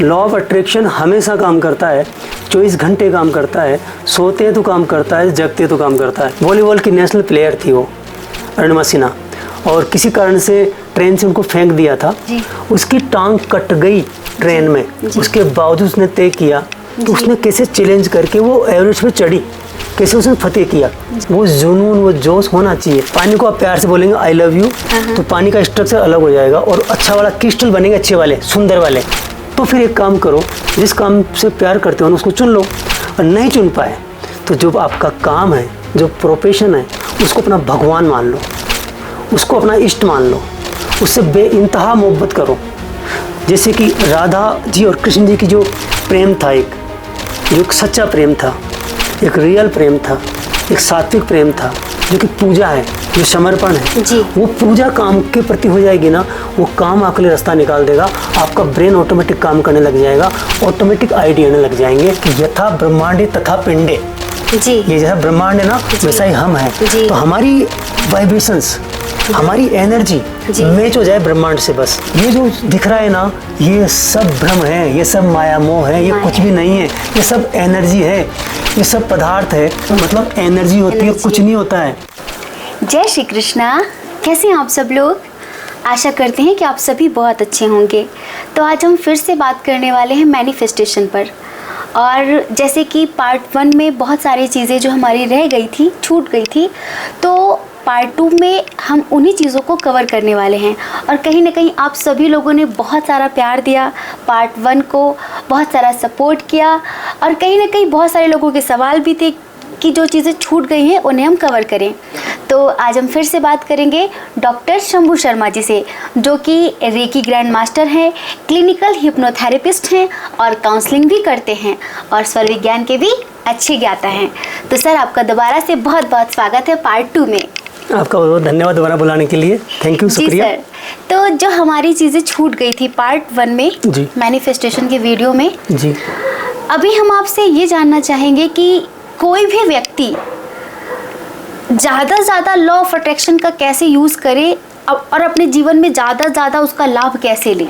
Law of attraction हमेशा काम करता है, 24 घंटे काम करता है, सोते तो काम करता है, जगते तो काम करता है। वॉलीबॉल की नेशनल प्लेयर थी वो अरुणिमा सिन्हा, और किसी कारण से ट्रेन से उनको फेंक दिया था। उसकी टांग कट गई ट्रेन में, उसके बावजूद उसने तय किया तो उसने कैसे चैलेंज करके वो एवरेस्ट पे चढ़ी, कैसे उसने फतेह किया। वो जुनून, वो जोश होना चाहिए। पानी को आप प्यार से बोलेंगे आई लव यू तो पानी का स्ट्रक्चर अलग हो जाएगा और अच्छा वाला क्रिस्टल बनेंगे, अच्छे वाले, सुंदर वाले। तो फिर एक काम करो, जिस काम से प्यार करते हो ना उसको चुन लो, और नहीं चुन पाए तो जो आपका काम है, जो प्रोफेशन है, उसको अपना भगवान मान लो, उसको अपना इष्ट मान लो, उससे बेइंतहा मोहब्बत करो। जैसे कि राधा जी और कृष्ण जी की जो प्रेम था, एक जो सच्चा प्रेम था, एक रियल प्रेम था, एक सात्विक प्रेम था, जो कि पूजा है, जो समर्पण है, वो पूजा काम के प्रति हो जाएगी ना, वो काम आपके लिए रास्ता निकाल देगा। आपका ब्रेन ऑटोमेटिक काम करने लग जाएगा, ऑटोमेटिक आइडिया आने लग जाएंगे कि यथा ब्रह्मांडे तथा पिंडे। ये जैसा ब्रह्मांड है ना वैसा ही हम हैं। तो हमारी वाइब्रेशंस, हमारी एनर्जी मैच हो जाए ब्रह्मांड से, बस। ये जो दिख रहा है ना, ये सब भ्रम है, ये सब माया मोह है, ये कुछ भी नहीं है, ये सब एनर्जी है, ये सब पदार्थ है। मतलब एनर्जी होती है, कुछ नहीं होता है। जय श्री कृष्णा। कैसे हैं आप सब लोग? आशा करते हैं कि आप सभी बहुत अच्छे होंगे। तो आज हम फिर से बात करने वाले हैं मैनिफेस्टेशन पर। और जैसे कि पार्ट 1 में बहुत सारी चीज़ें जो हमारी रह गई थी, छूट गई थी, तो पार्ट 2 में हम उन्हीं चीज़ों को कवर करने वाले हैं। और कहीं ना कहीं आप सभी लोगों ने बहुत सारा प्यार दिया, पार्ट 1 को बहुत सारा सपोर्ट किया, और कहीं ना कहीं बहुत सारे लोगों के सवाल भी थे कि जो चीज़ें छूट गई हैं उन्हें हम कवर करें। तो आज हम फिर से बात करेंगे डॉक्टर शंभू शर्मा जी से, जो कि रेकी ग्रैंड मास्टर हैं, क्लिनिकल हिप्नोथेरेपिस्ट हैं और काउंसलिंग भी करते हैं, और स्वर विज्ञान के भी अच्छे ज्ञाता हैं। तो सर, आपका दोबारा से बहुत बहुत स्वागत है पार्ट 2 में। आपका बहुत बहुत धन्यवाद दोबारा बुलाने के लिए, थैंक यू, शुक्रिया। जी सर, तो जो हमारी चीज़ें छूट गई थी पार्ट 1 में मैनिफेस्टेशन के वीडियो में, जी अभी हम आपसे ये जानना चाहेंगे कि कोई भी व्यक्ति ज़्यादा से ज़्यादा लॉ ऑफ अट्रैक्शन का कैसे यूज़ करे और अपने जीवन में ज़्यादा से ज़्यादा उसका लाभ कैसे ले।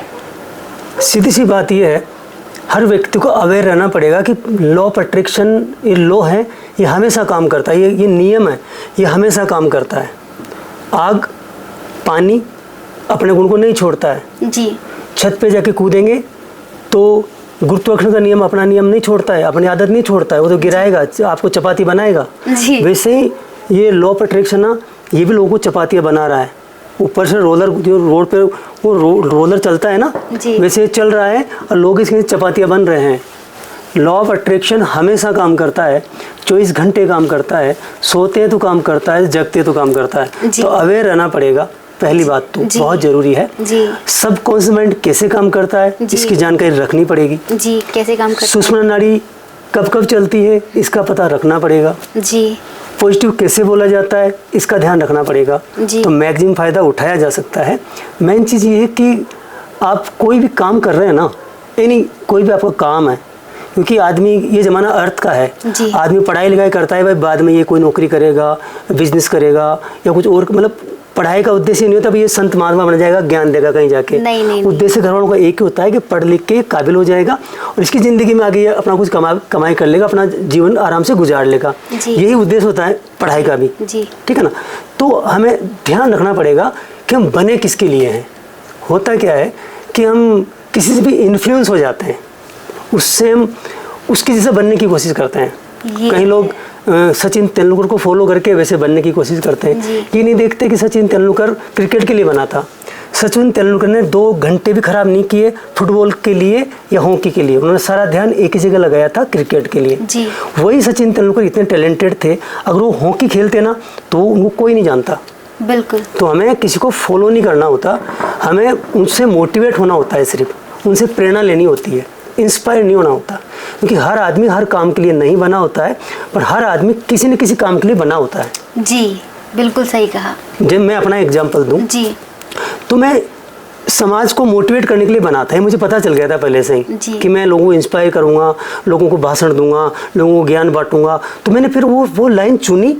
सीधी सी बात यह है, हर व्यक्ति को अवेयर रहना पड़ेगा कि लॉ ऑफ अट्रैक्शन ये लॉ है, ये हमेशा काम करता है, ये नियम है, ये हमेशा काम करता है। आग, पानी अपने गुण को नहीं छोड़ता है जी। छत पे जाके कूदेंगे तो गुरुत्वाकर्षण का नियम अपना नियम नहीं छोड़ता है, अपनी आदत नहीं छोड़ता है, वो तो गिराएगा, आपको चपाती बनाएगा। वैसे ही ये लॉ ऑफ अट्रैक्शन ना, ये भी लोगों को चपातियाँ बना रहा है। ऊपर से रोलर, जो रोड पे वो रोलर चलता है ना, वैसे चल रहा है और लोग इसके चपातियाँ बन रहे हैं। लॉ ऑफ अट्रैक्शन हमेशा काम करता है, 24 घंटे काम करता है, सोते तो काम करता है, जगते तो काम करता है। तो अवेयर रहना पड़ेगा, पहली बात तो बहुत जरूरी है। सब कॉन्शियस माइंड कैसे काम करता है इसकी जानकारी रखनी पड़ेगी। जी, कैसे काम करता है, सुषुम्ना नाड़ी कब कब चलती है इसका पता रखना पड़ेगा। जी। पॉजिटिव कैसे बोला जाता है इसका ध्यान रखना पड़ेगा, तो मैक्सिमम फ़ायदा उठाया जा सकता है। मेन चीज़ ये है कि आप कोई भी काम कर रहे हैं ना, यानी कोई भी आपका काम है, क्योंकि आदमी, ये ज़माना अर्थ का है, आदमी पढ़ाई लिखाई करता है भाई, बाद में ये कोई नौकरी करेगा, बिजनेस करेगा या कुछ और, मतलब पढ़ाई का उद्देश्य नहीं होता भाई ये संत महात्मा बन जाएगा, ज्ञान देगा कहीं जाके। नहीं। उद्देश्य घर वालों का एक ही होता है कि पढ़ लिख के काबिल हो जाएगा और इसकी ज़िंदगी में आगे अपना कुछ कमाई कर लेगा, अपना जीवन आराम से गुजार लेगा। यही उद्देश्य होता है पढ़ाई का भी, ठीक है ना। तो हमें ध्यान रखना पड़ेगा कि हम बने किसके लिए हैं। होता क्या है कि हम किसी से भी इन्फ्लुएंस हो जाते हैं, उससे हम उसके जैसा बनने की कोशिश करते हैं। कई लोग सचिन तेंदुलकर को फॉलो करके वैसे बनने की कोशिश करते हैं। ये नहीं देखते कि सचिन तेंदुलकर क्रिकेट के लिए बना था। सचिन तेंदुलकर ने 2 घंटे भी खराब नहीं किए फुटबॉल के लिए या हॉकी के लिए, उन्होंने सारा ध्यान एक ही जगह लगाया था, क्रिकेट के लिए। वही सचिन तेंदुलकर इतने टैलेंटेड थे, अगर वो हॉकी खेलते ना तो उनको कोई नहीं जानता। बिल्कुल। तो हमें किसी को फॉलो नहीं करना होता, हमें उनसे मोटिवेट होना होता है, सिर्फ उनसे प्रेरणा लेनी होती है, इंस्पायर नहीं होना होता। क्योंकि हर आदमी हर काम के लिए नहीं बना होता है, पर हर आदमी किसी न किसी काम के लिए बना होता है। जी, बिल्कुल सही कहा। जब मैं अपना एग्जांपल दूं, तो मैं समाज को मोटिवेट करने के लिए बना था, मुझे पता चल गया था पहले से ही कि मैं लोगों को इंस्पायर करूंगा, लोगों को भाषण दूंगा, लोगों को ज्ञान बांटूंगा। तो मैंने फिर वो लाइन चुनी,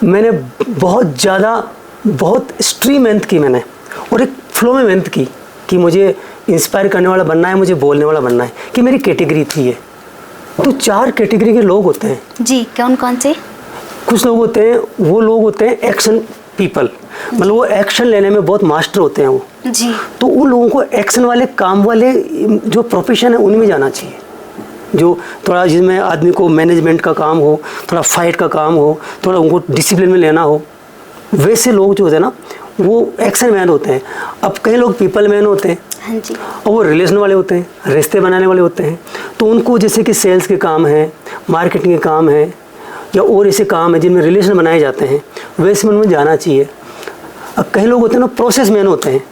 मैंने बहुत ज़्यादा, बहुत स्ट्रीम मेहनत की मैंने, और एक फ्लो में मेहनत की कि मुझे इंस्पायर करने वाला बनना है, मुझे बोलने वाला बनना है, कि मेरी कैटेगरी थी ये। तो 4 कैटेगरी के लोग होते हैं जी। कौन कौन से? कुछ लोग होते हैं, वो लोग होते हैं एक्शन पीपल, मतलब वो एक्शन लेने में बहुत मास्टर होते हैं वो जी। तो उन लोगों को एक्शन वाले काम वाले जो प्रोफेशन है उनमें जाना चाहिए, जो थोड़ा जिसमें आदमी को मैनेजमेंट का काम हो, थोड़ा फाइट का काम हो, थोड़ा उनको डिसिप्लिन में लेना हो, वैसे लोग जो होते हैं ना वो एक्शन मैन होते हैं। अब कई लोग पीपल मैन होते हैं, हाँ जी। और वो रिलेशन वाले होते हैं, रिश्ते बनाने वाले होते हैं। तो उनको जैसे कि सेल्स के काम हैं, मार्केटिंग के काम हैं, या और ऐसे काम है जिनमें रिलेशन बनाए जाते हैं, वैसे में उनमें जाना चाहिए। अब कई लोग होते हैं ना प्रोसेस मैन होते हैं,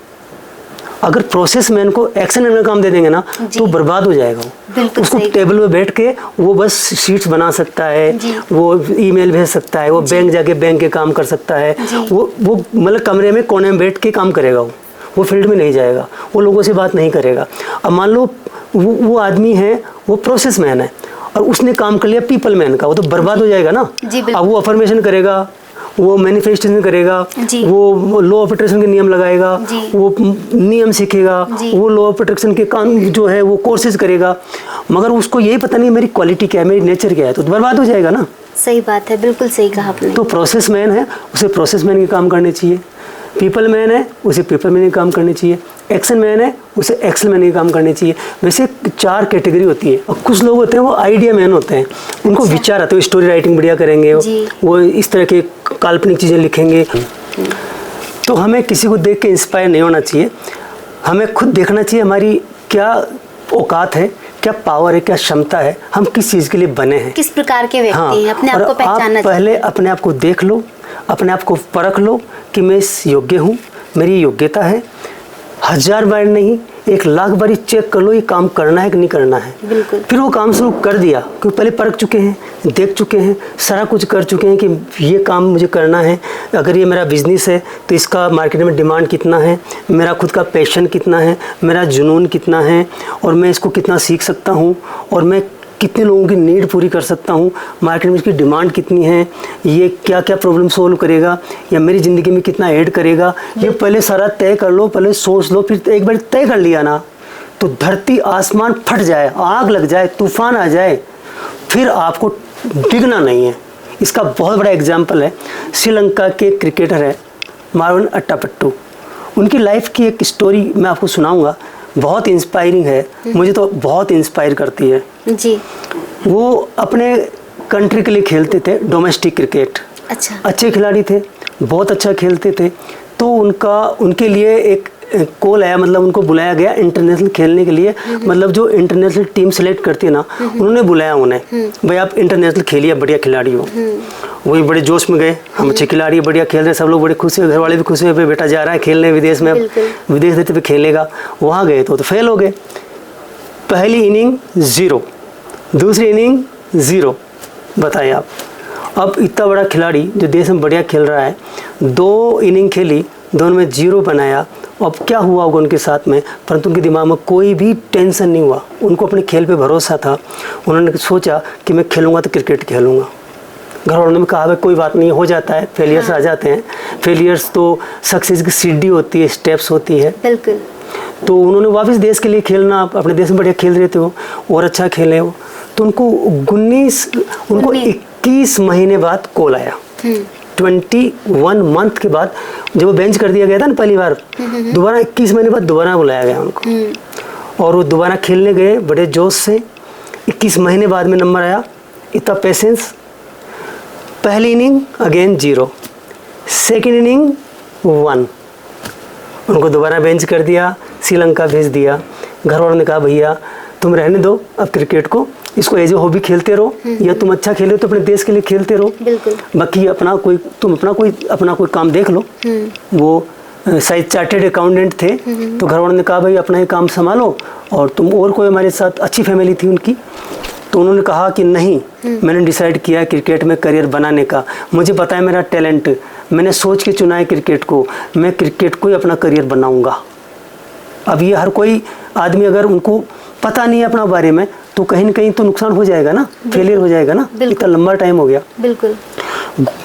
अगर प्रोसेस मैन को एक्शन मैन का काम दे देंगे ना तो बर्बाद हो जाएगा वो। उसको टेबल में बैठ के वो बस शीट्स बना सकता है, वो ईमेल भेज सकता है, वो बैंक जाके बैंक के काम कर सकता है, वो मतलब कमरे में कोने में बैठ के काम करेगा, वो फील्ड में नहीं जाएगा, वो लोगों से बात नहीं करेगा। अब मान लो वो आदमी है, वो प्रोसेस मैन है और उसने काम कर लिया पीपल मैन का, वो तो बर्बाद हो जाएगा ना। अब वो अफर्मेशन करेगा, वो मैनिफेस्टेशन करेगा, वो लॉ ऑफ अट्रैक्शन के नियम लगाएगा, वो नियम सीखेगा, वो लॉ ऑफ अट्रैक्शन के काम जो है वो कोर्सेज करेगा, मगर उसको यही पता नहीं मेरी क्वालिटी क्या है, मेरी नेचर क्या है, तो बर्बाद हो जाएगा ना। सही बात है, बिल्कुल सही कहा आपने। तो प्रोसेस मैन है, उसे प्रोसेस मैन के काम करने चाहिए। पीपल मैन है, उसे पीपल मैन के काम करने चाहिए। एक्शन मैन है, उसे एक्शन मैन के काम करने चाहिए। वैसे 4 कैटेगरी होती है। और कुछ लोग होते हैं वो आइडिया मैन होते हैं, उनको विचार आते हैं, स्टोरी राइटिंग बढ़िया करेंगे, वो इस तरह के काल्पनिक चीज़ें लिखेंगे। तो हमें किसी को देख के इंस्पायर नहीं होना चाहिए, हमें खुद देखना चाहिए हमारी क्या औकात है, क्या पावर है, क्या क्षमता है, हम किस चीज़ के लिए बने हैं, किस प्रकार के व्यक्ति हैं, अपने आप को पहचानना चाहिए। पहले अपने आप को देख लो, अपने आप को परख लो कि मैं इस योग्य हूँ, मेरी योग्यता है। 1000 बार नहीं, 1,00,000 बार चेक कर लो ये काम करना है कि नहीं करना है। फिर वो काम शुरू कर दिया, क्योंकि पहले परख चुके हैं, देख चुके हैं, सारा कुछ कर चुके हैं कि ये काम मुझे करना है। अगर ये मेरा बिजनेस है तो इसका मार्केट में डिमांड कितना है, मेरा खुद का पैशन कितना है, मेरा जुनून कितना है, और मैं इसको कितना सीख सकता हूँ, और मैं कितने लोगों की नीड पूरी कर सकता हूँ, मार्केट में इसकी डिमांड कितनी है, ये क्या क्या प्रॉब्लम सोल्व करेगा, या मेरी ज़िंदगी में कितना ऐड करेगा, ये पहले सारा तय कर लो, पहले सोच लो। फिर एक बार तय कर लिया ना तो धरती आसमान फट जाए, आग लग जाए, तूफान आ जाए, फिर आपको डिगना नहीं है। इसका बहुत बड़ा एग्जाम्पल है, श्रीलंका के क्रिकेटर है मार्वन अट्टापट्टू। उनकी लाइफ की एक स्टोरी मैं आपको सुनाऊंगा, बहुत इंस्पायरिंग है, मुझे तो बहुत इंस्पायर करती है जी। वो अपने कंट्री के लिए खेलते थे डोमेस्टिक क्रिकेट। अच्छा। अच्छे खिलाड़ी थे, बहुत अच्छा खेलते थे। तो उनके लिए एक कॉल आया, मतलब उनको बुलाया गया इंटरनेशनल खेलने के लिए, मतलब जो इंटरनेशनल टीम सेलेक्ट करती है ना, उन्होंने बुलाया उन्हें, भाई आप इंटरनेशनल खेलिए, बढ़िया खिलाड़ी हो। वही बड़े जोश में गए, हम अच्छे खिलाड़ी बढ़िया खेल रहे हैं, सब लोग बड़े खुश हुए, घर वाले भी खुश हुए, बेटा जा रहा है खेलने विदेश में, विदेश देते हुए खेलेगा। वहाँ गए तो फेल हो गए। पहली इनिंग 0, दूसरी इनिंग 0, बताइए आप। अब इतना बड़ा खिलाड़ी जो देश में बढ़िया खेल रहा है, 2 इनिंग खेली, दोनों में 0 बनाया। अब क्या हुआ होगा उनके साथ में, परंतु उनके दिमाग में कोई भी टेंशन नहीं हुआ, उनको अपने खेल पे भरोसा था। उन्होंने सोचा कि मैं खेलूंगा तो क्रिकेट खेलूंगा। घर वालों ने कहा भाई कोई बात नहीं, हो जाता है, फेलियर्स आ जाते हैं, फेलियर्स तो सक्सेस की सीढ़ी होती है, स्टेप्स होती है। बिल्कुल। तो उन्होंने वापस देश के लिए खेलना, अपने देश में बढ़िया खेल रहे थे वो, और अच्छा खेले वो। तो उनको 21 महीने बाद कॉल आया, 21 मंथ के बाद, जब वो बेंच कर दिया गया था ना पहली बार, दोबारा 21 महीने बाद दोबारा बुलाया गया उनको, और वो दोबारा खेलने गए बड़े जोश से। 21 महीने बाद में नंबर आया, इतना पेशेंस। पहली इनिंग अगेन 0, सेकेंड इनिंग 1, उनको दोबारा बेंच कर दिया, श्रीलंका भेज दिया। घर वालों ने कहा भैया तुम रहने दो अब क्रिकेट को, इसको एज ए हॉबी खेलते रहो, या तुम अच्छा खेले तो अपने देश के लिए खेलते रहो, बाकी तुम अपना कोई काम देख लो। वो शायद चार्टेड अकाउंटेंट थे, तो घर वालों ने कहा भाई अपना ही काम संभालो, और तुम और कोई, हमारे साथ अच्छी फैमिली थी उनकी, तो उन्होंने कहा कि नहीं, मैंने डिसाइड किया है क्रिकेट में करियर बनाने का, मुझे पता है मेरा टैलेंट, मैंने सोच के चुना है क्रिकेट को, मैं क्रिकेट को ही अपना करियर बनाऊंगा। अब ये हर कोई आदमी, अगर उनको पता नहीं है अपना बारे में, तो कहीं ना कहीं तो नुकसान हो जाएगा ना, फेलियर हो जाएगा ना। इतना लंबा टाइम हो गया। बिल्कुल।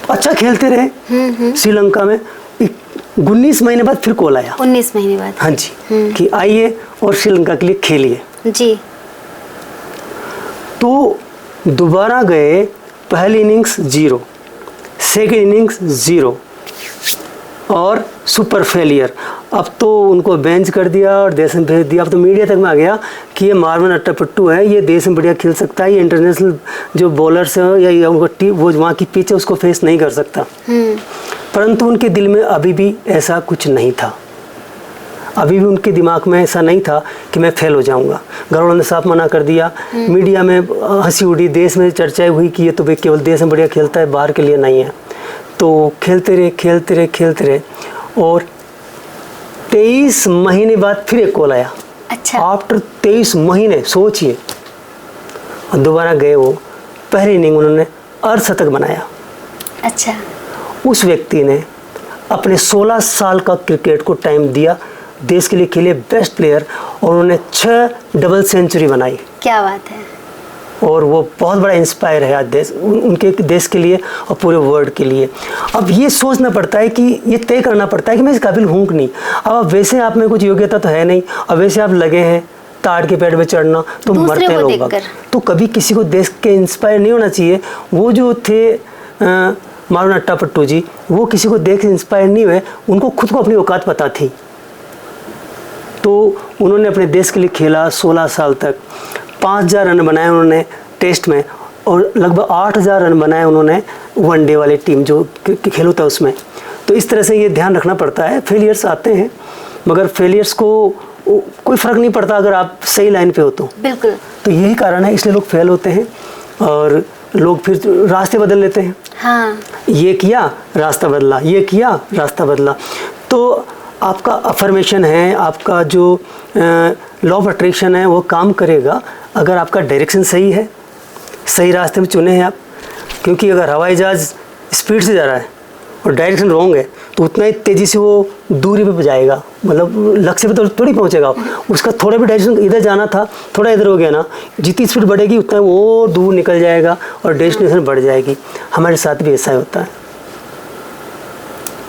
अच्छा खेलते रहे श्रीलंका में, 19 महीने बाद फिर कॉल आया। 19 महीने बाद? हाँ जी, कि आइए और श्रीलंका के लिए खेलिए। जी। तो दोबारा गए, पहली इनिंग्स 0, सेकेंड इनिंग्स 0 और सुपर फेलियर। अब तो उनको बेंच कर दिया और देश में भेज दिया। अब तो मीडिया तक में आ गया कि ये मारवन अट्टापट्टू है, ये देश में बढ़िया खेल सकता है, ये इंटरनेशनल जो बॉलर्स हैं या उनको वो वहाँ की पिच है उसको फेस नहीं कर सकता। परंतु उनके दिल में अभी भी ऐसा कुछ नहीं था, अभी भी उनके दिमाग में ऐसा नहीं था कि मैं फेल हो जाऊंगा। घर वालों ने साफ मना कर दिया, मीडिया में हंसी उड़ी, देश में चर्चाएं हुई कि ये तो केवल देश में बढ़िया खेलता है, बाहर के लिए नहीं है। तो खेलते रहे और 23 महीने बाद फिर एक कॉल आया। अच्छा। आफ्टर 23 महीने, सोचिए। और दोबारा गए, वो पहली इनिंग उन्होंने अर्धशतक बनाया। अच्छा। उस व्यक्ति ने अपने 16 साल का क्रिकेट को टाइम दिया, देश के लिए खेले, बेस्ट प्लेयर, और उन्होंने 6 डबल सेंचुरी बनाई। क्या बात है। और वो बहुत बड़ा इंस्पायर है आज उनके देश के लिए और पूरे वर्ल्ड के लिए। अब ये सोचना पड़ता है कि ये तय करना पड़ता है कि मैं इस काबिल हूँ कि नहीं। अब वैसे आप में कुछ योग्यता तो है नहीं, और वैसे आप लगे हैं ताड़ के पेड़ पे चढ़ना, तो मरते हैं लोग। तो कभी किसी को देश के इंस्पायर नहीं होना चाहिए। वो जो थे मारवन अट्टापट्टू जी, वो किसी को देख इंस्पायर नहीं हुए, उनको खुद को अपनी औकात पता थी। तो उन्होंने अपने देश के लिए खेला 16 साल तक, 5000 रन बनाए उन्होंने टेस्ट में, और लगभग 8000 रन बनाए उन्होंने वनडे वाली टीम जो खेल होता है उसमें। तो इस तरह से ये ध्यान रखना पड़ता है। फेलियर्स आते हैं, मगर फेलियर्स को कोई फ़र्क नहीं पड़ता अगर आप सही लाइन पे हो तो। बिल्कुल। तो यही कारण है, इसलिए लोग फेल होते हैं और लोग फिर रास्ते बदल लेते हैं। हाँ। ये किया रास्ता बदला, ये किया रास्ता बदला। तो आपका अफर्मेशन है, आपका जो लॉ ऑफ अट्रैक्शन है, वो काम करेगा अगर आपका डायरेक्शन सही है, सही रास्ते में चुने हैं आप। क्योंकि अगर हवाई जहाज़ स्पीड से जा रहा है और डायरेक्शन रॉन्ग है, तो उतना ही तेज़ी से वो दूरी पे जाएगा, मतलब लक्ष्य पे तो थोड़ी पहुंचेगा। उसका थोड़ा भी डायरेक्शन इधर जाना था, थोड़ा इधर हो गया ना, जितनी स्पीड बढ़ेगी उतना वो दूर निकल जाएगा और डेस्टिनेशन बढ़ जाएगी। हमारे साथ भी ऐसा ही होता है।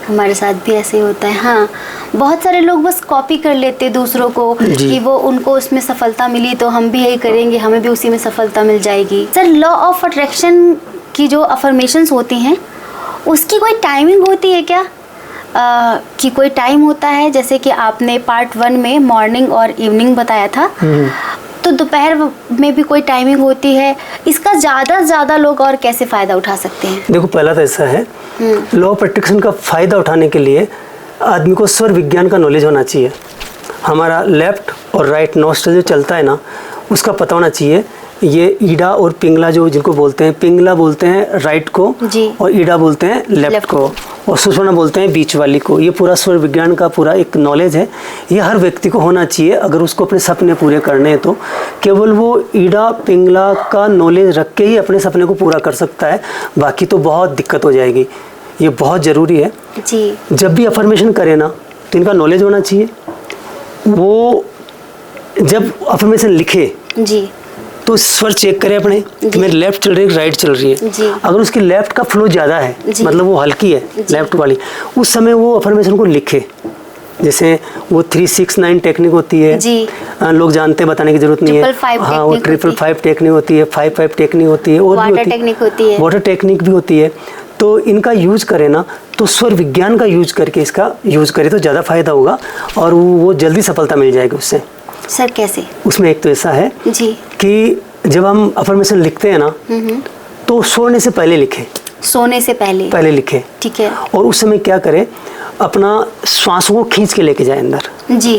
हमारे साथ भी ऐसे ही होता है। हाँ, बहुत सारे लोग बस कॉपी कर लेते दूसरों को कि वो उनको उसमें सफलता मिली तो हम भी यही करेंगे, हमें भी उसी में सफलता मिल जाएगी। सर, लॉ ऑफ अट्रैक्शन की जो अफर्मेशंस होती हैं उसकी कोई टाइमिंग होती है क्या? कि कोई टाइम होता है, जैसे कि आपने पार्ट 1 में मॉर्निंग और इवनिंग बताया था, तो दोपहर में भी कोई टाइमिंग होती है? इसका ज़्यादा से ज़्यादा लोग और कैसे फ़ायदा उठा सकते हैं? देखो, पहला तो ऐसा है, लॉ ऑफ अट्रैक्शन का फ़ायदा उठाने के लिए आदमी को स्वर विज्ञान का नॉलेज होना चाहिए। हमारा लेफ्ट और राइट नॉस्ट्रल जो चलता है ना, उसका पता होना चाहिए। ये ईडा और पिंगला जो जिनको बोलते हैं, पिंगला बोलते हैं राइट को और ईडा बोलते हैं लेफ्ट को, और सुषुम्ना बोलते हैं बीच वाली को। ये पूरा स्वर विज्ञान का पूरा एक नॉलेज है, ये हर व्यक्ति को होना चाहिए अगर उसको अपने सपने पूरे करने हैं। तो केवल वो ईडा पिंगला का नॉलेज रख के ही अपने सपने को पूरा कर सकता है, बाकी तो बहुत दिक्कत हो जाएगी। ये बहुत ज़रूरी है जी। जब भी अफर्मेशन करें ना, तो इनका नॉलेज होना चाहिए। वो जब अफर्मेशन लिखे जी, तो स्वर चेक करें अपने कि मेरी लेफ्ट चल रही है, राइट चल रही है। अगर उसकी लेफ्ट का फ्लो ज़्यादा है, मतलब वो हल्की है लेफ्ट वाली, उस समय वो अफर्मेशन को लिखे। जैसे वो 3-6-9 टेक्निक होती है जी। लोग जानते हैं, बताने की जरूरत नहीं है। हाँ, वो 5-5 टेक्निक होती है, 5-5 टेक्निक होती है, और वाटर टेक्निक भी होती है। तो इनका यूज करें ना, तो स्वर विज्ञान का यूज करके इसका यूज करें तो ज़्यादा फायदा होगा और वो जल्दी सफलता मिल जाएगी उससे। सर कैसे? उसमें एक तो ऐसा है जी कि जब हम अफर्मेशन लिखते हैं ना, तो सोने से पहले लिखें। सोने से पहले लिखें, ठीक है। और उस समय क्या करें, अपना श्वासों को खींच के लेके जाए अंदर जी,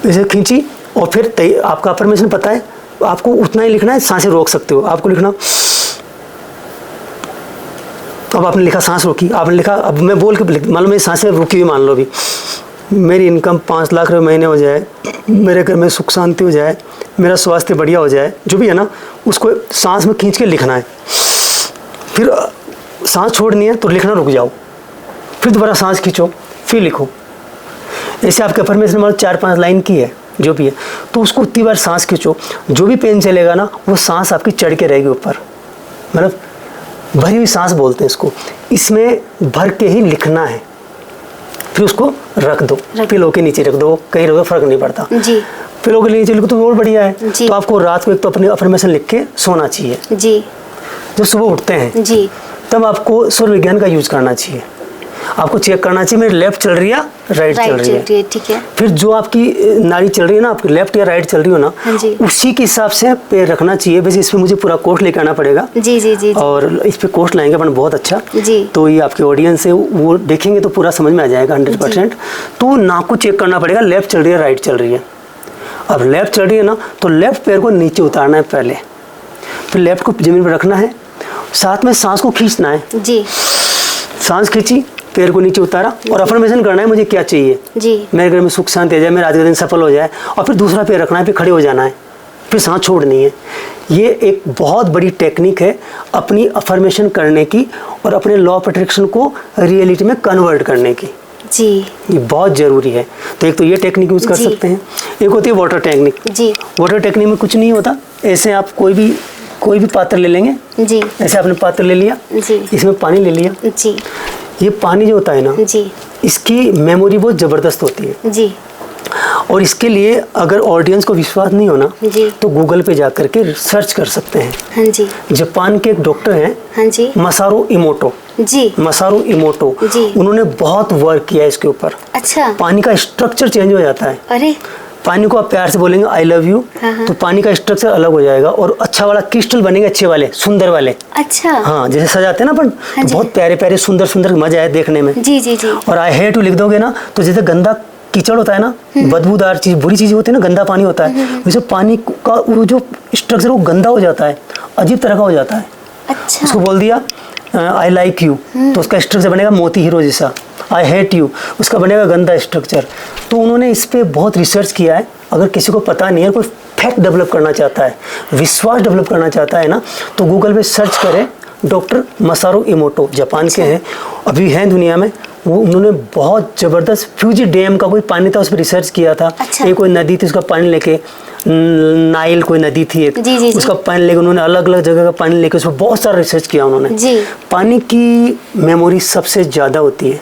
जैसे खींची, और फिर आपका अफर्मेशन पता है, आपको उतना ही लिखना है, सांसें रोक सकते हो। आपको लिखना, अब आपने लिखा सांस रोकी, आपने लिखा, अब मैं बोल के मान लो मेरी सांसें रुकी हुई, मान लो अभी मेरी इनकम 5 लाख रुपये महीने हो जाए, मेरे घर में सुख शांति हो जाए, मेरा स्वास्थ्य बढ़िया हो जाए, जो भी है ना, उसको सांस में खींच के लिखना है। फिर सांस छोड़नी है तो लिखना रुक जाओ, फिर दोबारा सांस खींचो, फिर लिखो। ऐसे आपके अफर्मेशन में 4-5 लाइन की है जो भी है, तो उसको उतनी बार सांस खींचो, जो भी पेन चलेगा ना, वो सांस आपकी चढ़ के रहेगी ऊपर, मतलब भरी हुई सांस बोलते हैं इसको। इसमें भर के ही लिखना है, फिर उसको रख दो, पिलो के नीचे रख दो, कहीं रख दो, फर्क नहीं पड़ता जी। पिलो के नीचे लिखो तो और बढ़िया है। जी। तो आपको रात को एक तो अपनी अफर्मेशन लिख के सोना चाहिए। जी। जब सुबह उठते हैं जी। तब आपको सौर विज्ञान का यूज करना चाहिए। आपको चेक करना चाहिए मेरी लेफ्ट चल रही है, राइट चल रही है। ठीक है। फिर जो आपकी नाड़ी चल रही है ना, आपकी लेफ्ट या राइट चल रही हो ना, हाँ जी। उसी के हिसाब से पैर रखना चाहिए। वैसे इसमें मुझे पूरा कोर्स लेकर आना पड़ेगा। जी जी जी। और इस पे कोर्स लाएंगे अपन बहुत अच्छा। जी। तो ये आपके ऑडियंस है वो देखेंगे तो पूरा समझ में आ जाएगा 100%। तो नाक को चेक करना पड़ेगा, लेफ्ट चल रही है, राइट चल रही है। अब लेफ्ट चल रही है ना, तो लेफ्ट पैर को नीचे उतारना है पहले, फिर लेफ्ट को जमीन पर रखना है, साथ में सांस को खींचना है। जी। सांस खींची, पैर को नीचे उतारा और अफर्मेशन करना है मुझे क्या चाहिए जी। मेरे घर में सुख शांति आ जाए, मेरा आज का दिन सफल हो जाए। और फिर दूसरा पैर रखना है, फिर खड़े हो जाना है, फिर सांस छोड़नी है। ये एक बहुत बड़ी टेक्निक है अपनी अफर्मेशन करने की और अपने लॉ ऑफ अट्रैक्शन को रियलिटी में कन्वर्ट करने की। जी। ये बहुत ज़रूरी है। तो एक तो ये टेक्निक यूज़ कर सकते हैं। एक होती है वाटर टेक्निक। जी। वाटर टेक्निक में कुछ नहीं होता, ऐसे आप कोई भी पात्र ले लेंगे। जी। ऐसे आपने पात्र ले लिया, जी। इसमें पानी ले लिया। जी। ये पानी जो होता है ना, जी। इसकी मेमोरी बहुत ज़बरदस्त होती है। जी। और इसके लिए अगर ऑडियंस को विश्वास नहीं होना जी। तो गूगल पे जा करके सर्च कर सकते हैं। हाँ जी। जापान के एक डॉक्टर हैं, हाँ जी। मसारू इमोटो। जी। मसारू इमोटो जी। उन्होंने बहुत वर्क किया है इसके ऊपर। अच्छा। पानी का स्ट्रक्चर चेंज हो जाता है। अरे। पानी को आप प्यार से बोलेंगे आई लव यू, हाँ। तो पानी का स्ट्रक्चर अलग हो जाएगा और अच्छा वाला क्रिस्टल बनेंगे, अच्छे वाले सुंदर वाले। अच्छा। हाँ, जैसे सजाते हैं ना अपन, हाँ जी। बहुत प्यारे प्यारे सुंदर सुंदर, मजा आए देखने में। जी जी जी। और आई हेट यू लिख दोगे ना, तो जैसे गंदा कीचड़ होता है ना, बदबूदार चीज, बुरी चीज होती है ना, गंदा पानी होता है, वैसे पानी का वो जो स्ट्रक्चर वो गंदा हो जाता है, अजीब तरह का हो जाता है। अच्छा। उसको बोल दिया आई लाइक यू, तो उसका स्ट्रक्चर बनेगा मोती हीरो जैसा। आई हेट यू, उसका बनेगा गंदा स्ट्रक्चर। तो उन्होंने इस पर बहुत रिसर्च किया है। अगर किसी को पता नहीं है, कोई फैक्ट डेवलप करना चाहता है, विश्वास डेवलप करना चाहता है ना, तो गूगल पे सर्च करें। डॉक्टर मसारू इमोटो जापान के हैं, अभी हैं दुनिया में। वो उन्होंने बहुत ज़बरदस्त फ्यूजी डैम का कोई पानी था, उस पर रिसर्च किया था। अच्छा। एक कोई नदी थी, उसका पानी लेके, नाइल कोई नदी थी एक, जी, जी, जी। उसका पानी लेके उन्होंने अलग अलग जगह का पानी लेके उस पर बहुत सारा रिसर्च किया उन्होंने। जी। पानी की मेमोरी सबसे ज़्यादा होती है।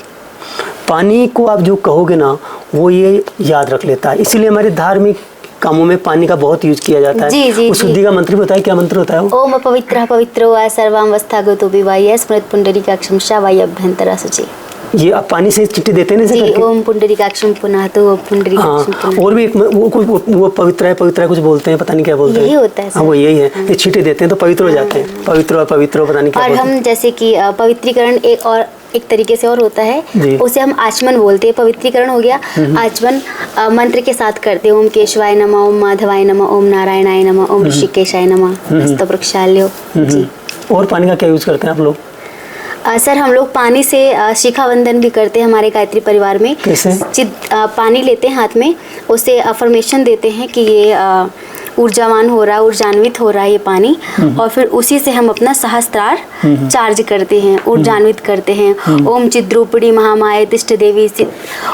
पानी को आप जो कहोगे ना, वो ये याद रख लेता है। इसीलिए हमारे धार्मिक कामों में पानी का बहुत यूज किया जाता है। जी, जी, उस शुद्धि का मंत्र भी होता है। क्या मंत्र होता है वो? ओम पवित्र पवित्रो वा सर्वावस्थागतो विवाय स्मृत पुंडरीकाक्षं शावाय अभ्यंतरा शुचि। ये आप पानी से चिट्ठी देते हैं ना, ऐसे जी। करके? ओम पुंडरीकाक्षं पुनः तो पुंडरीकाक्षं हाँ, पुनः। और भी एक वो पवित्र है कुछ बोलते हैं, पता नहीं क्या बोलते हैं। यही होता है सर। हाँ, वो यही है। ये चिट्ठी देते हैं तो पवित्र हो जाते हैं। पवित्र पता नहीं क्या और बोलते हैं। हम जैसे कि पवित्रीकरण एक तरीके से और होता है, जी। उसे हम आचमन बोलते हैं। पवित्रीकरण हो गया, आचमन मंत्र के साथ करते हैं। ओम केशवाय नमः, ओम माधवाय नमः, ओम नारायणाय नमः, ओम ऋषिकेशाय नमः, हस्त वृक्षाल्यो। जी। और पानी का क्या यूज करते हैं आप लोग? सर हम लोग पानी से शिखा वंदन भी करते हैं हमारे गायत्री परिवार में। कैसे? पानी लेते हैं हाथ में, उसे अफर्मेशन देते हैं कि ये ऊर्जावान हो रहा है, ऊर्जान्वित हो रहा है ये पानी, और फिर उसी से हम अपना सहस्त्रार चार्ज करते हैं, ऊर्जान्वित करते हैं। ओम चिद्रूपिणी महामाये तिष्ठ देवी,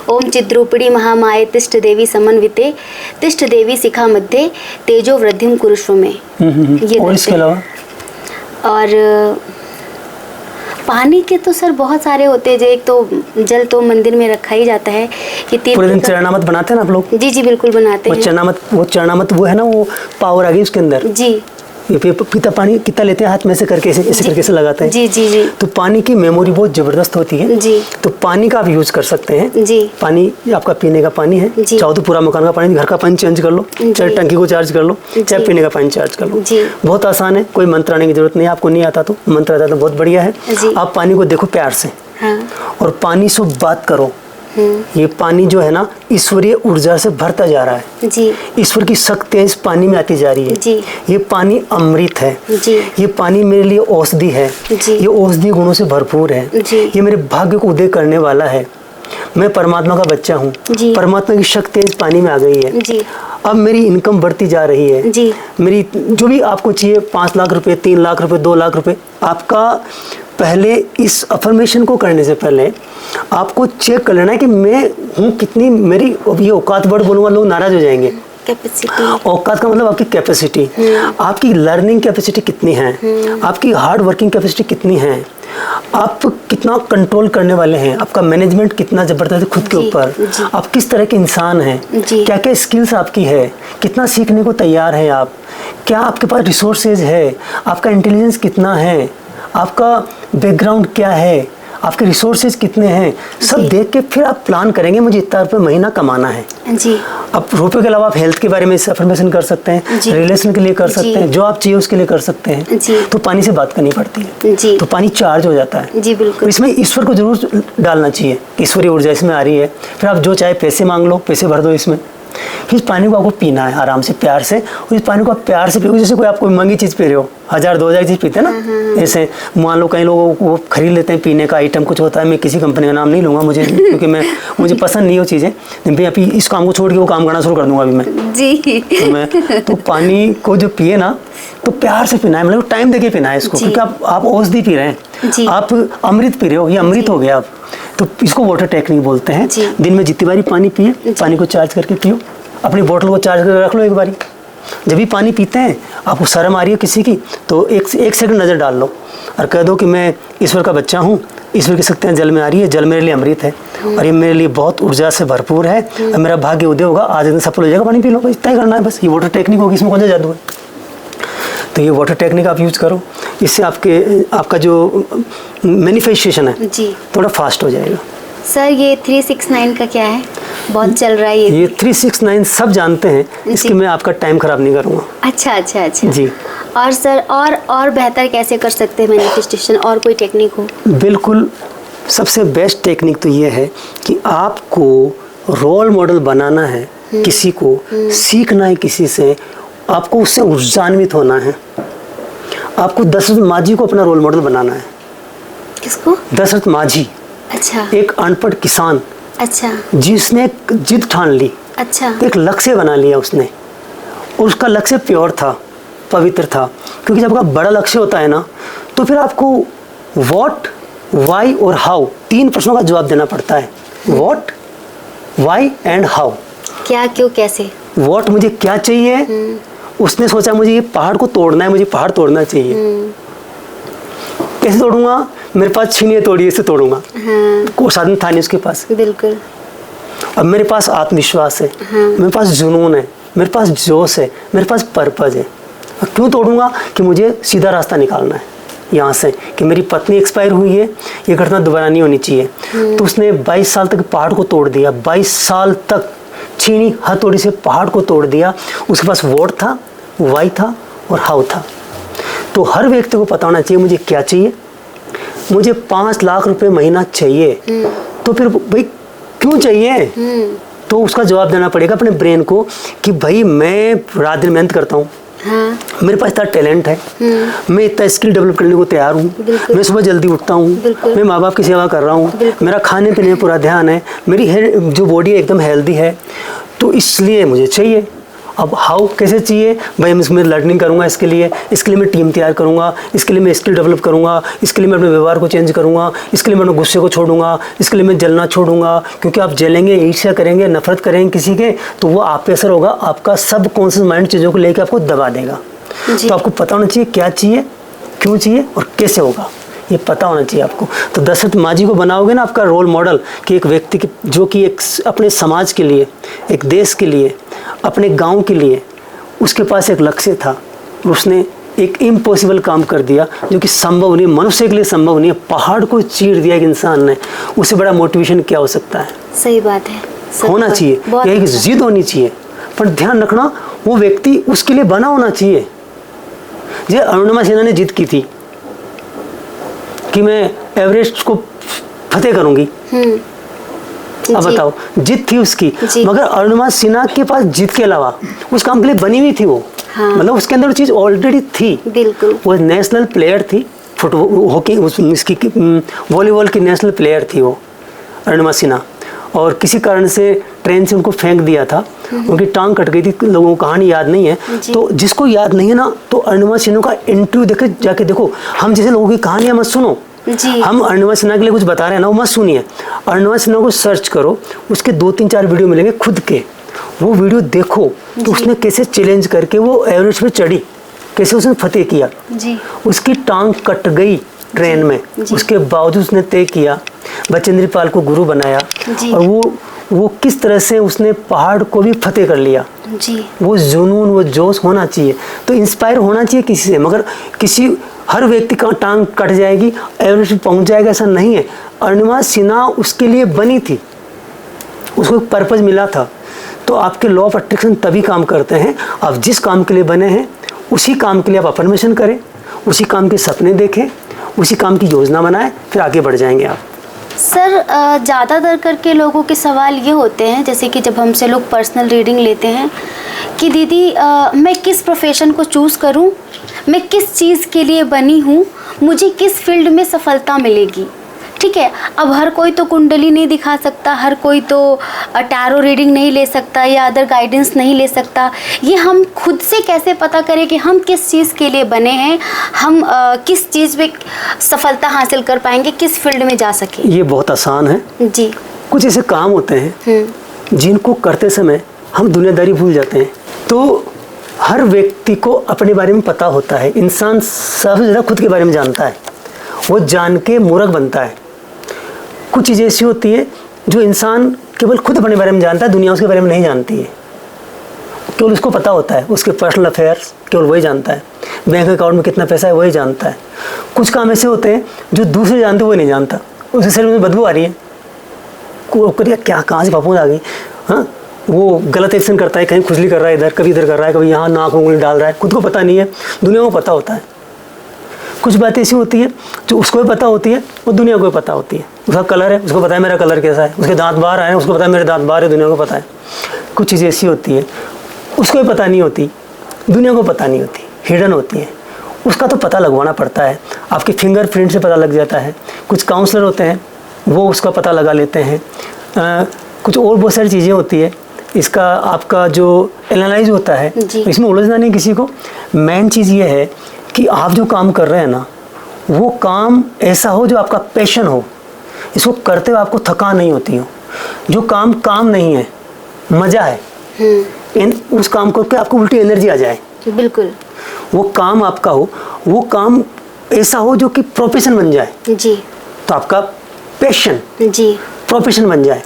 ओम चिद्रूपिणी महामाये तिष्ठ देवी समन्विते तिष्ठ देवी शिखा मध्य तेजो वृद्धिम कुरुष्व में। ये और इसके अलावा? और पानी के तो सर बहुत सारे होते हैं। एक तो जल तो मंदिर में रखा ही जाता है। ये पूरे दिन चरणामत बनाते हैं ना आप लोग? जी जी बिल्कुल बनाते हैं। चरणामत वो है ना, वो पावर आ गई उसके अंदर। जी। ये पीता पानी कितना लेते हैं हाथ में से करके, ऐसे करके से लगाते हैं। जी जी जी। तो पानी की मेमोरी बहुत जबरदस्त होती है। जी। तो पानी का आप यूज कर सकते हैं। जी। पानी आपका पीने का पानी है, जी। चाहो तो पूरा मकान का पानी, घर का पानी चेंज कर लो, चाहे टंकी को चार्ज कर लो, चाहे पीने का पानी चार्ज कर लो। जी। बहुत आसान है, कोई मंत्र आने की जरूरत नहीं है। आपको नहीं आता तो मंत्र आता तो बहुत बढ़िया है। जी। आप पानी को देखो प्यार से, हाँ। और पानी से बात करो। ये पानी जो है ना, ईश्वरीय ऊर्जा से भरता जा रहा है। जी। ईश्वर की शक्ति इस पानी में आती जा रही है। जी। ये पानी अमृत है। जी। ये पानी मेरे लिए औषधि है। जी। ये औषधि गुणों से भरपूर है। जी। ये मेरे भाग्य को उदय करने वाला है। मैं परमात्मा का बच्चा हूँ। जी। परमात्मा की शक्ति इस पानी में आ गई है। जी। अब मेरी इनकम बढ़ती जा रही है। जी। मेरी जो भी आपको चाहिए, 5 लाख रुपए, 3 लाख रुपए, 2 लाख रुपए, आपका पहले इस अफर्मेशन को करने से पहले आपको चेक कर लेना है कि मैं हूँ कितनी, मेरी अब ये औकात वर्ड बोलूँगा लोग नाराज हो जाएंगे। कैपेसिटी। औकात का मतलब आपकी कैपेसिटी, आपकी लर्निंग कैपेसिटी कितनी है, आपकी हार्ड वर्किंग कैपेसिटी कितनी है, आप कितना कंट्रोल करने वाले हैं, आपका मैनेजमेंट कितना ज़बरदस्त है खुद के ऊपर, आप किस तरह के इंसान हैं, क्या क्या स्किल्स आपकी है, कितना सीखने को तैयार है आप, क्या आपके पास रिसोर्सेज है, आपका इंटेलिजेंस कितना है, आपका बैकग्राउंड क्या है, आपके रिसोर्सेज कितने हैं, सब देख के फिर आप प्लान करेंगे मुझे इतना रुपये महीना कमाना है जी। अब रुपये के अलावा आप हेल्थ के बारे में अफर्मेशन कर सकते हैं, रिलेशन के लिए कर सकते हैं, जो आप चाहिए उसके लिए कर सकते हैं। तो पानी से बात करनी पड़ती है जी। तो पानी चार्ज हो जाता है जी बिल्कुल। तो इसमें ईश्वर को जरूर डालना चाहिए, ईश्वरीय ऊर्जा इसमें आ रही है। फिर आप जो चाहे पैसे मांग लो, पैसे भर दो इसमें। इस पानी को आपको पीना है आराम से, प्यार से, और इस पानी को आप प्यार से पियो। जैसे कोई आप कोई महंगी चीज़ पी रहे हो, 1000-2000 चीज़ पीते हैं ना, ऐसे मान लो कई लोग वो खरीद लेते हैं पीने का आइटम कुछ होता है, मैं किसी कंपनी का नाम नहीं लूँगा मुझे क्योंकि मुझे पसंद नहीं वो चीज़ें, लेकिन अभी इस काम को छोड़ के वो काम करना शुरू कर दूँगा अभी मैं जी। तो पानी को जो पिए ना तो प्यार से पीना है, मतलब टाइम देके पीना है इसको, क्योंकि आप औषधि पी रहे हैं, आप अमृत पी रहे हो, ये अमृत हो गया आप। तो इसको वाटर टेक्निक बोलते हैं। दिन में जितनी बारी पानी पिए, पानी को चार्ज करके पियो, अपनी बोतल को चार्ज करके रख लो एक बारी। जब भी पानी पीते हैं आपको शर्म आ रही है किसी की तो एक सेकंड नज़र डाल लो और कह दो कि मैं ईश्वर का बच्चा हूँ, ईश्वर की शक्तियाँ जल में आ रही है, जल मेरे लिए अमृत है और ये मेरे लिए बहुत ऊर्जा से भरपूर है और मेरा भाग्य उदय होगा, आज दिन सफल हो जाएगा, पानी पी लो, बस इतना ही करना है। बस ये वाटर टेक्निक होगी, इसमें कौन सा जादू है। तो ये वाटर टेक्निक आप यूज़ करो, इससे आपका जो मैनिफेस्टेशन है थोड़ा फास्ट हो जाएगा। सर ये 369 का क्या है, बहुत चल रहा है ये 369 सब जानते हैं, इसकी मैं आपका टाइम खराब नहीं करूँगा। अच्छा जी। और सर और बेहतर कैसे कर सकते हैं मैनिफेस्टेशन, और कोई टेक्निक हो? बिल्कुल, सबसे बेस्ट टेक्निक तो ये है कि आपको रोल मॉडल बनाना है, किसी को सीखना है, किसी से आपको उससे ऊर्जान्वित होना है। आपको दशरथ माझी को अपना रोल मॉडल बनाना है। किसको? दशरथ माझी। अच्छा। एक अनपढ़ किसान। अच्छा। जिसने एक जिद ठान ली। अच्छा। एक लक्ष्य बना लिया उसने, और उसका लक्ष्य प्योर था, पवित्र था। क्योंकि जब आपका बड़ा लक्ष्य होता है ना तो फिर आपको व्हाट, वाई और हाउ 3 प्रश्नों का जवाब देना पड़ता है। What, why and how. क्या, क्यों, कैसे। व्हाट, मुझे क्या चाहिए, उसने सोचा मुझे ये पहाड़ को तोड़ना है, मुझे पहाड़ तोड़ना चाहिए। कैसे तोड़ूंगा, मेरे पास छीनी है, तोड़िए, इससे तोड़ूंगा। कोई साधन था नहीं उसके पास। बिल्कुल। अब मेरे पास आत्मविश्वास है, मेरे पास जुनून है, मेरे पास जोश है, मेरे पास पर्पज है। और क्यों तोड़ूंगा कि मुझे सीधा रास्ता निकालना है यहाँ से, कि मेरी पत्नी एक्सपायर हुई है, ये घटना दोबारा नहीं होनी चाहिए। तो उसने 22 साल तक पहाड़ को तोड़ दिया, 22 साल तक छीनी हथौड़ी से पहाड़ को तोड़ दिया। उसके पास व्हाट था, वाई था और हाउ था। तो हर व्यक्ति को पता होना चाहिए मुझे क्या चाहिए। मुझे 5 लाख रुपए महीना चाहिए, तो फिर भाई क्यों चाहिए, तो उसका जवाब देना पड़ेगा अपने ब्रेन को कि भाई मैं रात दिन मेहनत करता हूँ, मेरे पास इतना टैलेंट है, मैं इतना स्किल डेवलप करने को तैयार हूँ, मैं सुबह जल्दी उठता हूँ, मैं माँ बाप की सेवा कर रहा हूँ, मेरा खाने पीने में पूरा ध्यान है, मेरी जो बॉडी है एकदम हेल्दी है, तो इसलिए मुझे चाहिए। अब हाउ कैसे चाहिए, भाई मैं इसमें लर्निंग करूँगा, इसके लिए मैं टीम तैयार करूँगा, इसके लिए मैं स्किल डेवलप करूँगा, इसके लिए मैं अपने व्यवहार को चेंज करूँगा, इसके लिए मैं अपने गुस्से को छोड़ूंगा, इसके लिए मैं जलना छोड़ूंगा। क्योंकि आप जलेंगे, ईर्ष्या करेंगे, नफरत करेंगे किसी के, तो वो आप पे असर होगा, आपका सब कॉन्शियस माइंड चीज़ों को लेकर आपको दबा देगा। तो आपको पता होना चाहिए क्या चाहिए, क्यों चाहिए और कैसे होगा, ये पता होना चाहिए आपको। तो दशरथ माझी को बनाओगे ना आपका रोल मॉडल, कि एक व्यक्ति की जो कि एक अपने समाज के लिए, एक देश के लिए, अपने गांव के लिए उसके पास एक लक्ष्य था, उसने एक इम्पॉसिबल काम कर दिया जो कि संभव नहीं, मनुष्य के लिए संभव नहीं है। पहाड़ को चीर दिया एक इंसान ने, उससे बड़ा मोटिवेशन क्या हो सकता है। सही बात है, होना चाहिए, यही जिद होनी चाहिए, पर ध्यान रखना वो व्यक्ति उसके लिए बना होना चाहिए। जैसे अरुणिमा सिन्हा ने जिद की थी कि मैं एवरेस्ट को फतेह करूंगी। अब बताओ, जिद थी उसकी, मगर अरुणिमा सिन्हा के पास जिद के अलावा उस काम के लिए बनी हुई थी वो। मतलब उसके अंदर वो चीज़ ऑलरेडी थी। बिल्कुल। वो नेशनल प्लेयर थी, फुटबॉल, हॉकी, इसकी वॉलीबॉल की नेशनल प्लेयर थी वो अरुणिमा सिन्हा। और किसी कारण से ट्रेन से उनको फेंक दिया था, उनकी टांग कट गई थी, लोगों को कहानी याद नहीं है। तो जिसको याद नहीं है ना, तो अरुणिमा सिन्हा का इंटरव्यू देखे जाके देखो। हम जैसे लोगों की कहानियाँ मत सुनो, हम अरुणिमा सिन्हा के लिए कुछ बता रहे हैं ना, वो मत सुनिए। अरुणिमा सिन्हा को सर्च करो, उसके 2-3-4 वीडियो मिलेंगे खुद के, वो वीडियो देखो तो उसने कैसे चैलेंज करके वो एवरेस्ट पे चढ़ी, कैसे उसने फतेह किया। उसकी टांग कट गई, ट्रेन में, जी। उसके बावजूद उसने तय किया, बचेंद्री पाल को गुरु बनाया, जी। और वो किस तरह से उसने पहाड़ को भी फतेह कर लिया। जी। वो जुनून, वो जोश होना चाहिए, तो इंस्पायर होना चाहिए किसी से, मगर हर व्यक्ति का टांग कट जाएगी, एवरेस्ट पहुंच जाएगा, ऐसा नहीं है। अरुणिमा सिन्हा उसके लिए बनी थी, उसको एक पर्पज मिला था। तो आपके लॉ ऑफ अट्रैक्शन तभी काम करते हैं, आप जिस काम के लिए बने हैं उसी काम के लिए आप अफर्मेशन करें, उसी काम के सपने देखें, उसी काम की योजना बनाएं, फिर आगे बढ़ जाएंगे आप। सर, ज़्यादातर करके लोगों के सवाल ये होते हैं, जैसे कि जब हमसे लोग पर्सनल रीडिंग लेते हैं कि दीदी मैं किस प्रोफेशन को चूज़ करूं, मैं किस चीज़ के लिए बनी हूं, मुझे किस फील्ड में सफलता मिलेगी। ठीक है, अब हर कोई तो कुंडली नहीं दिखा सकता, हर कोई तो टैरो रीडिंग नहीं ले सकता या अदर गाइडेंस नहीं ले सकता। ये हम खुद से कैसे पता करें कि हम किस चीज़ के लिए बने हैं, हम किस चीज़ में सफलता हासिल कर पाएंगे, किस फील्ड में जा सके? ये बहुत आसान है जी। कुछ ऐसे काम होते हैं जिनको करते समय हम दुनियादारी भूल जाते हैं। तो हर व्यक्ति को अपने बारे में पता होता है, इंसान सबसे ज़्यादा खुद के बारे में जानता है, वो जान के मूर्ख बनता है। कुछ चीज़ें ऐसी होती है जो इंसान केवल खुद अपने बारे में जानता है, दुनिया उसके बारे में नहीं जानती है, केवल उसको पता होता है, उसके पर्सनल अफेयर्स केवल वही जानता है, बैंक अकाउंट में कितना पैसा है वही जानता है। कुछ काम ऐसे होते हैं जो दूसरे जानते वो नहीं जानता, उसके शरीर में बदबू आ रही है, क्या कहाँ से फफूंद आ गई, हाँ, वो गलत एक्शन करता है, कहीं खुजली कर रहा है इधर, कभी इधर कर रहा है, कभी यहाँ नाक में उंगली डाल रहा है, खुद को पता नहीं है, दुनिया को पता होता है। कुछ बातें ऐसी होती है जो उसको भी पता होती है और दुनिया को भी पता होती है। उसका कलर है, उसको पता है मेरा कलर कैसा है, उसके दांत बाहर आए हैं, उसको पता है मेरे दांत बाहर है, दुनिया को पता है। कुछ चीज़ें ऐसी होती है उसको भी पता नहीं होती, दुनिया को पता नहीं होती, हिडन होती है, उसका तो पता लगवाना पड़ता है, आपके फिंगरप्रिंट से पता लग जाता है। कुछ काउंसलर होते हैं वो उसका पता लगा लेते हैं। कुछ और बहुत सारी चीज़ें होती है, इसका आपका जो एनालाइज होता है, इसमें उलझना नहीं किसी को। मेन चीज़ ये है कि आप जो काम कर रहे हैं ना, वो काम ऐसा हो जो आपका पैशन हो, इसको करते हुए आपको थकान नहीं होती हो। जो काम नहीं है, मज़ा है, उस काम करके आपको उल्टी एनर्जी आ जाए। बिल्कुल। वो काम आपका हो, वो काम ऐसा हो जो कि प्रोफेशन बन जाए। जी। तो आपका पैशन जी प्रोफेशन बन जाए।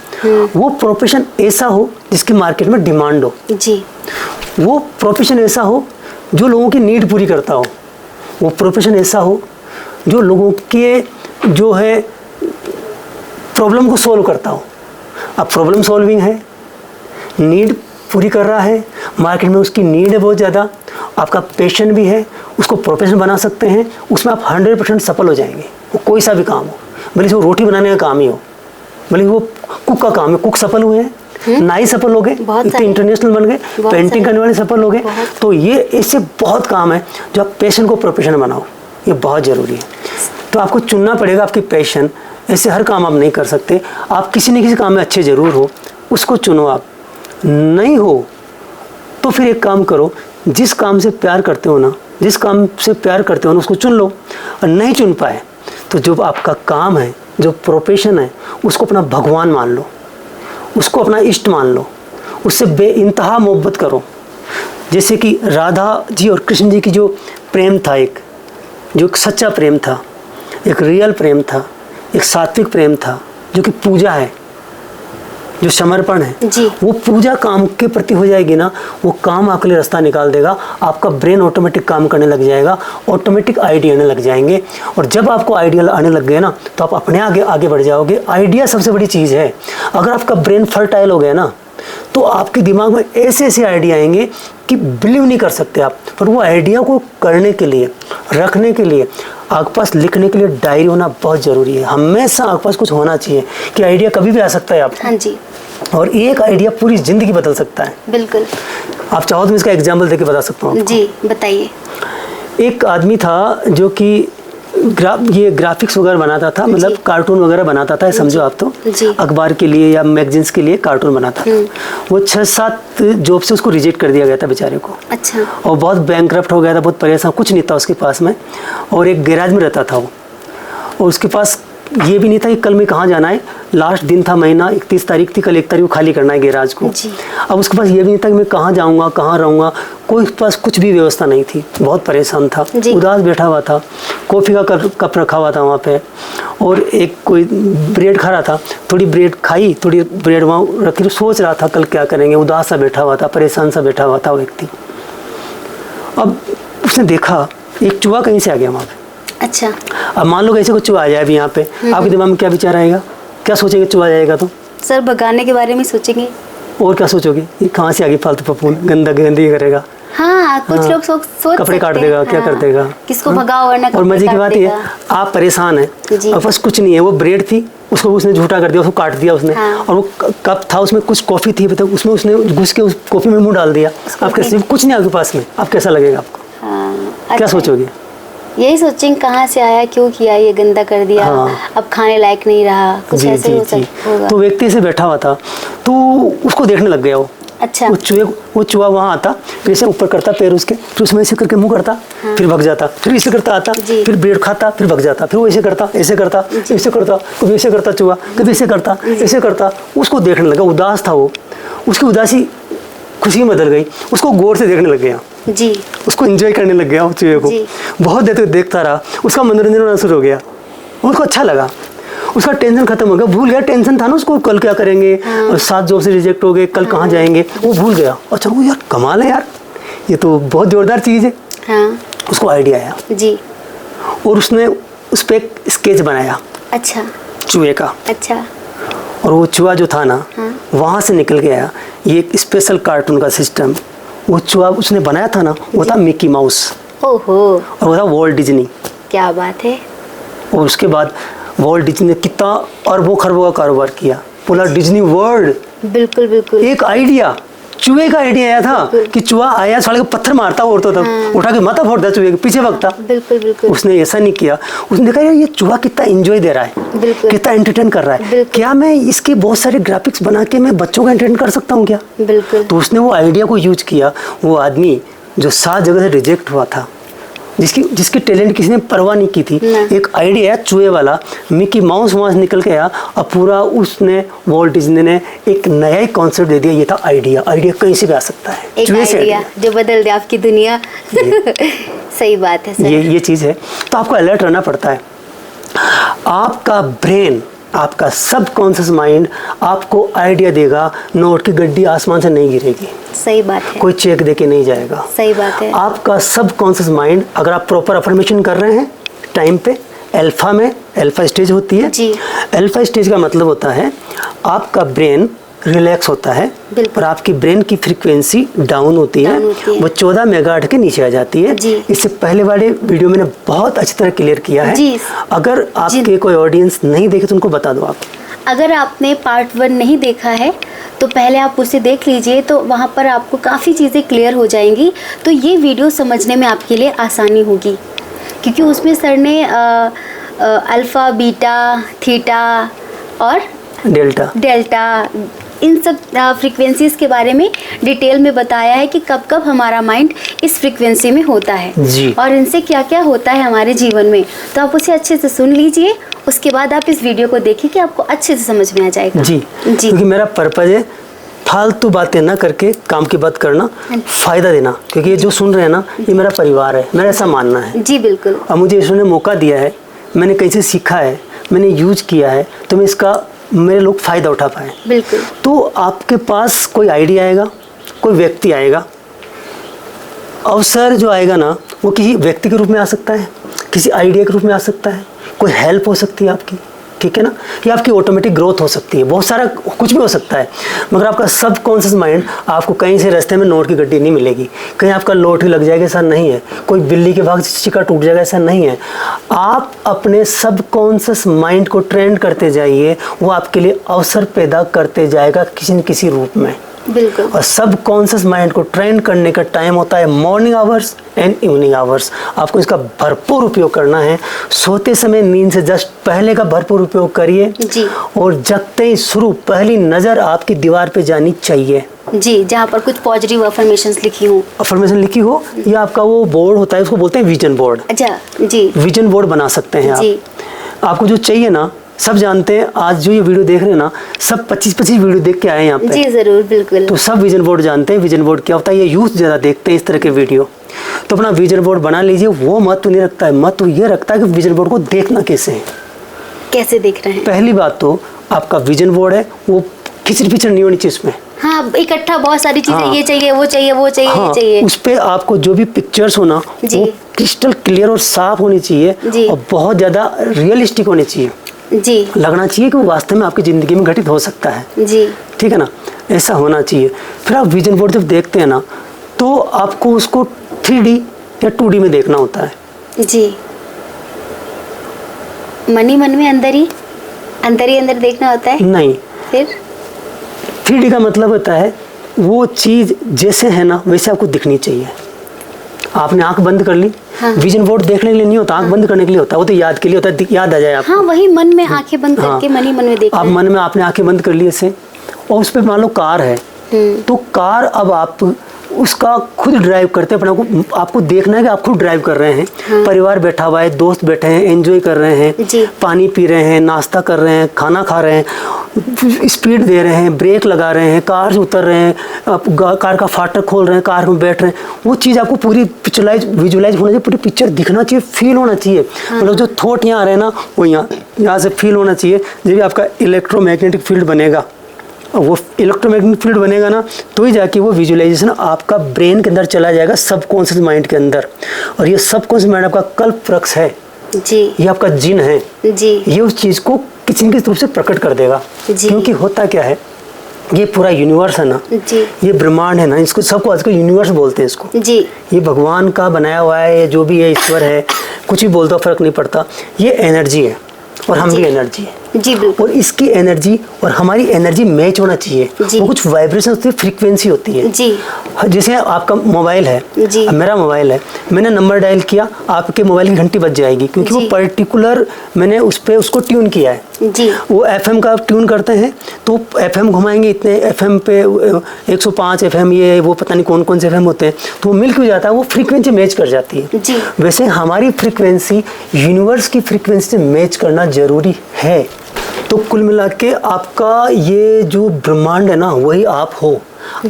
वो प्रोफेशन ऐसा हो जिसकी मार्केट में डिमांड हो। जी। वो प्रोफेशन ऐसा हो जो लोगों की नीड पूरी करता हो। वो प्रोफेशन ऐसा हो जो लोगों के जो है प्रॉब्लम को सॉल्व करता हो। अब प्रॉब्लम सॉल्विंग है, नीड पूरी कर रहा है, मार्केट में उसकी नीड है बहुत ज़्यादा, आपका पैशन भी है, उसको प्रोफेशन बना सकते हैं, उसमें आप 100% सफल हो जाएंगे। वो कोई सा भी काम हो, भले वो रोटी बनाने का काम ही हो, भले वो कुक का काम है, कुक सफल हुए हैं, नाई सफल हो गए, इतने इंटरनेशनल बन गए, पेंटिंग करने वाले सफल हो गए। तो ये इससे बहुत काम है जो आप पैशन को प्रोफेशन बनाओ, ये बहुत ज़रूरी है। तो आपको चुनना पड़ेगा आपकी पैशन, ऐसे हर काम आप नहीं कर सकते। आप किसी न किसी काम में अच्छे ज़रूर हो, उसको चुनो। आप नहीं हो तो फिर एक काम करो, जिस काम से प्यार करते हो ना, जिस काम से प्यार करते हो ना, उसको चुन लो। और नहीं चुन पाए तो जो आपका काम है, जो प्रोफेशन है, उसको अपना भगवान मान लो, उसको अपना इष्ट मान लो, उससे बेइंतहा मोहब्बत करो। जैसे कि राधा जी और कृष्ण जी की जो प्रेम था, जो एक सच्चा प्रेम था, एक रियल प्रेम था, एक सात्विक प्रेम था, जो कि पूजा है, जो समर्पण है जी। वो पूजा काम के प्रति हो जाएगी ना, वो काम आपके लिए रास्ता निकाल देगा। आपका ब्रेन ऑटोमेटिक काम करने लग जाएगा, ऑटोमेटिक आइडिया आने लग जाएंगे। और जब आपको आइडिया आने लग गए ना, तो आप अपने आगे बढ़ जाओगे। आइडिया सबसे बड़ी चीज़ है। अगर आपका ब्रेन फर्टाइल हो गया ना, तो आपके दिमाग में ऐसे ऐसे आइडिया आएंगे कि बिलीव नहीं कर सकते आप। पर वो आइडिया को करने के लिए, रखने के लिए आपके पास लिखने के लिए डायरी होना बहुत ज़रूरी है। हमेशा आपके पास कुछ होना चाहिए कि आइडिया कभी भी आ सकता है आप। हाँ जी। और एक आइडिया पूरी ज़िंदगी बदल सकता है। बिल्कुल। आप चाहो तो मैं इसका एग्जाम्पल देके बता सकता हूँ। जी बताइए। एक आदमी था जो कि ये ग्राफिक्स वगैरह बनाता था, मतलब कार्टून वगैरह बनाता था, समझो आप तो, अखबार के लिए या मैगजीन्स के लिए कार्टून बनाता था। वो 6-7 जॉब से उसको रिजेक्ट कर दिया गया था बेचारे को। अच्छा। और बहुत बैंकरप्ट हो गया था, बहुत परेशान, कुछ नहीं था उसके पास में, और एक गैराज में रहता था वो। और उसके पास ये भी नहीं था कि कल में कहाँ जाना है, लास्ट दिन था, महीना 31 तारीख थी, कल 1 तारीख को खाली करना है गैराज को। जी। अब उसके पास ये भी नहीं था कि मैं कहाँ जाऊँगा, कहाँ रहूँगा, कोई पास कुछ भी व्यवस्था नहीं थी। बहुत परेशान था, उदास बैठा हुआ था, कॉफ़ी का कप रखा हुआ था वहाँ पे, और एक कोई ब्रेड खा रहा था, थोड़ी ब्रेड खाई, थोड़ी ब्रेड वहाँ रखी, सोच रहा था कल क्या करेंगे, उदास सा बैठा हुआ था, परेशान सा बैठा हुआ था वो व्यक्ति। अब उसने देखा एक चूहा कहीं से आ गया वहाँ पे। अच्छा। अब मान लो कैसे कुछ चूहा आ जाए अभी यहाँ पे, आपके दिमाग में क्या विचार आएगा, क्या सोचेंगे चूहा जाएगा तो? सर भगाने के बारे में सोचेंगे। और क्या सोचोगे, ये कहाँ से आ गई फालतू पपून, गंदगी करेगा। हाँ, कुछ लोग सोच कपड़े काट देगा, हाँ, क्या कर देगा, किसको भगाओ वरना और मजे की बात ये आप परेशान है, और बस कुछ नहीं है, वो ब्रेड थी उसको उसने झूठा कर दिया, उसको काट दिया उसने। हाँ। और वो कप था उसमें कुछ कॉफी थी, मतलब उसमें उसने घुस के उस कॉफी में मुंह डाल दिया। आप कैसे, कुछ नहीं आपके पास में, आप कैसा लगेगा आपको? हाँ, क्या सोचोगे? यही सोचेंगे कहाँ से आया, क्यों किया, ये गंदा कर दिया। हाँ। अब खाने लायक नहीं रहा, कुछ ऐसे हो सकता। तो व्यक्ति से बैठा हुआ था, तो उसको देखने लग गया वो। अच्छा। वो चूहा वहाँ आता, फिर इसे ऊपर करता पैर उसके, फिर उसमें ऐसे करके मुंह करता। हाँ। फिर भग जाता, फिर इसे करता आता, फिर ब्रेड खाता, फिर भग जाता, फिर वो ऐसे करता, ऐसे करता, ऐसे करता, कभी ऐसे करता चूहा, कभी ऐसे करता, ऐसे करता। उसको देखने लगा, उदास था वो, उसकी उदासी खुशी में बदल गई, उसको गौर से देखने लग गया जी, उसको एंजॉय करने लग गया, उस चूहे को बहुत देर तक देखता रहा, उसका मनोरंजन होना शुरू हो गया, उसको अच्छा लगा, उसका टेंशन खत्म हो गया, भूल गया टेंशन था ना उसको, कल क्या करेंगे, हाँ। 7 जॉब से रिजेक्ट हो गए, कल कहाँ जाएंगे, वो भूल गया। अच्छा वो यार कमाल है यार, ये तो बहुत जोरदार चीज़ है। हाँ। उसको आइडिया आया जी, और उसने उस पर एक स्केच बनाया। अच्छा। चूहे का। अच्छा। और वो चूहा जो था ना, हाँ। वहाँ से निकल गया ये एक स्पेशल कार्टून का सिस्टम। वो चूहा उसने बनाया था ना, वो था मिकी माउस। ओहो। और वो था वॉल्ट डिज्नी। क्या बात है। और उसके बाद वॉल्ट डिज्नी ने कितना अरबों खरबों का कारोबार किया, पूरा डिज्नी वर्ल्ड। बिल्कुल बिल्कुल। एक आइडिया, चूहे का आइडिया आया था कि चूहा आया साले को पत्थर मारता औरतों तक, हाँ। उठा के माथा फोड़ता चूहे के पीछे भागता। बिल्कुल बिल्कुल। उसने ऐसा नहीं किया, उसने देखा यार ये चूहा कितना एंजॉय दे रहा है, कितना एंटरटेन कर रहा है, क्या मैं इसके बहुत सारे ग्राफिक्स बना के मैं बच्चों को एंटरटेन कर सकता हूँ क्या? बिल्कुल। तो उसने वो आइडिया को यूज किया। वो आदमी जो 7 जगह से रिजेक्ट हुआ था, जिसकी टैलेंट किसी ने परवाह नहीं की थी, एक आइडिया चूहे वाला, मिकी माउस वहाँ से निकल के आया, अब पूरा उसने वॉल्ट डिज्नी ने एक नया ही कॉन्सेप्ट दे दिया। ये था आइडिया कहीं से भी आ सकता है, एक आइडिया जो बदल दे आपकी दुनिया। सही बात है सर। ये चीज़ है, तो आपको अलर्ट रहना पड़ता है। आपका ब्रेन, आपका सबकॉन्शियस माइंड आपको आइडिया देगा, नोट की गड्डी आसमान से नहीं गिरेगी। सही बात है। कोई चेक देके नहीं जाएगा। सही बात है। आपका सबकॉन्शियस माइंड, अगर आप प्रॉपर अफर्मेशन कर रहे हैं टाइम पे, अल्फा स्टेज होती है जी। अल्फा स्टेज का मतलब होता है आपका ब्रेन रिलैक्स होता है और आपकी ब्रेन की फ्रीक्वेंसी डाउन होती है, वो 14 मेगाहर्ट्ज के नीचे आ जाती है। इससे पहले वाले वीडियो मैंने बहुत अच्छी तरह क्लियर किया है। अगर आपके कोई ऑडियंस नहीं देखे तो उनको बता दो आप। अगर आपने पार्ट 1 नहीं देखा है तो पहले आप उसे देख लीजिए, तो वहाँ पर आपको काफ़ी चीज़ें क्लियर हो जाएंगी, तो ये वीडियो समझने में आपके लिए आसानी होगी, क्योंकि उसमें सर ने अल्फ़ा, बीटा, थीटा और डेल्टा इन सब फ्रीक्वेंसीज के बारे में डिटेल में बताया है कि कब कब हमारा माइंड इस फ्रीक्वेंसी में होता है और इनसे क्या क्या होता है हमारे जीवन में। तो आप उसे अच्छे से सुन लीजिए, उसके बाद आप इस वीडियो को देखिए कि आपको अच्छे से समझ में आ जाएगा। जी, क्योंकि मेरा पर्पज है फालतू बातें ना करके काम की बात करना, फ़ायदा देना, क्योंकि ये जो सुन रहे हैं ना, ये मेरा परिवार है, मेरा ऐसा मानना है। जी बिल्कुल। अब मुझे इसने मौका दिया है, मैंने कहीं से सीखा है, मैंने यूज किया है, तो मैं इसका मेरे लोग फ़ायदा उठा पाए। बिल्कुल। तो आपके पास कोई आइडिया आएगा, कोई व्यक्ति आएगा, अवसर जो आएगा ना, वो किसी व्यक्ति के रूप में आ सकता है, किसी आइडिया के रूप में आ सकता है, कोई हेल्प हो सकती है आपकी, ठीक है ना, या आपकी ऑटोमेटिक ग्रोथ हो सकती है, बहुत सारा कुछ भी हो सकता है। मगर आपका सबकॉन्शियस माइंड आपको कहीं से रास्ते में नोट की गड्डी नहीं मिलेगी, कहीं आपका लॉटरी लग जाएगा ऐसा नहीं है, कोई बिल्ली के भाग चिका टूट जाएगा ऐसा नहीं है। आप अपने सबकॉन्शियस माइंड को ट्रेन करते जाइए, वो आपके लिए अवसर पैदा करते जाएगा किसी न किसी रूप में। बिल्कुल। और सबकॉन्शियस माइंड को ट्रेन करने का टाइम होता है morning hours and evening hours. आपको इसका भरपूर उपयोग करना है। सोते समय नींद से जस्ट पहले का भरपूर उपयोग करिए जी। और जगते ही शुरू पहली नज़र आपकी दीवार पे जानी चाहिए जी, जहाँ पर कुछ पॉजिटिव अफर्मेशंस लिखी हो, या आपका वो बोर्ड होता है, उसको बोलते हैं विजन बोर्ड। अच्छा जी, विजन बोर्ड बना सकते हैं आप। आपको जो चाहिए ना, सब जानते हैं, आज जो ये वीडियो देख रहे हैं ना, सब 25-25 वीडियो देख के आए हैं यहाँ पे। जी जरूर, बिल्कुल। तो सब विजन बोर्ड जानते हैं विजन बोर्ड क्या होता है। ये यूथ ज़्यादा देखते हैं इस तरह के वीडियो, तो अपना विजन बोर्ड बना लीजिए। वो महत्व नहीं रखता है, महत्व ये रखता है कि विजन बोर्ड को देखना कैसे है, कैसे देख रहे हैं। पहली बात तो आपका विजन बोर्ड है वो खिचड़ी पिचड़ नहीं होनी चाहिए उसमें। हाँ, इकट्ठा बहुत सारी चीजें, हाँ, ये चाहिए, वो चाहिए, वो चाहिए, हाँ, ये चाहिए। उस पे आपको जो भी पिक्चर्स होना वो क्रिस्टल क्लियर और साफ होनी चाहिए और बहुत ज़्यादा रियलिस्टिक होनी चाहिए जी। लगना चाहिए कि वो वास्तव में आपकी ज़िंदगी में घटित हो सकता है जी, ठीक है ना, ऐसा होना चाहिए। फिर आप विजन बोर्ड जब देखते हैं ना तो आपको उसको 3D या 2D में देखना होता है। जी, मन ही मन में अंदर देखना होता है। नहीं, फिर 3D का मतलब होता है वो चीज़ जैसे है ना वैसे आपको दिखनी चाहिए। आपने आंख बंद कर ली, हाँ। विजन बोर्ड देखने के लिए नहीं होता, आंख बंद करने के लिए होता है, वो तो याद के लिए होता है, याद आ जाए आपको। हाँ, वही मन में आंखें बंद करके मन ही मन में देखना आप है। मन में आपने आंखें बंद कर ली ऐसे, और उस पर मान लो कार है, तो कार अब आप उसका खुद ड्राइव करते हैं अपने को, आपको देखना है कि आप खुद ड्राइव कर रहे हैं। हाँ। परिवार बैठा हुआ है, दोस्त बैठे हैं, एंजॉय कर रहे हैं, जी। पानी पी रहे हैं, नाश्ता कर रहे हैं, खाना खा रहे हैं, स्पीड दे रहे हैं, ब्रेक लगा रहे हैं, कार से उतर रहे हैं, आप कार का फाटक खोल रहे हैं, कार में बैठ रहे हैं। वो चीज़ आपको पूरी विजुलाइज होना चाहिए, पूरी पिक्चर दिखना चाहिए, फील होना चाहिए। मतलब जो थॉट यहाँ आ रहे हैं ना वो यहाँ से फील होना चाहिए। जब भी आपका इलेक्ट्रोमैग्नेटिक फील्ड बनेगा, वो इलेक्ट्रोमैग्नेटिक फील्ड बनेगा ना तो ही जाके वो विजुअलाइजेशन आपका ब्रेन के अंदर चला जाएगा, सबकॉन्शियस माइंड के अंदर। और ये सबकॉन्शियस माइंड आपका कल्प वृक्ष है जी, ये आपका जिन है जी, ये उस चीज़ को किसी न किसी रूप से प्रकट कर देगा। जी। क्योंकि होता क्या है, ये पूरा यूनिवर्स है ना, जी, ये ब्रह्मांड है ना, इसको सबको आजकल यूनिवर्स बोलते हैं इसको। जी, ये भगवान का बनाया हुआ है, ये जो भी है ईश्वर है, कुछ भी बोलता फर्क नहीं पड़ता। ये एनर्जी है और हम भी एनर्जी है। जी, बिल्कुल। और इसकी एनर्जी और हमारी एनर्जी मैच होना चाहिए। जी। वो कुछ वाइब्रेशन होती है, फ्रीक्वेंसी होती है। जी, जैसे आपका मोबाइल है, जी। अब मेरा मोबाइल है, मैंने नंबर डायल किया, आपके मोबाइल की घंटी बज जाएगी, क्योंकि वो जी। पर्टिकुलर मैंने उस पर उसको ट्यून किया है। जी, वो FM का ट्यून करते हैं तो FM घुमाएंगे, इतने FM पे 105 FM, ये वो पता नहीं कौन कौन से FM होते हैं, तो वो मिल क्यों जाता है, वो फ्रीक्वेंसी मैच कर जाती है। जी। वैसे हमारी फ्रीक्वेंसी यूनिवर्स की फ्रीक्वेंसी से मैच करना जरूरी है। तो कुल मिला के आपका ये जो ब्रह्मांड है ना वही आप हो,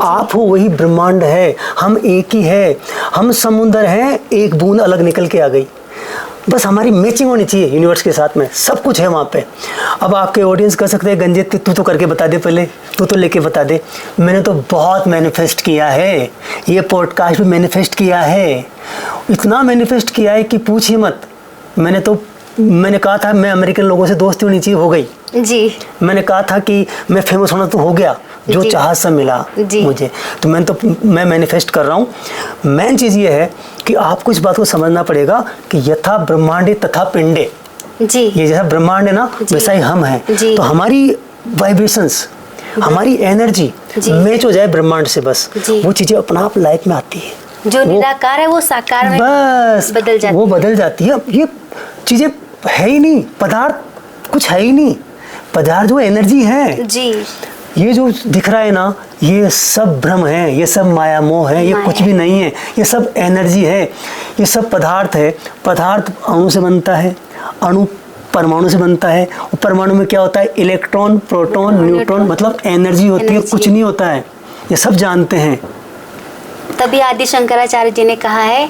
आप हो वही ब्रह्मांड है। हम एक ही है, हम समुद्र हैं, एक बूंद अलग निकल के आ गई, बस हमारी मैचिंग होनी चाहिए यूनिवर्स के साथ में, सब कुछ है वहाँ पे। अब आपके ऑडियंस कर सकते हैं गंजित तू तो करके बता दे, पहले तू तो लेके बता दे। मैंने तो बहुत मैनिफेस्ट किया है, ये पॉडकास्ट भी मैनिफेस्ट किया है, इतना मैनिफेस्ट किया है कि पूछिए मत। मैंने कहा था मैं अमेरिकन लोगों से दोस्ती होनी चाहिए, हो गई। जी, मैंने कहा था कि मैं फेमस होना तो हो गया, जो जी। चाह सब मिला जी। मुझे। तो मैं मैनिफेस्ट कर रहा हूँ। मेन चीज़ ये है कि आपको इस बात को समझना पड़ेगा कि यथा ब्रह्मांडे तथा पिंडे, जी, ये जैसा ब्रह्मांड है ना जी। वैसा ही हम हैं। जी। तो हमारी वाइब्रेशंस, हमारी एनर्जी जी। मैच हो जाए ब्रह्मांड से, बस जी। वो चीज़ें अपना आप लाइफ में आती है। जो निराकार है वो साकार में बस बदल जाती वो बदल जाती है। ये चीज़ें है ही नहीं, पदार्थ कुछ है ही नहीं, पदार्थ जो एनर्जी है। जी, ये जो दिख रहा है ना ये सब भ्रम है, ये सब माया मोह है, ये माया कुछ भी नहीं है, ये सब एनर्जी है, ये सब पदार्थ है। पदार्थ अणु से बनता है, अणु परमाणु से बनता है, और परमाणु में क्या होता है, इलेक्ट्रॉन, प्रोटॉन, न्यूट्रॉन, मतलब एनर्जी होती है, एनर्जी। कुछ नहीं होता है, ये सब जानते हैं। तभी आदि शंकराचार्य जी ने कहा है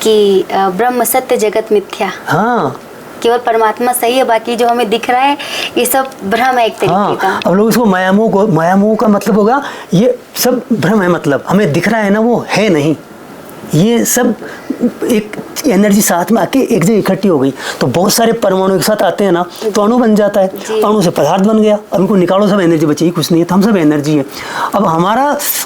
कि ब्रह्म सत्य जगत मिथ्या, हाँ केवल परमात्मा सही है, बाकी जो हमें दिख रहा है ये सब भ्रम है एक तरीके का। अब लोग इसको मायामोह का मतलब होगा ये सब भ्रम है, मतलब हमें दिख रहा है ना वो है नहीं, ये सब एक एनर्जी साथ में आके एक जगह इकट्ठी हो गई। तो बहुत सारे परमाणु एक साथ आते हैं ना तो अणु बन जाता है, अणु से पदार्थ बन गया, अब उनको निकालो सब एनर्जी बचेगी, कुछ नहीं है, तो हम सब एनर्जी है। अब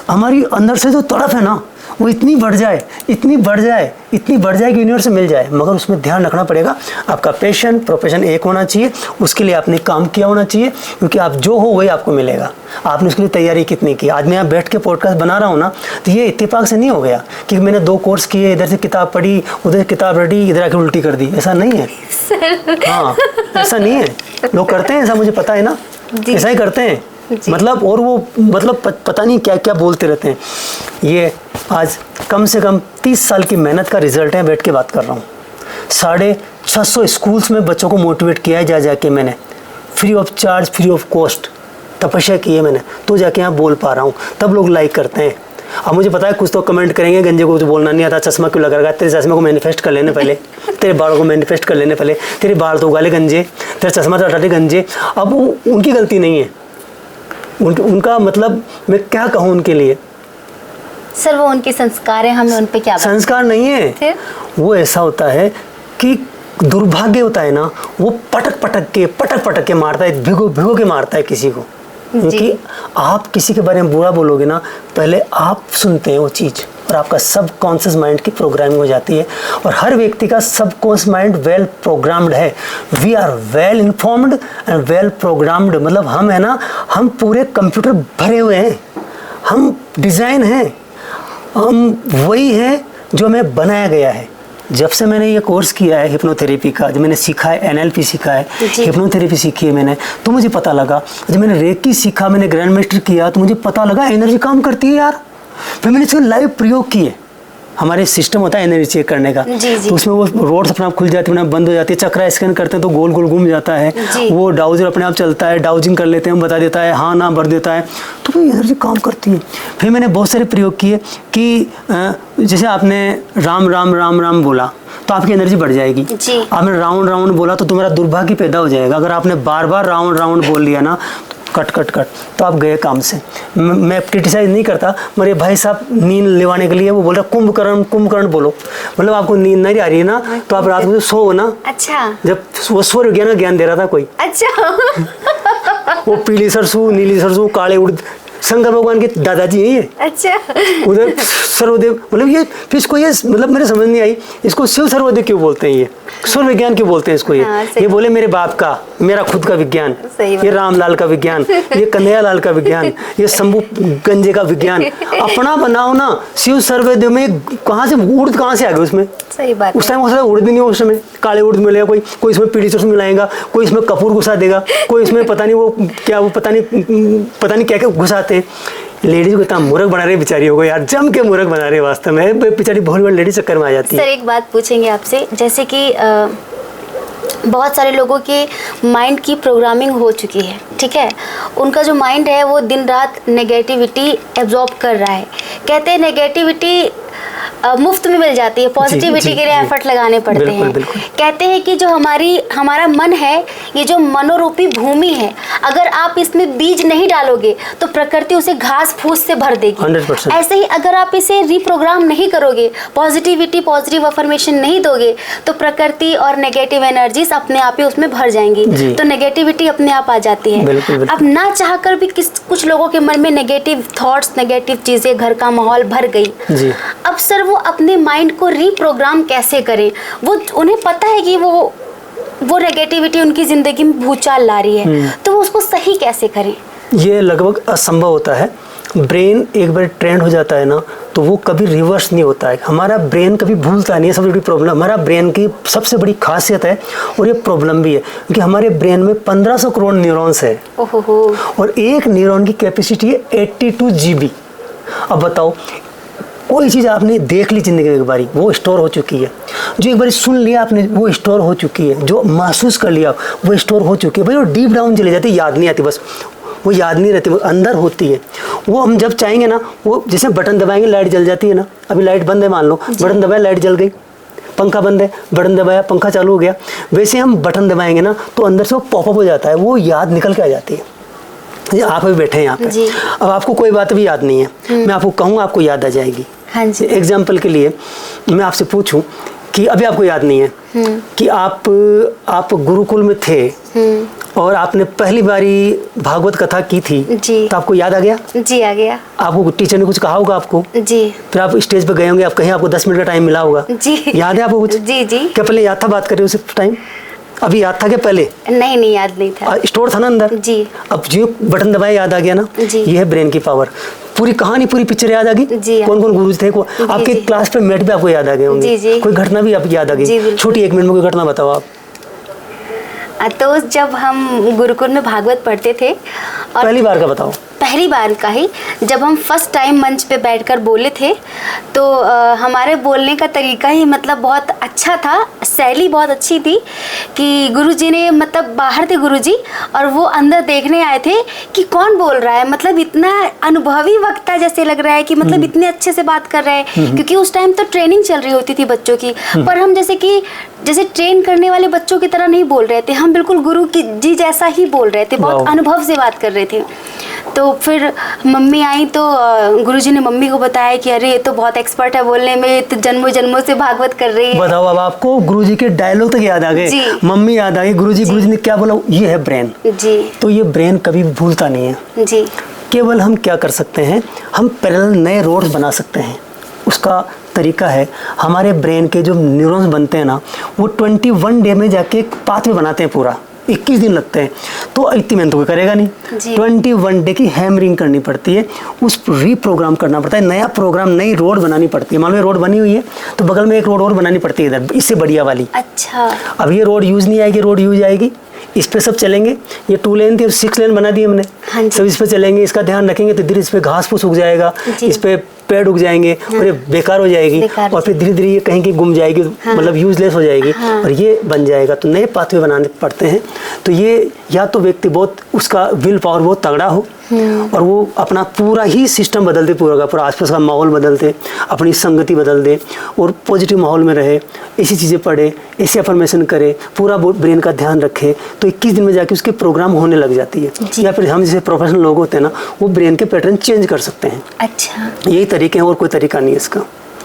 हमारी अंदर से जो तड़प है ना वो इतनी बढ़ जाए कि यूनिवर्स से मिल जाए, मगर उसमें ध्यान रखना पड़ेगा, आपका पैशन प्रोफेशन एक होना चाहिए, उसके लिए आपने काम किया होना चाहिए, क्योंकि आप जो हो वही आपको मिलेगा। आपने उसके लिए तैयारी कितनी की। आज मैं यहाँ बैठ के पॉडकास्ट बना रहा हूँ ना तो ये इत्तेफाक से नहीं हो गया कि मैंने 2 कोर्स किए, इधर से किताब पढ़ी, उधर से किताब पढ़ी, इधर आके उल्टी कर दी, ऐसा नहीं है। हाँ, ऐसा नहीं है, लोग करते हैं ऐसा, मुझे पता है ना, ऐसा ही करते हैं, मतलब, और वो मतलब पता नहीं क्या क्या बोलते रहते हैं। ये आज कम से कम 30 साल की मेहनत का रिजल्ट है, बैठ के बात कर रहा हूँ। 650 स्कूल्स में बच्चों को मोटिवेट किया है, जा जाके मैंने free of charge, free of cost तपस्या की है मैंने, तो जाके यहाँ बोल पा रहा हूँ, तब लोग लाइक करते हैं। अब मुझे पता है कुछ तो कमेंट करेंगे, गंजे को कुछ बोलना नहीं आता, चश्मा क्यों लगा रखा, तेरे चश्मे को मैनिफेस्ट कर लेने पहले, तेरे बालों को मैनिफेस्ट कर लेने पहले, तेरे बाल तो उगाले गंजे, तेरा चश्मा तो हटाते गंजे। अब वो उनकी गलती नहीं है, उनका मतलब मैं क्या कहूँ उनके लिए। सर वो उनके संस्कार है, हमें उन पे क्या संस्कार नहीं है, फिर? वो ऐसा होता है कि दुर्भाग्य होता है ना, वो पटक पटक के मारता है, भिगो के मारता है किसी को। क्योंकि आप किसी के बारे में बुरा बोलोगे ना, पहले आप सुनते हैं वो चीज़ और आपका सब कॉन्शियस माइंड की प्रोग्रामिंग हो जाती है। और हर व्यक्ति का subconscious mind well programmed है। We are well informed and well programmed, मतलब हम है ना, हम पूरे कंप्यूटर भरे हुए हैं, हम डिज़ाइन हैं, हम वही है जो हमें बनाया गया है। जब से मैंने ये कोर्स किया है हिप्नोथेरेपी का, जब मैंने सीखा है NLP सीखा है, हिप्नोथेरेपी सीखी है मैंने, तो मुझे पता लगा। जब मैंने रेकी सीखा, मैंने ग्रैंड मास्टर किया, तो मुझे पता लगा एनर्जी काम करती है यार। फिर मैंने इसके लाइव प्रयोग किए। हमारे सिस्टम होता है एनर्जी चेक करने का, तो उसमें वो रोड्स अपने आप खुल जाती है, अपने आप बंद हो जाती है, चक्रा स्कैन करते हैं तो गोल गोल घूम जाता है, वो डाउजर अपने आप चलता है, डाउजिंग कर लेते हैं, बता देता है हाँ ना भर देता है, तो वो एनर्जी काम करती है। फिर मैंने बहुत सारे प्रयोग किए कि जैसे आपने राम राम राम राम बोला तो आपकी एनर्जी बढ़ जाएगी। आपने राउंड राउंड बोला तो तुम्हारा दुर्भाग्य पैदा हो जाएगा। अगर आपने बार बार राउंड राउंड बोल लिया ना, कट तो आप गए काम से। मैं क्रिटिसाइज नहीं करता, मेरे भाई साहब नींद लेवाने के लिए वो बोल रहा कुंभकर्ण बोलो, मतलब आपको नींद नहीं आ रही है ना, तो आप रात में सो ना। अच्छा। जब वो सो ज्ञान दे रहा था कोई। अच्छा। वो पीली सरसों, नीली सरसों, काले उड़द, शंकर भगवान के दादाजी हैं ये। अच्छा। उधर सर्वदेव, मतलब ये फिर इसको ये मतलब मेरे समझ नहीं आई, इसको शिव सर्वदेव क्यों बोलते हैं, ये सूर्य विज्ञान क्यों बोलते हैं इसको। ये बोले मेरे बाप का, मेरा खुद का विज्ञान, ये रामलाल का विज्ञान, ये कन्हैया लाल का विज्ञान, ये शंभू गंजे का विज्ञान, अपना बनाओ ना। शिव सर्वदेव में कहाँ से उड़द कहाँ से आ गए उसमें। सही बात। उस टाइम उड़द भी नहीं, उस समय काले उड़द मिलेगा, कोई इसमें पीली सरसों मिलाएगा, कोई इसमें कपूर घुसा देगा, कोई इसमें पता नहीं वो क्या, वो पता नहीं क्या क्या घुसाते। लेडीज को इतना मूर्ख बना रहे बेचारियों को यार, जम के मूर्ख बना रहे वास्तव में, बेचारी बहुत बड़ी लेडीज चक्कर में आ जाती है। सर एक बात पूछेंगे आपसे, जैसे कि बहुत सारे लोगों के माइंड की प्रोग्रामिंग हो चुकी है, ठीक है, उनका जो माइंड है वो दिन रात नेगेटिविटी एब्जॉर्ब कर रहा है। कहते हैं नेगेटिविटी मुफ्त में मिल जाती है, पॉजिटिविटी के लिए एफर्ट लगाने पड़ते हैं। कहते हैं कि जो हमारा मन है, ये जो मनोरूपी भूमि है, अगर आप इसमें बीज नहीं डालोगे तो प्रकृति उसे घास फूस से भर देगी। 100%। ऐसे ही अगर आप इसे रिप्रोग्राम नहीं करोगे, पॉजिटिव अफर्मेशन नहीं दोगे, तो प्रकृति और नेगेटिव एनर्जीज अपने आप ही उसमें भर जाएंगी, तो नेगेटिविटी अपने आप आ जाती है। अब ना चाहकर भी कुछ लोगों के मन में नेगेटिव थॉट्स, नेगेटिव चीजें, घर का माहौल भर गई। अब सर वो अपने माइंड को रिप्रोग्राम कैसे करें? वो उन्हें पता है कि वो नेगेटिविटी उनकी जिंदगी में भूचाल ला रही है, तो वो उसको सही कैसे करें? ये लगभग असंभव होता है। ब्रेन एक बार ट्रेंड हो जाता है ना, तो वो कभी रिवर्स नहीं होता है। हमारा ब्रेन कभी भूलता नहीं है, सबसे बड़ी प्रॉब्लम हमारा ब्रेन की सबसे बड़ी खासियत है, और ये प्रॉब्लम भी है क्योंकि हमारे ब्रेन में 1500 करोड़ न्यूरॉन्स है, और एक न्यूरॉन की कैपेसिटी है 82 GB। अब बताओ, कोई चीज़ आपने देख ली जिंदगी में एक बारी, वो स्टोर हो चुकी है। जो एक बारी सुन लिया आपने, वो स्टोर हो चुकी है। जो महसूस कर लिया, वो स्टोर हो चुकी है। भाई वो डीप डाउन चले जाती, याद नहीं आती, बस वो याद नहीं रहती, वो अंदर होती है। वो हम जब चाहेंगे ना, वो जैसे बटन दबाएंगे लाइट जल जाती है ना। अभी लाइट बंद है मान लो, बटन दबाया लाइट जल गई, पंखा बंद है, बटन दबाया पंखा चालू हो गया। वैसे हम बटन दबाएंगे ना तो अंदर से वो पॉपअप हो जाता है, वो याद निकल के आ जाती है। आप अभी बैठे हैं यहाँ पे, अब आपको कोई बात भी याद नहीं है, मैं आपको कहूँ आपको याद आ जाएगी। हाँ जी। एग्जाम्पल के लिए मैं आपसे पूछूं कि अभी आपको याद नहीं है कि आप गुरुकुल में थे और आपने पहली बारी भागवत कथा की थी जी, तो आपको याद आ गया? जी आ गया। आपको टीचर ने कुछ कहा होगा आपको जी, फिर आप स्टेज पे गए होंगे, आप कहीं आपको 10 मिनट का टाइम मिला होगा जी, याद है आपको कुछ? जी जी। क्या पहले याद था बात कर रहे हो उस टाइम? अभी याद था क्या पहले? नहीं याद नहीं था। स्टोर था ना अंदर जी। अब जो बटन दबाया याद आ गया ना जी। ये है ब्रेन की पावर। पूरी कहानी, पूरी पिक्चर याद आ गई, कौन कौन गुरु थे, आपके क्लास पे मेट भी आपको याद आ गए होंगे, कोई घटना भी आपको याद आ गई, छोटी 1 मिनट में कोई घटना बताओ आप। तो जब हम गुरुकुल में भागवत पढ़ते थे और पहली बार का बताओ। पहली बार का ही, जब हम फर्स्ट टाइम मंच पे बैठकर बोले थे तो हमारे बोलने का तरीका ही मतलब बहुत अच्छा था, शैली बहुत अच्छी थी कि गुरुजी ने मतलब बाहर थे गुरुजी और वो अंदर देखने आए थे कि कौन बोल रहा है, मतलब इतना अनुभवी वक्ता जैसे लग रहा है कि मतलब इतने अच्छे से बात कर रहे हैं, क्योंकि उस टाइम तो ट्रेनिंग चल रही होती थी बच्चों की, पर हम जैसे ट्रेन करने वाले बच्चों की तरह नहीं बोल रहे थे, हम बिल्कुल गुरु की जी जैसा ही बोल रहे थे, बहुत अनुभव से बात कर रहे थे। तो फिर मम्मी आई तो गुरुजी ने मम्मी को बताया कि अरे ये तो बहुत एक्सपर्ट है बोलने में, ये तो जन्मों जन्मों से भागवत कर रही है। बताओ, अब आपको गुरुजी के डायलॉग तक याद आ गए, मम्मी याद आ गई, गुरुजी ने क्या बोला, ये है ब्रेन जी। तो ये ब्रेन कभी भी भूलता नहीं है जी। केवल हम क्या कर सकते हैं, हम पैरेलल नए रोड्स बना सकते हैं। उसका तरीका है, हमारे ब्रेन के जो न्यूरॉन्स बनते हैं ना, वो 21 डे में जाके एक पाथवे बनाते हैं, पूरा 21 दिन लगते हैं, तो इतनी मेहनत कोई करेगा नहीं। 21 डे की हैमरिंग करनी पड़ती है, उस रीप्रोग्राम करना पड़ता है, नया प्रोग्राम, नई रोड बनानी पड़ती है। मान लो रोड बनी हुई है तो बगल में एक रोड और बनानी पड़ती है इधर, इससे बढ़िया वाली। अच्छा। अब ये रोड यूज नहीं आएगी, रोड यूज आएगी, इस पे सब चलेंगे। ये 2 लेन थी, 6 लेन बना दी हमने। हाँ सब इस पे चलेंगे, इसका ध्यान रखेंगे तो धीरे इस पे घास फूस उग जाएगा, इस पे पेड़ उग जाएंगे और ये बेकार हो जाएगी, और फिर धीरे धीरे ये कहीं की गुम जाएगी, मतलब यूजलेस हो जाएगी, और ये बन जाएगा। तो नए पाथवे बनाने पड़ते हैं। तो ये या तो व्यक्ति बहुत, उसका विल पावर बहुत तगड़ा हो और वो अपना पूरा ही सिस्टम बदल दे, पूरा का पूरा आसपास का माहौल बदल दे, अपनी संगति बदल दे और पॉजिटिव माहौल में रहे, ऐसी चीज़ें पढ़े, ऐसे अफर्मेशन करे, पूरा ब्रेन का ध्यान रखे, तो 21 दिन में जाके उसके प्रोग्राम होने लग जाती है। या फिर हम जैसे प्रोफेशनल लोग होते हैं ना, वो ब्रेन के पैटर्न चेंज कर सकते हैं। अच्छा। यही तरीके हैं, और कोई तरीका नहीं है इसका।